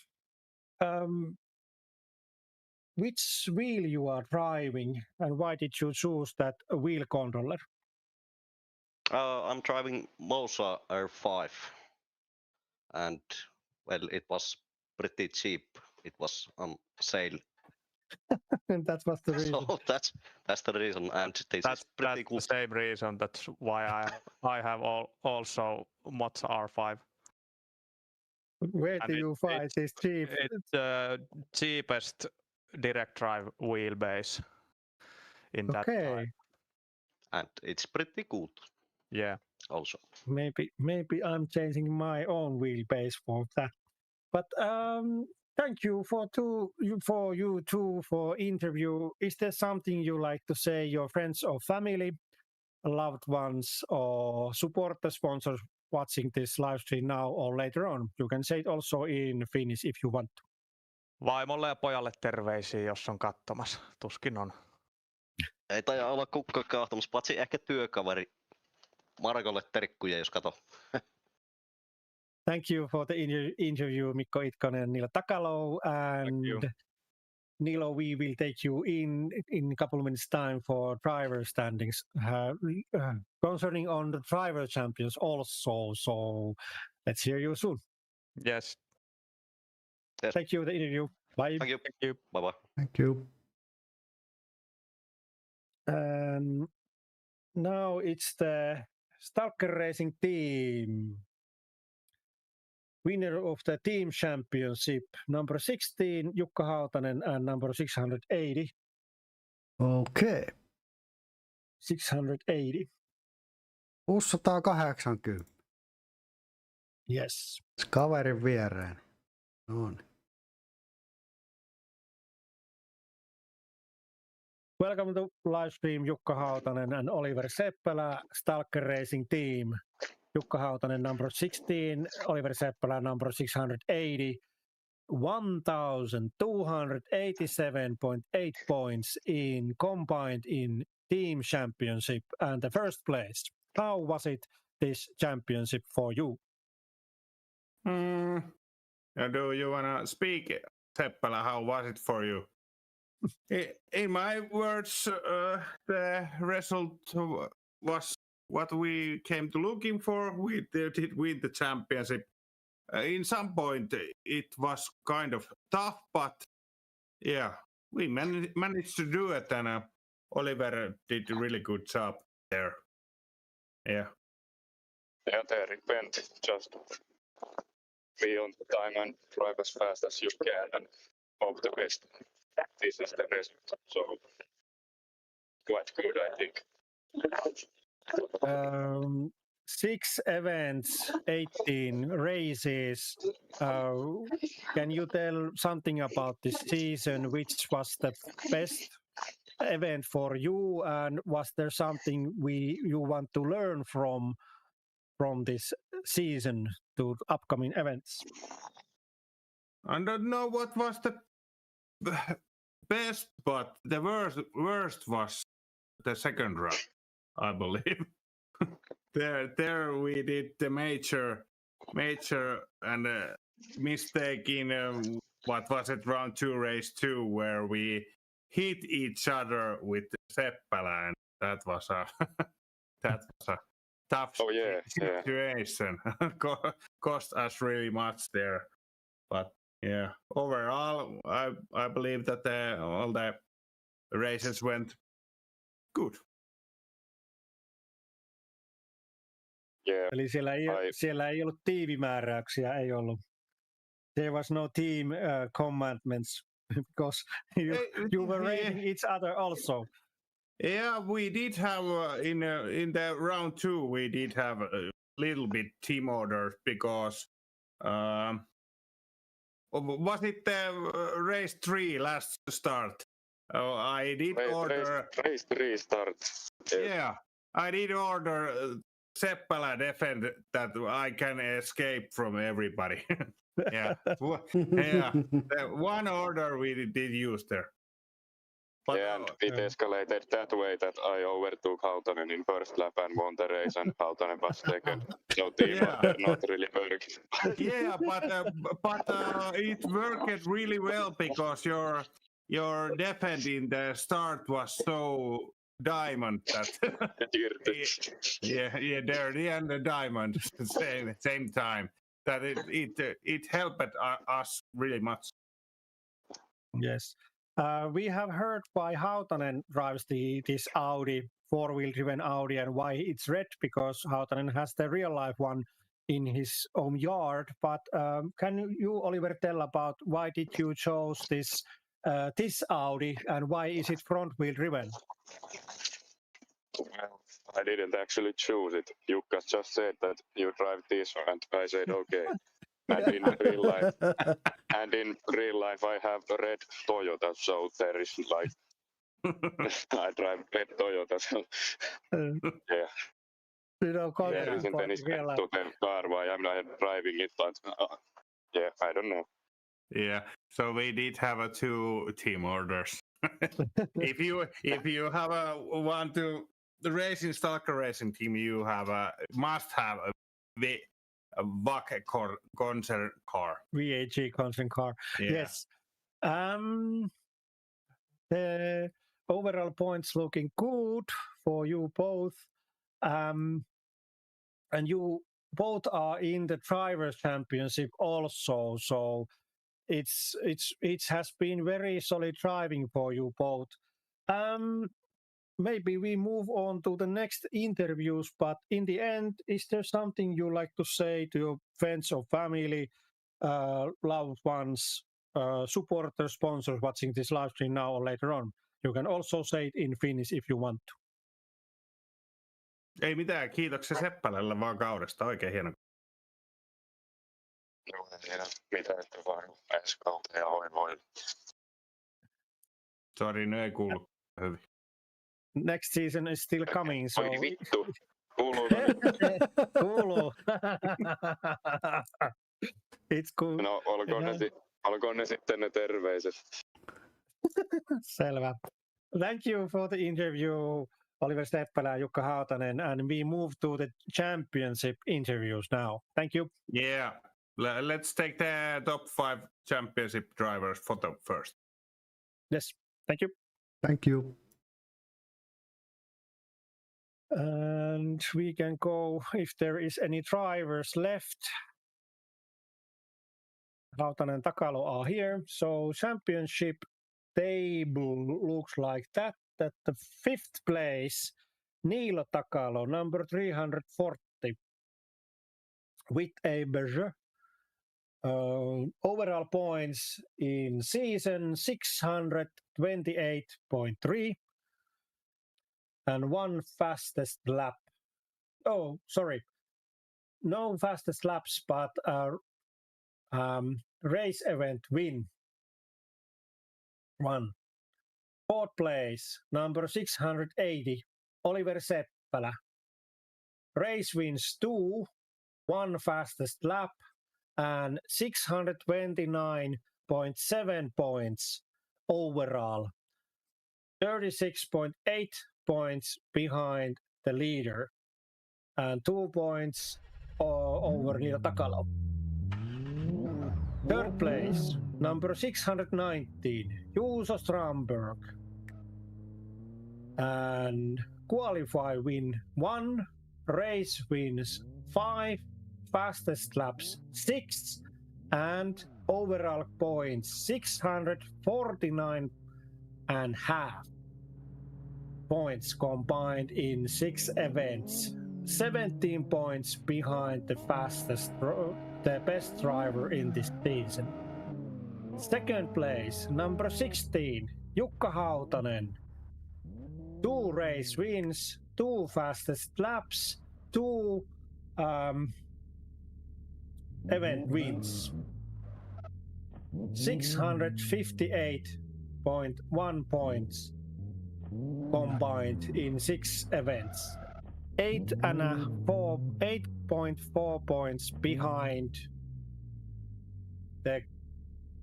which wheel you are driving and why did you choose that wheel controller? I'm driving Mosa R5, and well, it was pretty cheap. It was on sale, And that was the reason. so that's the reason. And this is pretty That's good. the same reason. That's why I have also Mazda R5. Where And do you find this cheap? It's the cheapest direct drive wheelbase in that Okay, type. And it's pretty good Yeah. also. maybe I'm changing my own wheelbase for that. But thank you for you two for interview. Is there something you like to say your friends or family, loved ones, or support the sponsors watching this live stream now or later on? You can say it also in Finnish if you want. Vaimolle ja pojalle terveisiä, jos on katsomassa. Tuskin on. Ei taida olla kukka kahtomassa, paitsi ehkä työkaveri. Markolle terkkuja, jos kato. Thank you for the interview, Mikko Itkonen and Nilo Takalo. And Nilo, we will take you in a couple of minutes' time for driver standings. Concerning on the driver champions also. So let's hear you soon. Yes. Thank you for the interview. Bye. Thank you. Bye-bye. Thank you. And now it's the Stalker Racing team. Winner of the team championship, number 16, Jukka Hautanen, and number 680. Okay. 680. 680. Yes. Kaverin viereen. No niin. Welcome to live stream, Jukka Hautanen and Oliver Seppälä, Stalker Racing team. Jukka Hautanen, number 16, Oliver Seppälä, number 680. 1,287.8 points in combined in team championship and the first place. How was it, this championship for you? Do you want to speak, Seppälä? How was it for you? In my words, the result was what we came to looking for. We did win the championship. In some point, it was kind of tough, but yeah, we managed to do it, and Oliver did a really good job there. Yeah. Yeah, there it went. Just be on the time and drive as fast as you can and hope the best. This is the result. So quite good, I think. 6 events, 18 races. Can you tell something about this season? Which was the best event for you, and was there something you want to learn from this season to upcoming events? I don't know what was the best, but the worst was the second round, I believe. there we did the major and mistake in what was it, round 2, race 2, where we hit each other with the Seppala, and that was a tough situation. Cost us really much there, but yeah, overall I believe that all the races went good. Yeah, Eli siellä ei ollut tiimimääräyksiä, ei ollut. There was no team commandments because you were rating each other also. Yeah, we did have in the round 2 we did have a little bit team orders because was it the race 3 last start? I did order race 3 start. Yeah, I did order Seppala defend that I can escape from everybody. Yeah, yeah. One order we did use there. But, yeah, and it escalated that way that I overtook Hautanen in first lap and won the race, and Hautanen was second. So team order not really working. Yeah, but it worked really well because your defend in the start was so diamond that yeah, dirty and the diamond same time that it helped us really much. Yes. We have heard why Hautanen drives this Audi, four-wheel driven Audi, and why it's red, because Hautanen has the real life one in his own yard. But can you, Oliver, tell about why did you chose this Audi, and why is it front-wheel driven? Well, I didn't actually choose it. Jukka just said that you drive this one, and I said okay. And in real life, I have a red Toyota, so there is like I drive red Toyota, so yeah. There isn't any spec to the car why I'm not driving it, but yeah, I don't know. Yeah, so we did have 2 team orders. if you have want to the racing Stalker racing team, you must have a VAG concern car. VAG concern car. Yeah. Yes. The overall points looking good for you both. And you both are in the Drivers' Championship also. So it has been very solid driving for you both. Maybe we move on to the next interviews, but in the end, is there something you like to say to your friends or family, loved ones, supporters, sponsors watching this live stream now or later on? You can also say it in Finnish if you want to. Ei mitään, kiitoksia Seppälälle vaan kaudesta, oikein hieno. No, en tiedä mitä, että vaan ensi kautta ja voi. Sori, no ei kuulu hyvin. Next season is still coming, so... Oi vittu, kuuluuko nyt? Kuuluu. It's cool. No, olkoon ne sitten ne terveiset. Selvä. Thank you for the interview, Oliver Seppälä and Jukka Hautanen, and we move to the championship interviews now. Thank you. Yeah, let's take the top 5 championship drivers photo first. Yes, thank you. Thank you. And we can go if there is any drivers left. Hautanen and Takalo are here. So championship table looks like that the 5th place, Niilo Takalo, number 340, with a Peugeot. Overall points in season 628.3 and one fastest lap. Oh, sorry. No fastest laps, but race event win. 1. 4th place, number 680, Oliver Seppälä. Race wins 2, one fastest lap, and 629.7 points overall. 36.8 points behind the leader and 2 points over Niilo Takalo. Third place, number 619, Juuso Strandberg. And qualify win 1, race wins 5, fastest laps 6, and overall points 649 and half points combined in 6 events. 17 points behind the best driver in this season. Second place, number 16, Jukka Hautanen. 2 race wins, 2 fastest laps, 2 event wins. 658.1 points combined in 6 events. 8.4 points behind the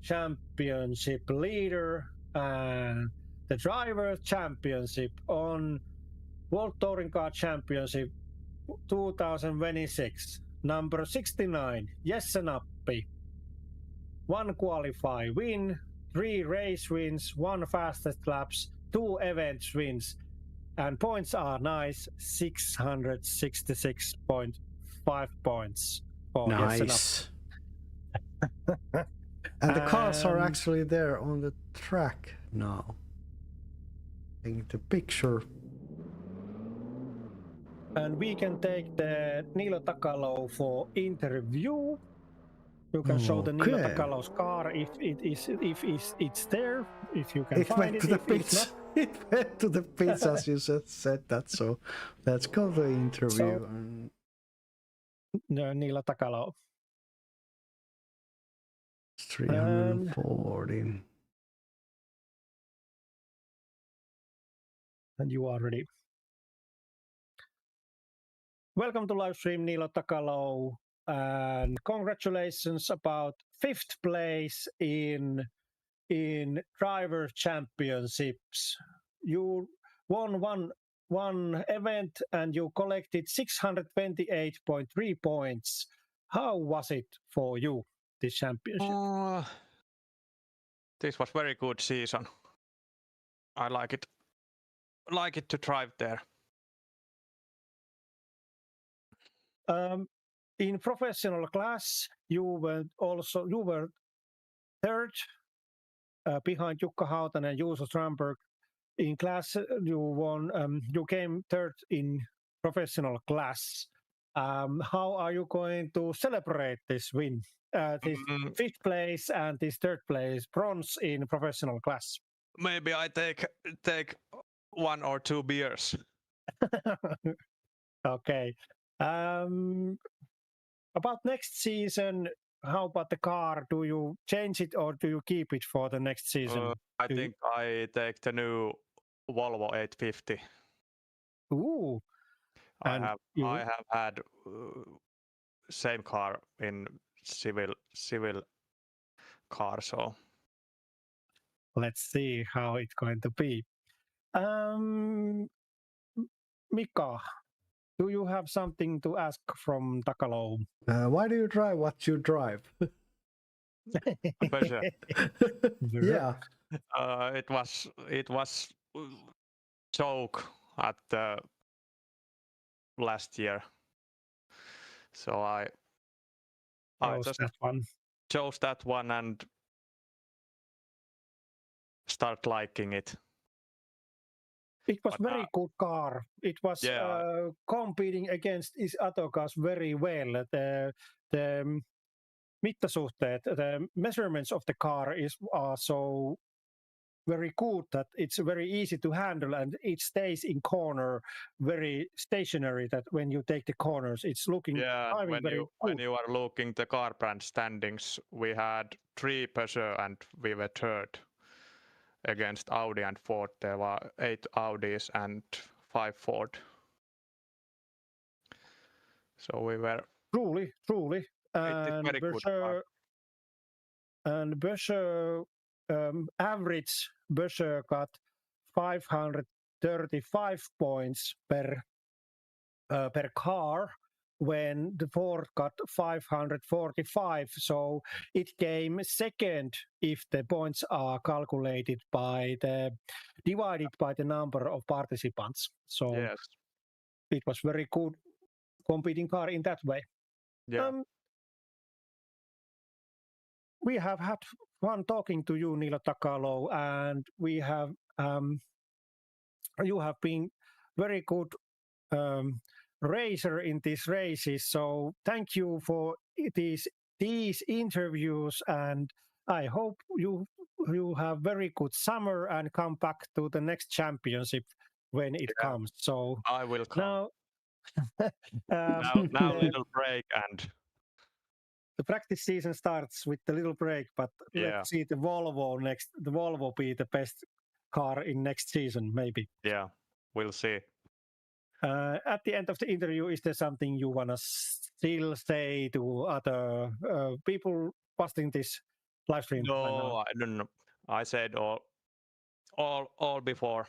championship leader and the driver championship on World Touring Car Championship 2026. Number 69, Jesse Nappi. 1 qualify win, 3 race wins, 1 fastest laps, 2 events wins, and points are nice, 666.5 points for Jesse Nice. And the cars are actually there on the track now. Take the picture. And we can take the Niilo Takalo for interview. You can show the Niilo Okay. Takalo's car if it's there, if you can It find went it. to the If it's pits. not, It went to the pits as you said that. So let's go to the interview. So- and Niilo Takalo. 340. And you are ready. Welcome to live stream, Niilo Takalo, and congratulations about 5th place in driver championships. You won one event and you collected 628.3 points. How was it for you, this championship? This was very good season. I like it to drive there. In professional class, you were third behind Jukka Hautanen and Juuso Strandberg. In class, you came third in professional class. How are you going to celebrate this win? This 5th place and this 3rd place, bronze in professional class. Maybe I take 1 or 2 beers. Okay. About next season, how about the car? Do you change it or do you keep it for the next season? I think I take the new Volvo 850. Ooh. I have had same car in civil car, so let's see how it's going to be. Mika, do you have something to ask from Takalo? Why do you drive what you drive? For sure. Yeah. It was joke at the last year, so I just chose that one and start liking it. It was very good car. It was competing against his other cars very well. The mittasuhteet, the measurements of the car are so very good that it's very easy to handle and it stays in corner very stationary, that when you take the corners it's looking when you are looking the car brand standings, we had 3 Peugeot and we were third against Audi and Ford. There were 8 Audis and 5 Ford, so we were truly and very good car. Berger average Berger got 535 points per car, when the Ford got 545. So it came second if the points are calculated divided by the number of participants. So Yes. it was very good competing car in that way. Yeah. We have had fun talking to you, Niilo Takalo, and you have been very good racer in these races. So thank you for these interviews, and I hope you have very good summer and come back to the next championship when it comes. So I will come. now, Now little break and the practice season starts with the little break, but Yeah. let's see the Volvo next. The Volvo be the best car in next season, maybe. yeah, we'll see. At the end of the interview, is there something you want to still say to other people watching this live stream? right now? No, I don't know. I said all before.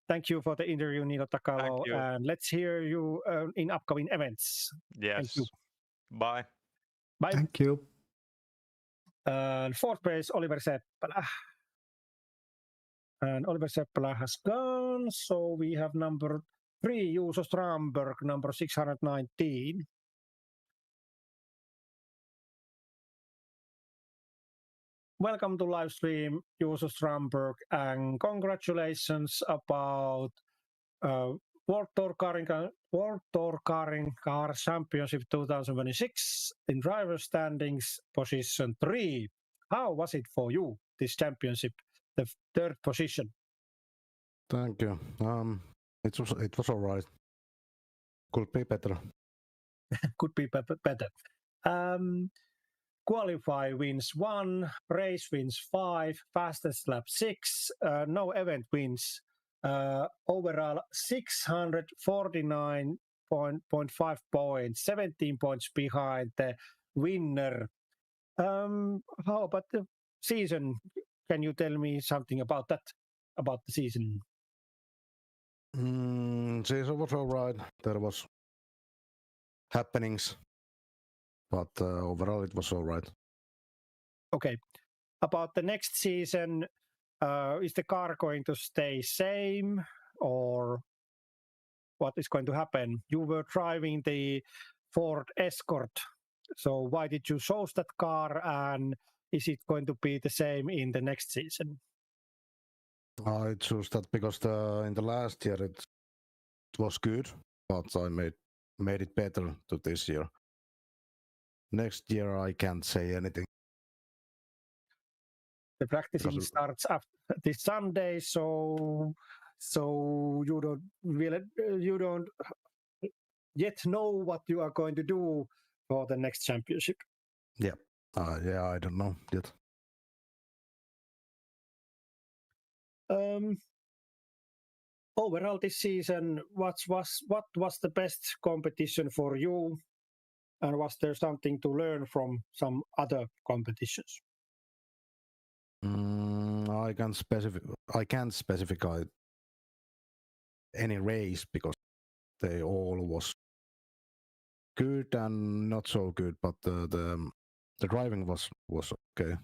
Thank you for the interview, Niilo Takalo, Thank you. and let's hear you in upcoming events. Yes. Thank you. Bye. Bye. Thank you. Fourth place, Oliver Seppälä. And Oliver Seppälä has gone, so we have number 3, Juuso Strandberg, number 619. Welcome to live stream, Juuso Strandberg, and congratulations about World Tour Touring Car Championship 2026 in driver standings, position 3. How was it for you, this championship, the third position? Thank you. It was all right. Could be better. Could be better. Qualify wins 1, race wins 5, fastest lap 6, no event wins. Overall 649.5 points, 17 points behind the winner. How about the season? Can you tell me something about that, about the season? Season was all right. There was happenings, but overall it was all right. Okay. About the next season, is the car going to stay same, or what is going to happen? You were driving the Ford Escort, so why did you choose that car, and is it going to be the same in the next season? I chose that because in the last year it was good, but I made it better to this year. Next year I can't say anything. The practicing starts after this Sunday, so you don't yet know what you are going to do for the next championship. Yeah, I don't know yet. Overall this season, what was the best competition for you, and was there something to learn from some other competitions? I can't specify any race because they all was good and not so good, but the driving was okay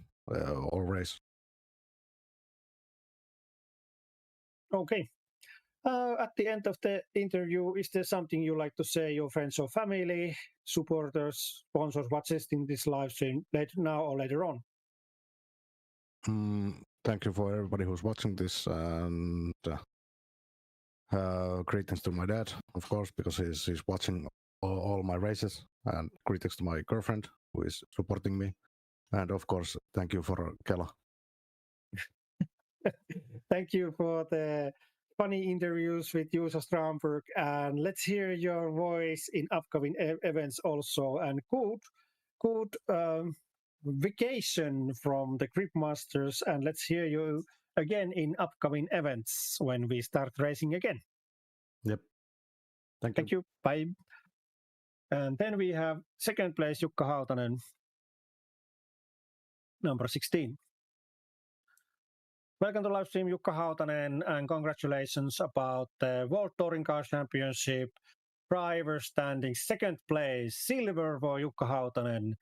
all race. Okay. At the end of the interview, is there something you like to say your friends or family, supporters, sponsors watching this live stream later now or later on? Thank you for everybody who's watching this, and greetings to my dad, of course, because he's watching all my races, and greetings to my girlfriend who is supporting me, and of course, thank you for Kela. Thank you for the funny interviews with Juuso Strandberg, and let's hear your voice in upcoming events also, and good vacation from the Grip Masters, and let's hear you again in upcoming events when we start racing again. Yep. Thank you. Bye. And then we have second place Jukka Hautanen, number 16. Welcome to live stream, Jukka Hautanen, and congratulations about the World Touring Car Championship driver standing second place, silver for Jukka Hautanen.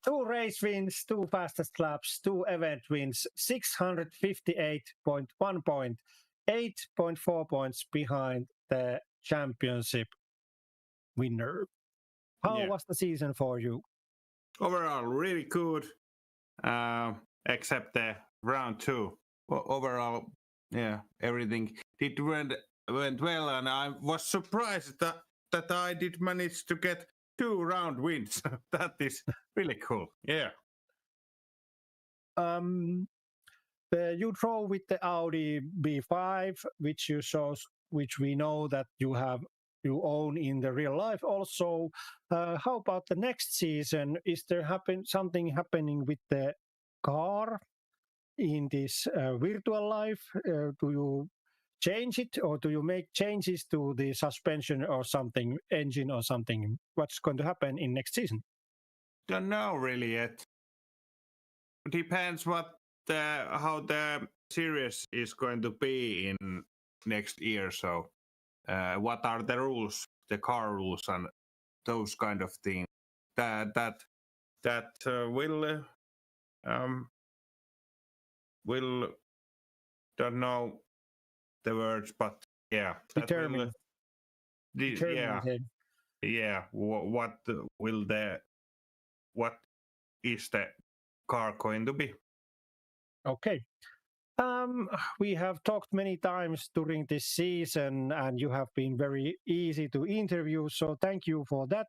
2 race wins, 2 fastest laps, 2 event wins, 658.1 point, 8.4 points behind the championship winner. How was the season for you? Overall, really good, except the round 2. Overall, yeah, everything went well, and I was surprised that I did manage to get 2 round wins. That is really cool. Yeah. You drove with the Audi B5, which we know that you own in the real life. Also, how about the next season? Is there something happening with the car in this virtual life? Do you change it, or do you make changes to the suspension or something, engine or something? What's going to happen in next season? Don't know really yet. Depends how the series is going to be in next year. So, what are the rules, the car rules, and those kind of things? That will don't know the words, but yeah, Determine. Yeah. What is the car going to be? Okay. We have talked many times during this season, and you have been very easy to interview, so thank you for that.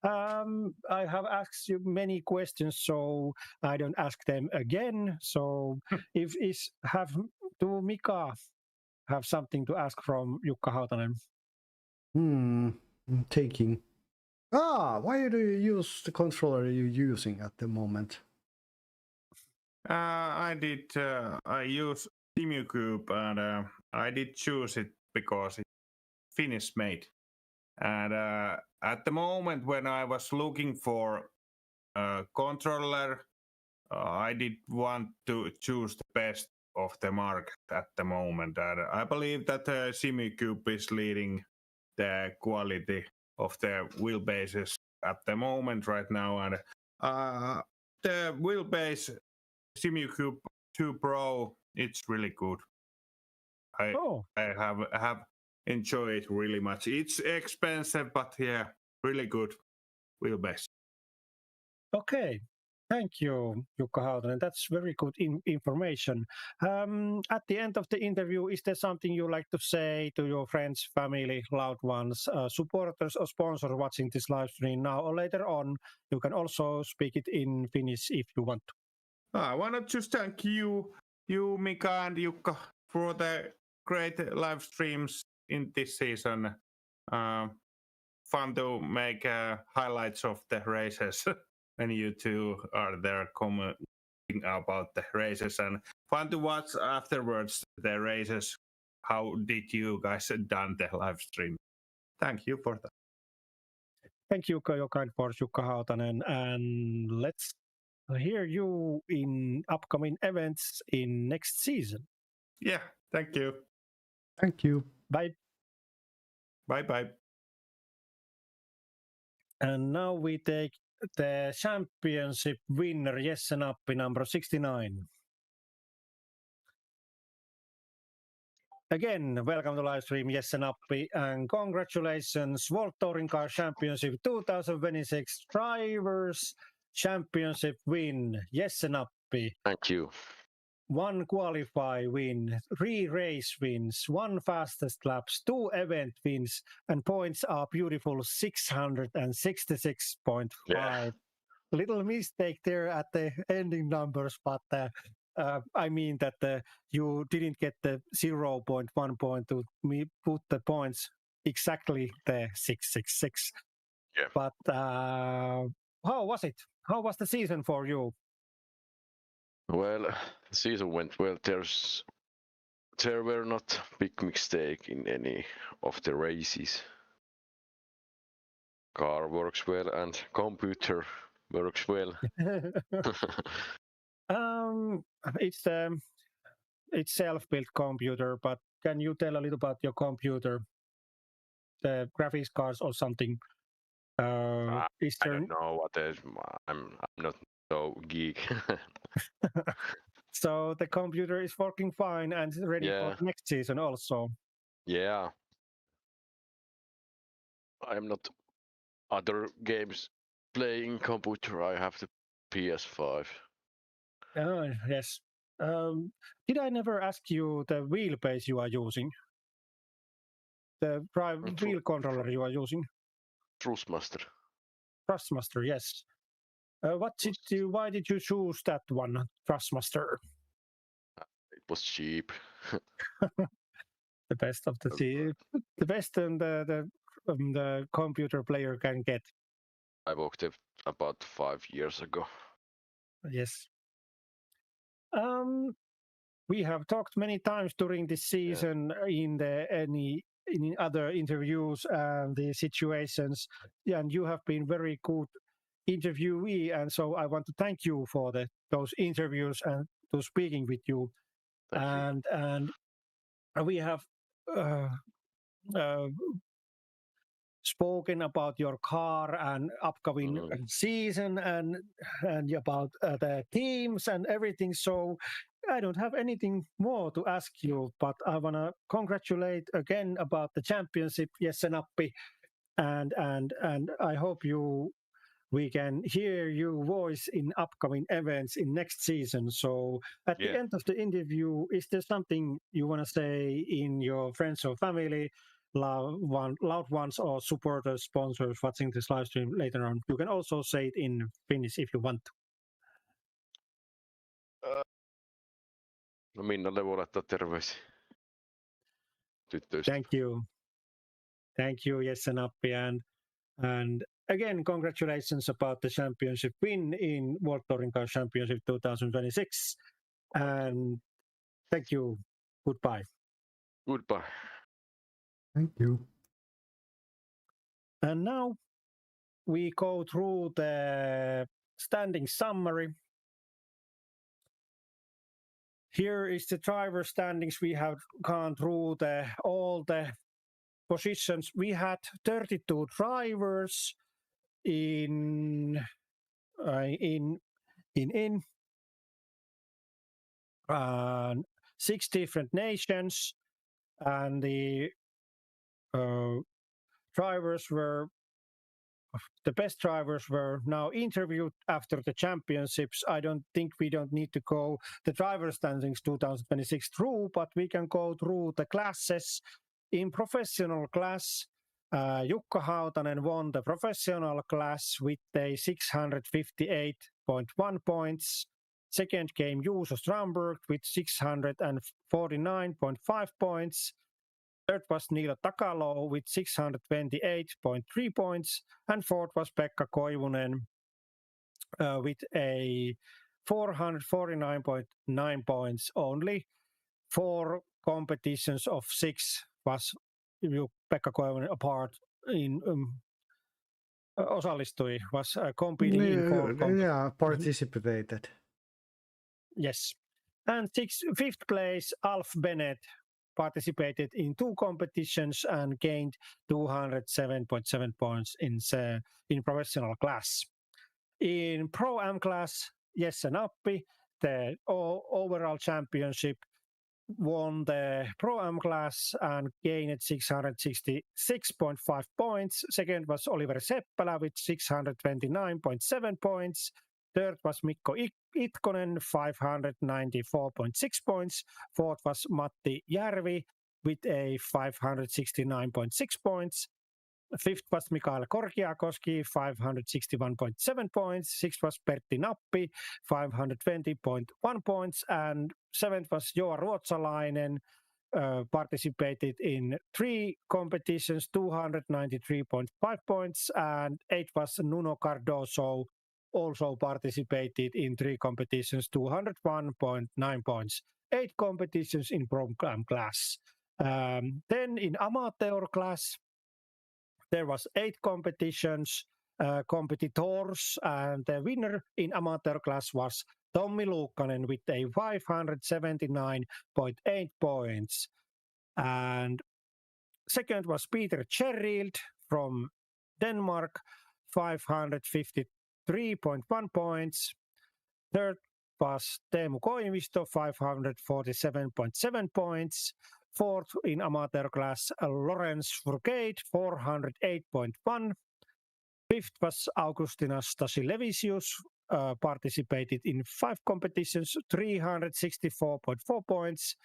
I have asked you many questions, so I don't ask them again. So, do Mika have something to ask from Jukka Hautanen? I'm thinking. Why do you use the controller you're using at the moment? I use SimuCube, and I did choose it because it's Finnish made. And at the moment when I was looking for a controller, I did want to choose the best of the market at the moment. And I believe that SimuCube is leading the quality of the wheelbases at the moment right now. And the wheelbase SimuCube 2 Pro, it's really good. I have enjoyed it really much. It's expensive, but yeah, really good wheelbase. Okay. Thank you, Jukka Hautanen. That's very good information. At the end of the interview, is there something you like to say to your friends, family, loved ones, supporters or sponsors watching this live stream now or later on? You can also speak it in Finnish if you want to. I want to just thank you, Mika and Jukka, for the great live streams in this season. Fun to make highlights of the races when you two are there commenting about the races, and fun to watch afterwards the races. How did you guys done the live stream? Thank you for that. Thank you, your kind for Jukka Hautanen, and let's hear you in upcoming events in next season. Yeah, thank you. Thank you. Bye. Bye. And now we take the championship winner, Jessenappi, number 69. Again, welcome to live stream, Jessenappi, and congratulations, World Touring Car Championship 2026 Drivers Championship win, Jessenappi. Thank you. 1 qualify win, 3 race wins, 1 fastest laps, 2 event wins, and points are beautiful 666.5. Yeah. Little mistake there at the ending numbers, but I mean that you didn't get the 0.1 point to put the points exactly the 666. Yeah. But how was it? How was the season for you? Well, the season went well. There's there were not big mistake in any of the races. Car works well and computer works well. It's self-built computer, but can you tell a little about your computer, the graphics cards or something? Is I there? don't know what is. I'm not so geek. So the computer is working fine and ready for Yeah. the next season also. Yeah. I'm not other games playing computer. I have the PS5. Oh, yes. Did I never ask you the wheelbase you are using? The wheel controller you are using? Thrustmaster. Thrustmaster, yes. Why did you choose that one, Thrustmaster? It was cheap. The best of the best and the computer player can get. I bought it about 5 years ago. Yes. We have talked many times during this season in other interviews and the situations, and you have been very good interviewee, and so I want to thank you for those interviews and to speaking with you. Thank you. And we have spoken about your car and upcoming season and about the teams and everything. So I don't have anything more to ask you, but I want to congratulate again about the championship, Jessenappi, and I hope we can hear your voice in upcoming events in next season. So at the end of the interview, is there something you want to say in your friends or family, loved ones or supporters, sponsors watching this live stream later on? You can also say it in Finnish if you want to. No Minnalle voi laittaa terveisiä. Tyttöistä. Thank you, Jessenappi, and again, congratulations about the championship win in World Touring Car Championship 2026. And thank you. Goodbye. Goodbye. Thank you. And now we go through the standing summary. Here is the driver standings. We have gone through all the positions. We had 32 drivers in 6 different nations, and the best drivers were now interviewed after the championships. I don't think we don't need to go the driver standings 2026 through, but we can go through the classes. In professional class, Jukka Hautanen won the professional class with a 658.1 points. Second came Juuso Strandberg with 649.5 points. Third was Niilo Takalo with 628.3 points. And fourth was Pekka Koivunen with a 449.9 points. Only 4 competitions of 6 was Pekka Koivunen apart in osallistui, was competing in 4 Yeah, participated. Yes. And fifth place, Alf Bennett participated in 2 competitions and gained 207.7 points in professional class. In Pro-Am class, Jessenappi, the overall championship, won the Pro-Am class and gained 666.5 points. Second was Oliver Seppälä with 629.7 points. Third was Mikko Itkonen, 594.6 points. Fourth was Matti Järvi with a 569.6 points. Fifth was Mikael Korkiakoski, 561.7 points. Sixth was Pertti Nappi, 520.1 points. And seventh was Joa Ruotsalainen, participated in 3 competitions, 293.5 points. And eighth was Nuno Cardoso, also participated in 3 competitions, 201.9 points. 8 competitions in Pro-Am class. Then in amateur class, there was 8 competitions, competitors, and the winner in amateur class was Tommi Luukkanen with a 579.8 points. And second was Peter Cherrild from Denmark, 553.1 points. Third was Teemu Koivisto, 547.7 points. Fourth in amateur class, Lawrence Furcade, 408.1. Fifth was Augustina Stasi-Levisius, participated in 5 competitions, 364.4 points.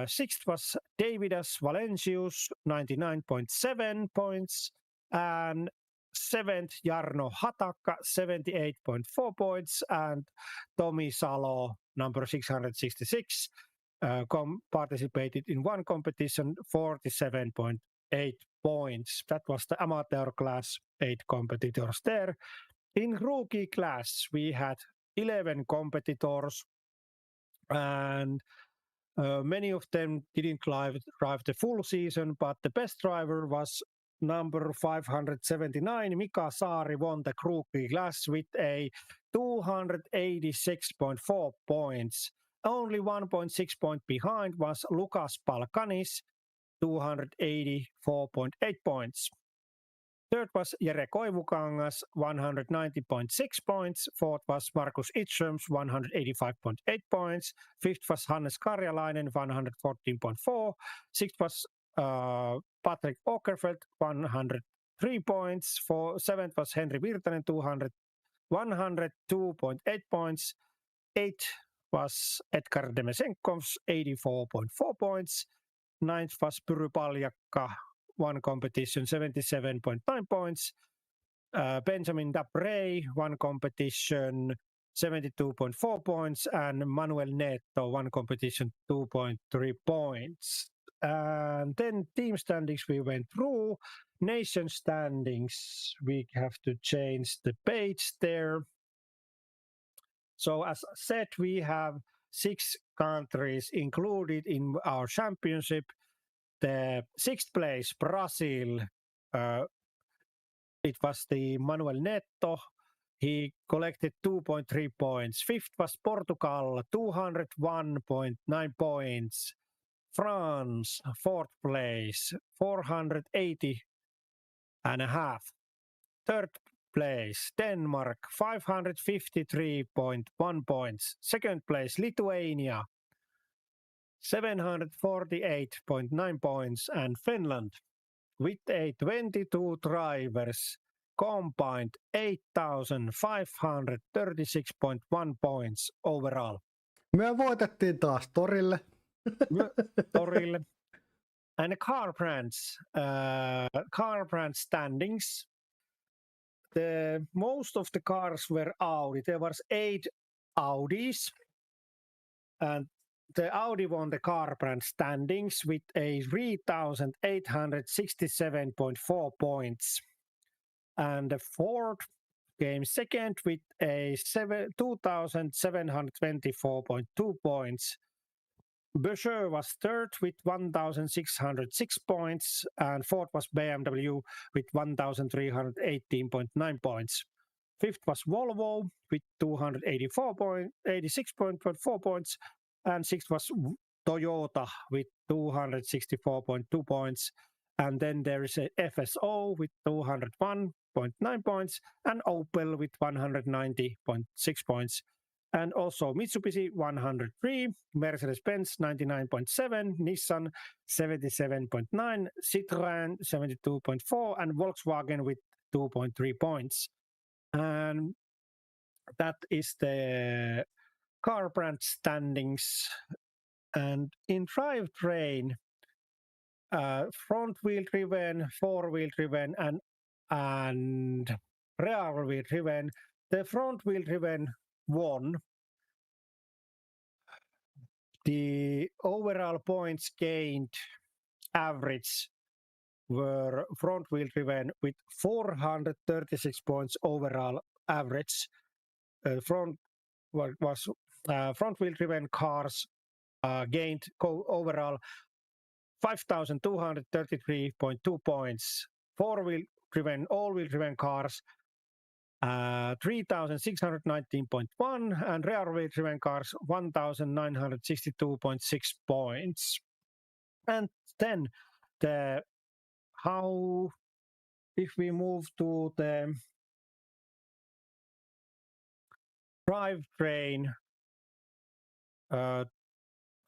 Sixth was Davidas Valencius, 99.7 points. And seventh, Jarno Hatakka, 78.4 points. And Tomi Salo, number 666, participated in 1 competition, 47.8 points. That was the amateur class, 8 competitors there. In rookie class, we had 11 competitors, and many of them didn't drive the full season, but the best driver was number 579. Mika Saari won the rookie class with a 286.4 points. Only 1.6 point behind was Lukas Palkanis, 284.8 points. Third was Jere Koivukangas, 190.6 points. Fourth was Markus Itschöms, 185.8 points. Fifth was Hannes Karjalainen, 114.4. Sixth was Patrick Åkerfeldt, 103 points. Seventh was Henri Virtanen, 102.8 points. Eighth was Edgar Demesenkovs, 84.4 points. Ninth was Pyry Paljakka, 1 competition, 77.9 points. Benjamin Dabré, 1 competition, 72.4 points. And Manuel Neto, 1 competition, 2.3 points. And then team standings we went through. Nation standings, we have to change the page there. So as said, we have 6 countries included in our championship. The 6th place, Brazil, it was the Manuel Neto. He collected 2.3 points. 5th was Portugal, 201.9 points. France, 4th place, 480.5. 3rd place, Denmark, 553.1 points. 2nd place, Lithuania, 748.9 points. And Finland, with a 22 drivers, combined 8,536.1 points overall. Me voitettiin taas torille. Torille. And car brand standings. Most of the cars were Audi. There was 8 Audis, and the Audi won the car brand standings with a 3,867.4 points. And the Ford came second with a 2,724.2 points. Peugeot was third with 1,606 points, and fourth was BMW with 1,318.9 points. Fifth was Volvo with 286.4 points, and sixth was Toyota with 264.2 points. And then there is a FSO with 201.9 points, and Opel with 190.6 points. And also Mitsubishi 103, Mercedes-Benz 99.7, Nissan 77.9, Citroën 72.4, and Volkswagen with 2.3 points. And that is the car brand standings. And in drivetrain, front-wheel driven, four-wheel driven, and rear-wheel driven, the front-wheel driven won. The overall points gained average were front-wheel driven with 436 points overall average. Front-wheel driven cars gained overall 5,233.2 points. All-wheel driven cars 3,619.1 and rear-wheel driven cars 1,962.6 points. And then if we move to the drivetrain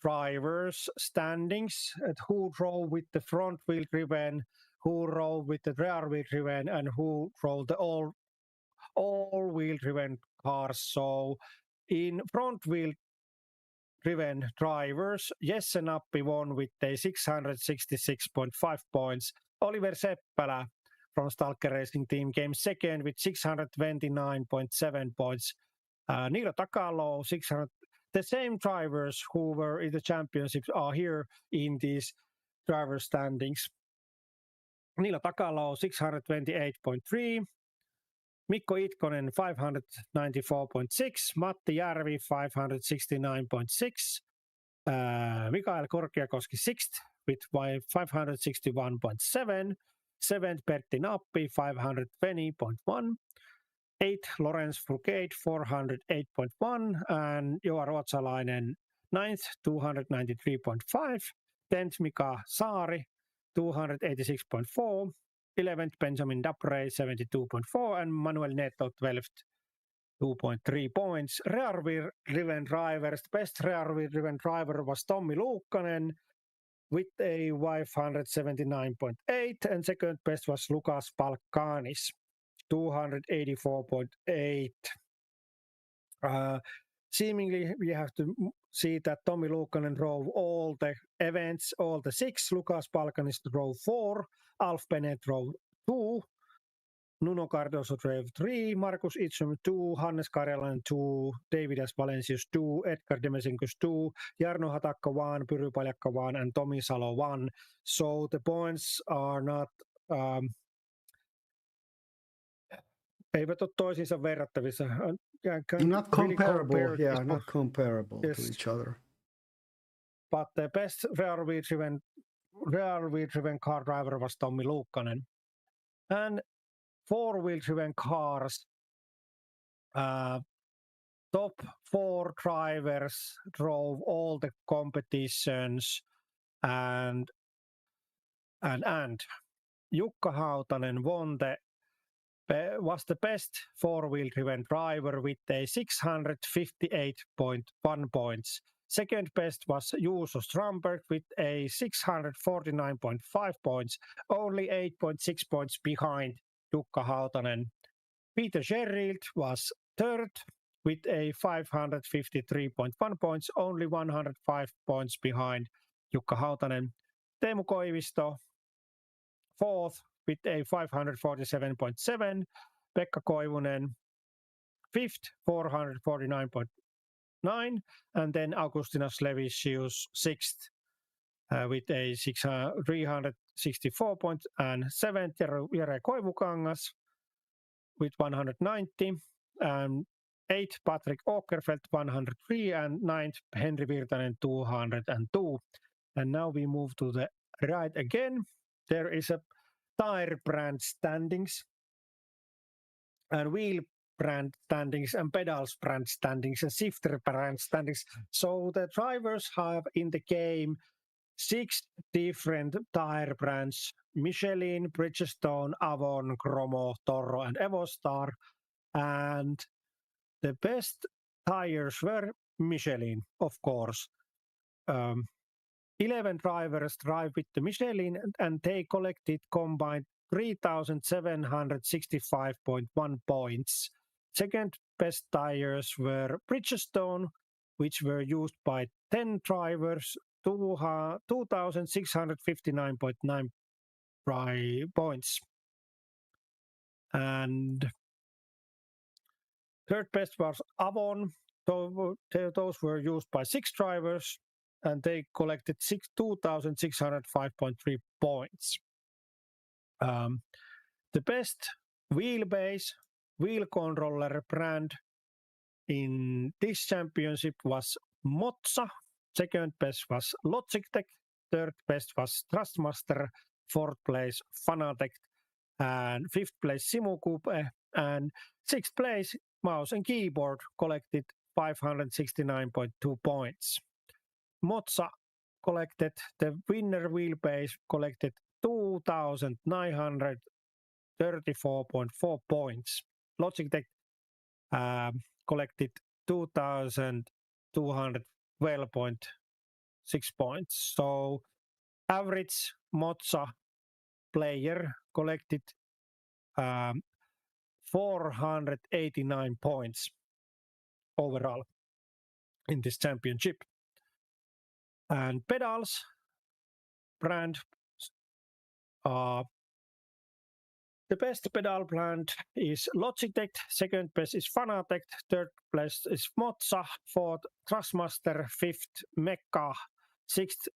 drivers standings, at who drove with the front wheel driven, who drove with the rear wheel driven, and who drove the all wheel driven cars. So in front wheel driven drivers, Jesse Nappi won with a 666.5 points. Oliver Seppälä from Stalker Racing Team came second with 629.7 points. Niilo Takalo, 600. The same drivers who were in the championships are here in these driver standings. Niilo Takalo, 628.3. Mikko Itkonen, 594.6. Matti Järvi, 569.6. Mikael Korkeakoski, 6th with 561.7. 7th, Pertti Nappi, 520.1. 8th, Lawrence Fouquet, 408.1. And Joa Ruotsalainen, 9th, 293.5. 10th, Mika Saari, 286.4. 11th, Benjamin Dapre, 72.4. And Manuel Neto, 12th, 2.3 points. Rear-wheel driven drivers, the best rear-wheel driven driver was Tommi Luukkanen with a 579.8, and second best was Lukas Palkanis, 284.8. Seemingly, we have to see that Tommi Luukkanen drove all the events, all the 6. Lukas Palkanis drove 4. Alf Bennett drove 2. Nuno Cardoso drove 3. Markus Itzum 2. Hannes Karjalainen 2. David S. Valencius 2. Edgar Demesenkus 2. Jarno Hatakka 1. Pyry Paljakka 1. And Tomi Salo 1. So the points are not eivät ole toisiinsa verrattavissa. Not comparable, really yeah, not comparable yes. to each other. But the best rear-wheel driven car driver was Tommi Luukkanen. And four-wheel driven cars, top 4 drivers drove all the competitions, and Jukka Hautanen was the best four-wheel driven driver with a 658.1 points. Second best was Juuso Strandberg with a 649.5 points, only 8.6 points behind Jukka Hautanen. Peter Sherrild was third with a 553.1 points, only 105 points behind Jukka Hautanen. Teemu Koivisto, fourth with a 547.7. Pekka Koivunen, fifth, 449.9. And then Augustinas Levisius, sixth, with a 364 points. And seventh, Jere Koivukangas with 190. Eighth, Patrick Åkerfeldt, 103. And ninth, Henri Virtanen, 202. And now we move to the right again. There is a tire brand standings and wheel brand standings and pedals brand standings and shifter brand standings. So the drivers have in the game 6 different tire brands: Michelin, Bridgestone, Avon, Chromo, Toro and Evostar. And the best tires were Michelin, of course. 11 drivers drive with the Michelin and they collected combined 3,765.1 points. Second best tires were Bridgestone, which were used by 10 drivers, 2,659.9 points. And third best was Avon. Those were used by 6 drivers, and they collected 2,605.3 points. The best wheelbase wheel controller brand in this championship was Mozza second best was Logitech, third best was Trustmaster, fourth place Fanatec, and fifth place Simukube, and sixth place Mouse and Keyboard collected 569.2 points. Mozza collected the winner wheelbase collected 2,934.4 points. Logitech collected 2,212.6 points. So average Mozza player collected 489 points overall in this championship. And pedals brand, the best pedal brand is Logitech, second best is Fanatec, third place is Mozza, fourth Trustmaster, fifth Mecca, sixth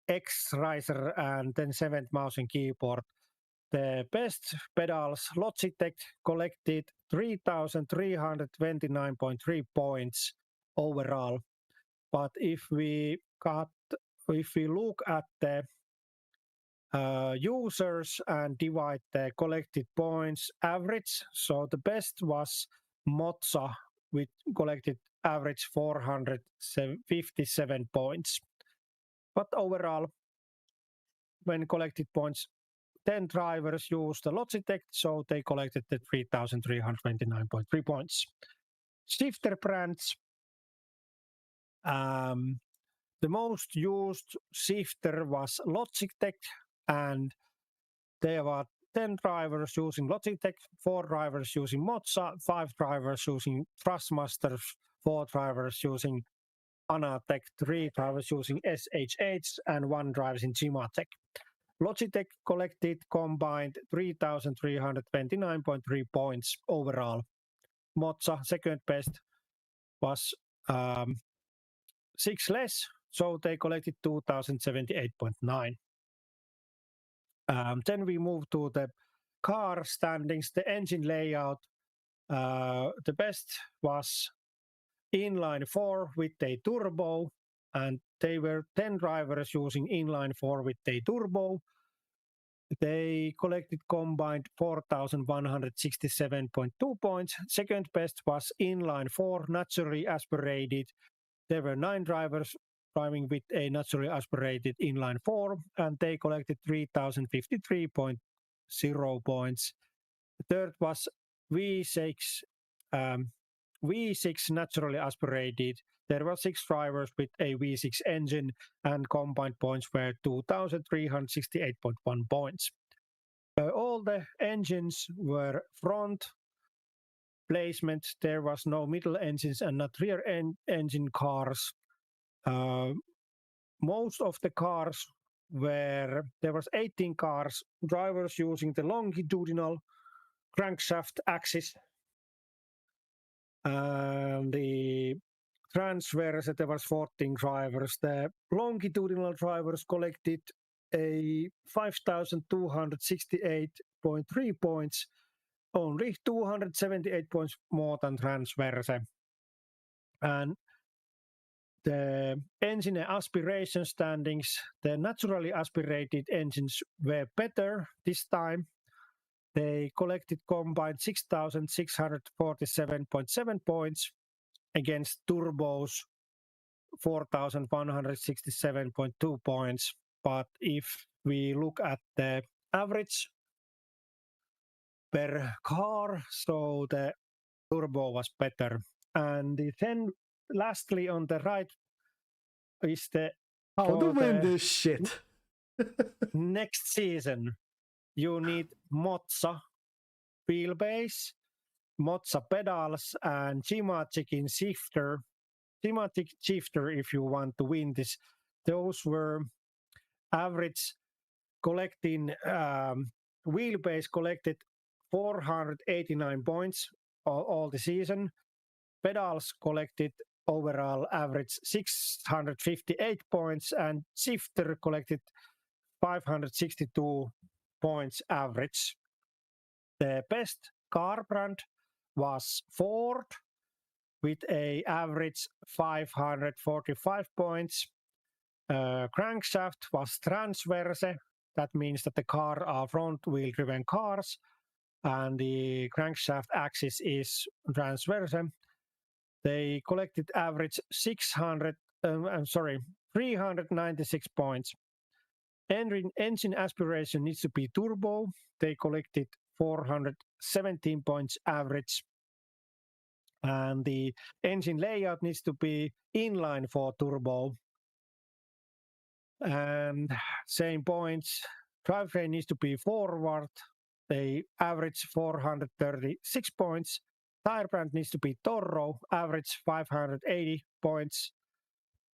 X-Riser, and then seventh Mouse and Keyboard. The best pedals Logitech collected 3,329.3 points overall. But if we look at the users and divide the collected points average, so the best was Mozza, which collected average 457 points. But overall, when collected points, 10 drivers used the Logitech, so they collected the 3,329.3 points. Shifter brands, the most used shifter was Logitech, and there were 10 drivers using Logitech, 4 drivers using Mozza, 5 drivers using Trustmaster, 4 drivers using Fanatec, 3 drivers using SHH, and 1 driver in Gimatech. Logitech collected combined 3,329.3 points overall. Mozza, second best, was 6 less, so they collected 2,078.9. Then we move to the car standings, the engine layout. The best was inline 4 with a turbo, and they were 10 drivers using inline 4 with a turbo. They collected combined 4,167.2 points. Second best was inline 4, naturally aspirated. There were 9 drivers driving with a naturally aspirated inline 4, and they collected 3,053.0 points. The third was V6 naturally aspirated. There were 6 drivers with a V6 engine, and combined points were 2,368.1 points. All the engines were front placement. There was no middle engines and not rear engine cars. Most of the cars there was 18 cars, drivers using the longitudinal crankshaft axis. And the transverse, there was 14 drivers. The longitudinal drivers collected a 5,268.3 points, only 278 points more than transverse. And the engine aspiration standings, the naturally aspirated engines were better this time. They collected combined 6,647.7 points against turbos 4,167.2 points. But if we look at the average per car, so the turbo was better. And then lastly on the right is the how to win this shit. Next season you need Mozza wheelbase, Mozza pedals, and Gimatech shifter. Gimatech shifter if you want to win this. Those were average collecting wheelbase collected 489 points all the season. Pedals collected overall average 658 points, and shifter collected 562 points average. The best car brand was Ford, with a average 545 points. Crankshaft was transverse. That means that the car are front-wheel driven cars, and the crankshaft axis is transverse. They collected average 396 points. Engine aspiration needs to be turbo. They collected 417 points average. And the engine layout needs to be inline for turbo. And same points. Drivetrain needs to be forward. They average 436 points. Tire brand needs to be Toro, average 580 points.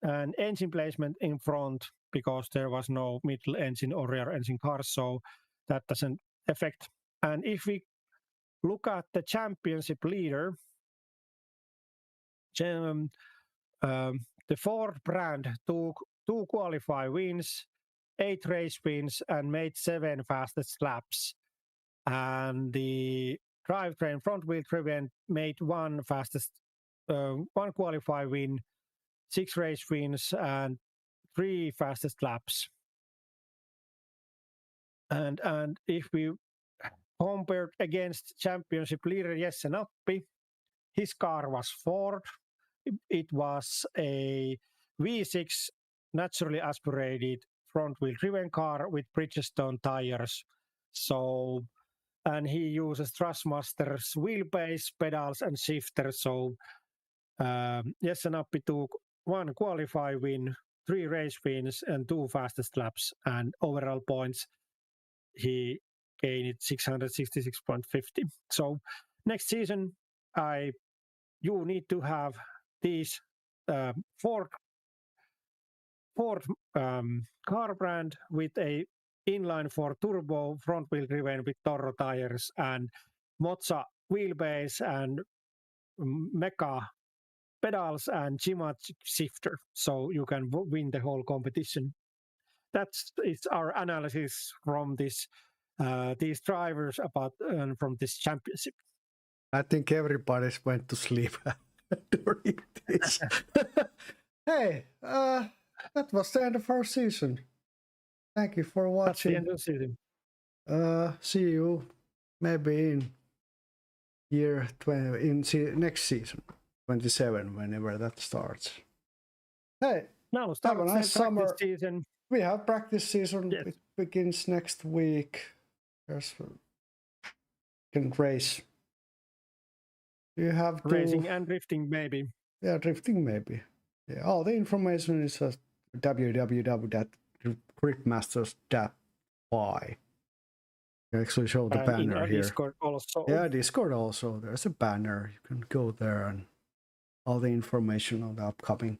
And engine placement in front, because there was no middle engine or rear engine cars, so that doesn't affect. And if we look at the championship leader, the Ford brand took 2 qualify wins, 8 race wins, and made 7 fastest laps. And the drivetrain front-wheel driven made 1 qualify win, 6 race wins, and 3 fastest laps. And if we compared against championship leader Jesse Nappi, his car was Ford. It was a V6 naturally aspirated front-wheel driven car with Bridgestone tires. So, and he uses Thrustmaster's wheelbase, pedals, and shifter. So, Jesse Nappi took 1 qualify win, 3 race wins, and 2 fastest laps. And overall points, he gained 666.50. So, next season, you need to have these Ford car brand with a inline 4 turbo front-wheel driven with Toro tires, and Mozza wheelbase, and Mecha pedals, and Chimachi shifter, so you can win the whole competition. That's our analysis from these drivers about from this championship. I think everybody's went to sleep during this. Hey, that was the end of our season. Thank you for watching. That's the end of the season. See you maybe in year 20 next season, 27, whenever that starts. Hey, now have a nice summer season. We have practice season. Yes. It begins next week. Can race. You have racing and drifting, maybe. Yeah, drifting maybe. Yeah, all the information is at www.gripmasters.fi. You actually show the banner here. Discord also. Yeah, Discord also. There's a banner. You can go there, and all the information on the upcoming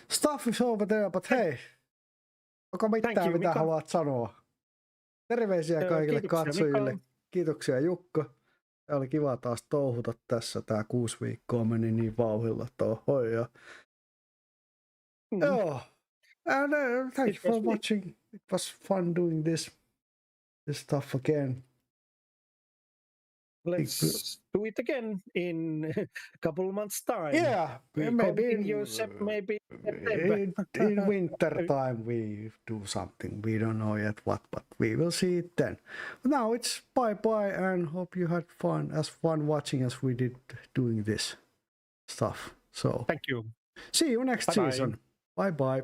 stuff is over there. But hey, onko mitään mitä haluat sanoa? Terveisiä kaikille katsojille. Kiitoksia Jukka. Tämä oli kiva taas touhuta tässä. Tää 6 viikkoa meni niin vauhdilla tohon. Ja... Oh, and thank you for watching. It was fun doing this stuff again. Let's do it again in a couple of months' time. Yeah, maybe in winter time we do something. We don't know yet what, but we will see it then. But now it's bye and hope you had as fun watching as we did doing this stuff. So thank you. See you next season. Bye.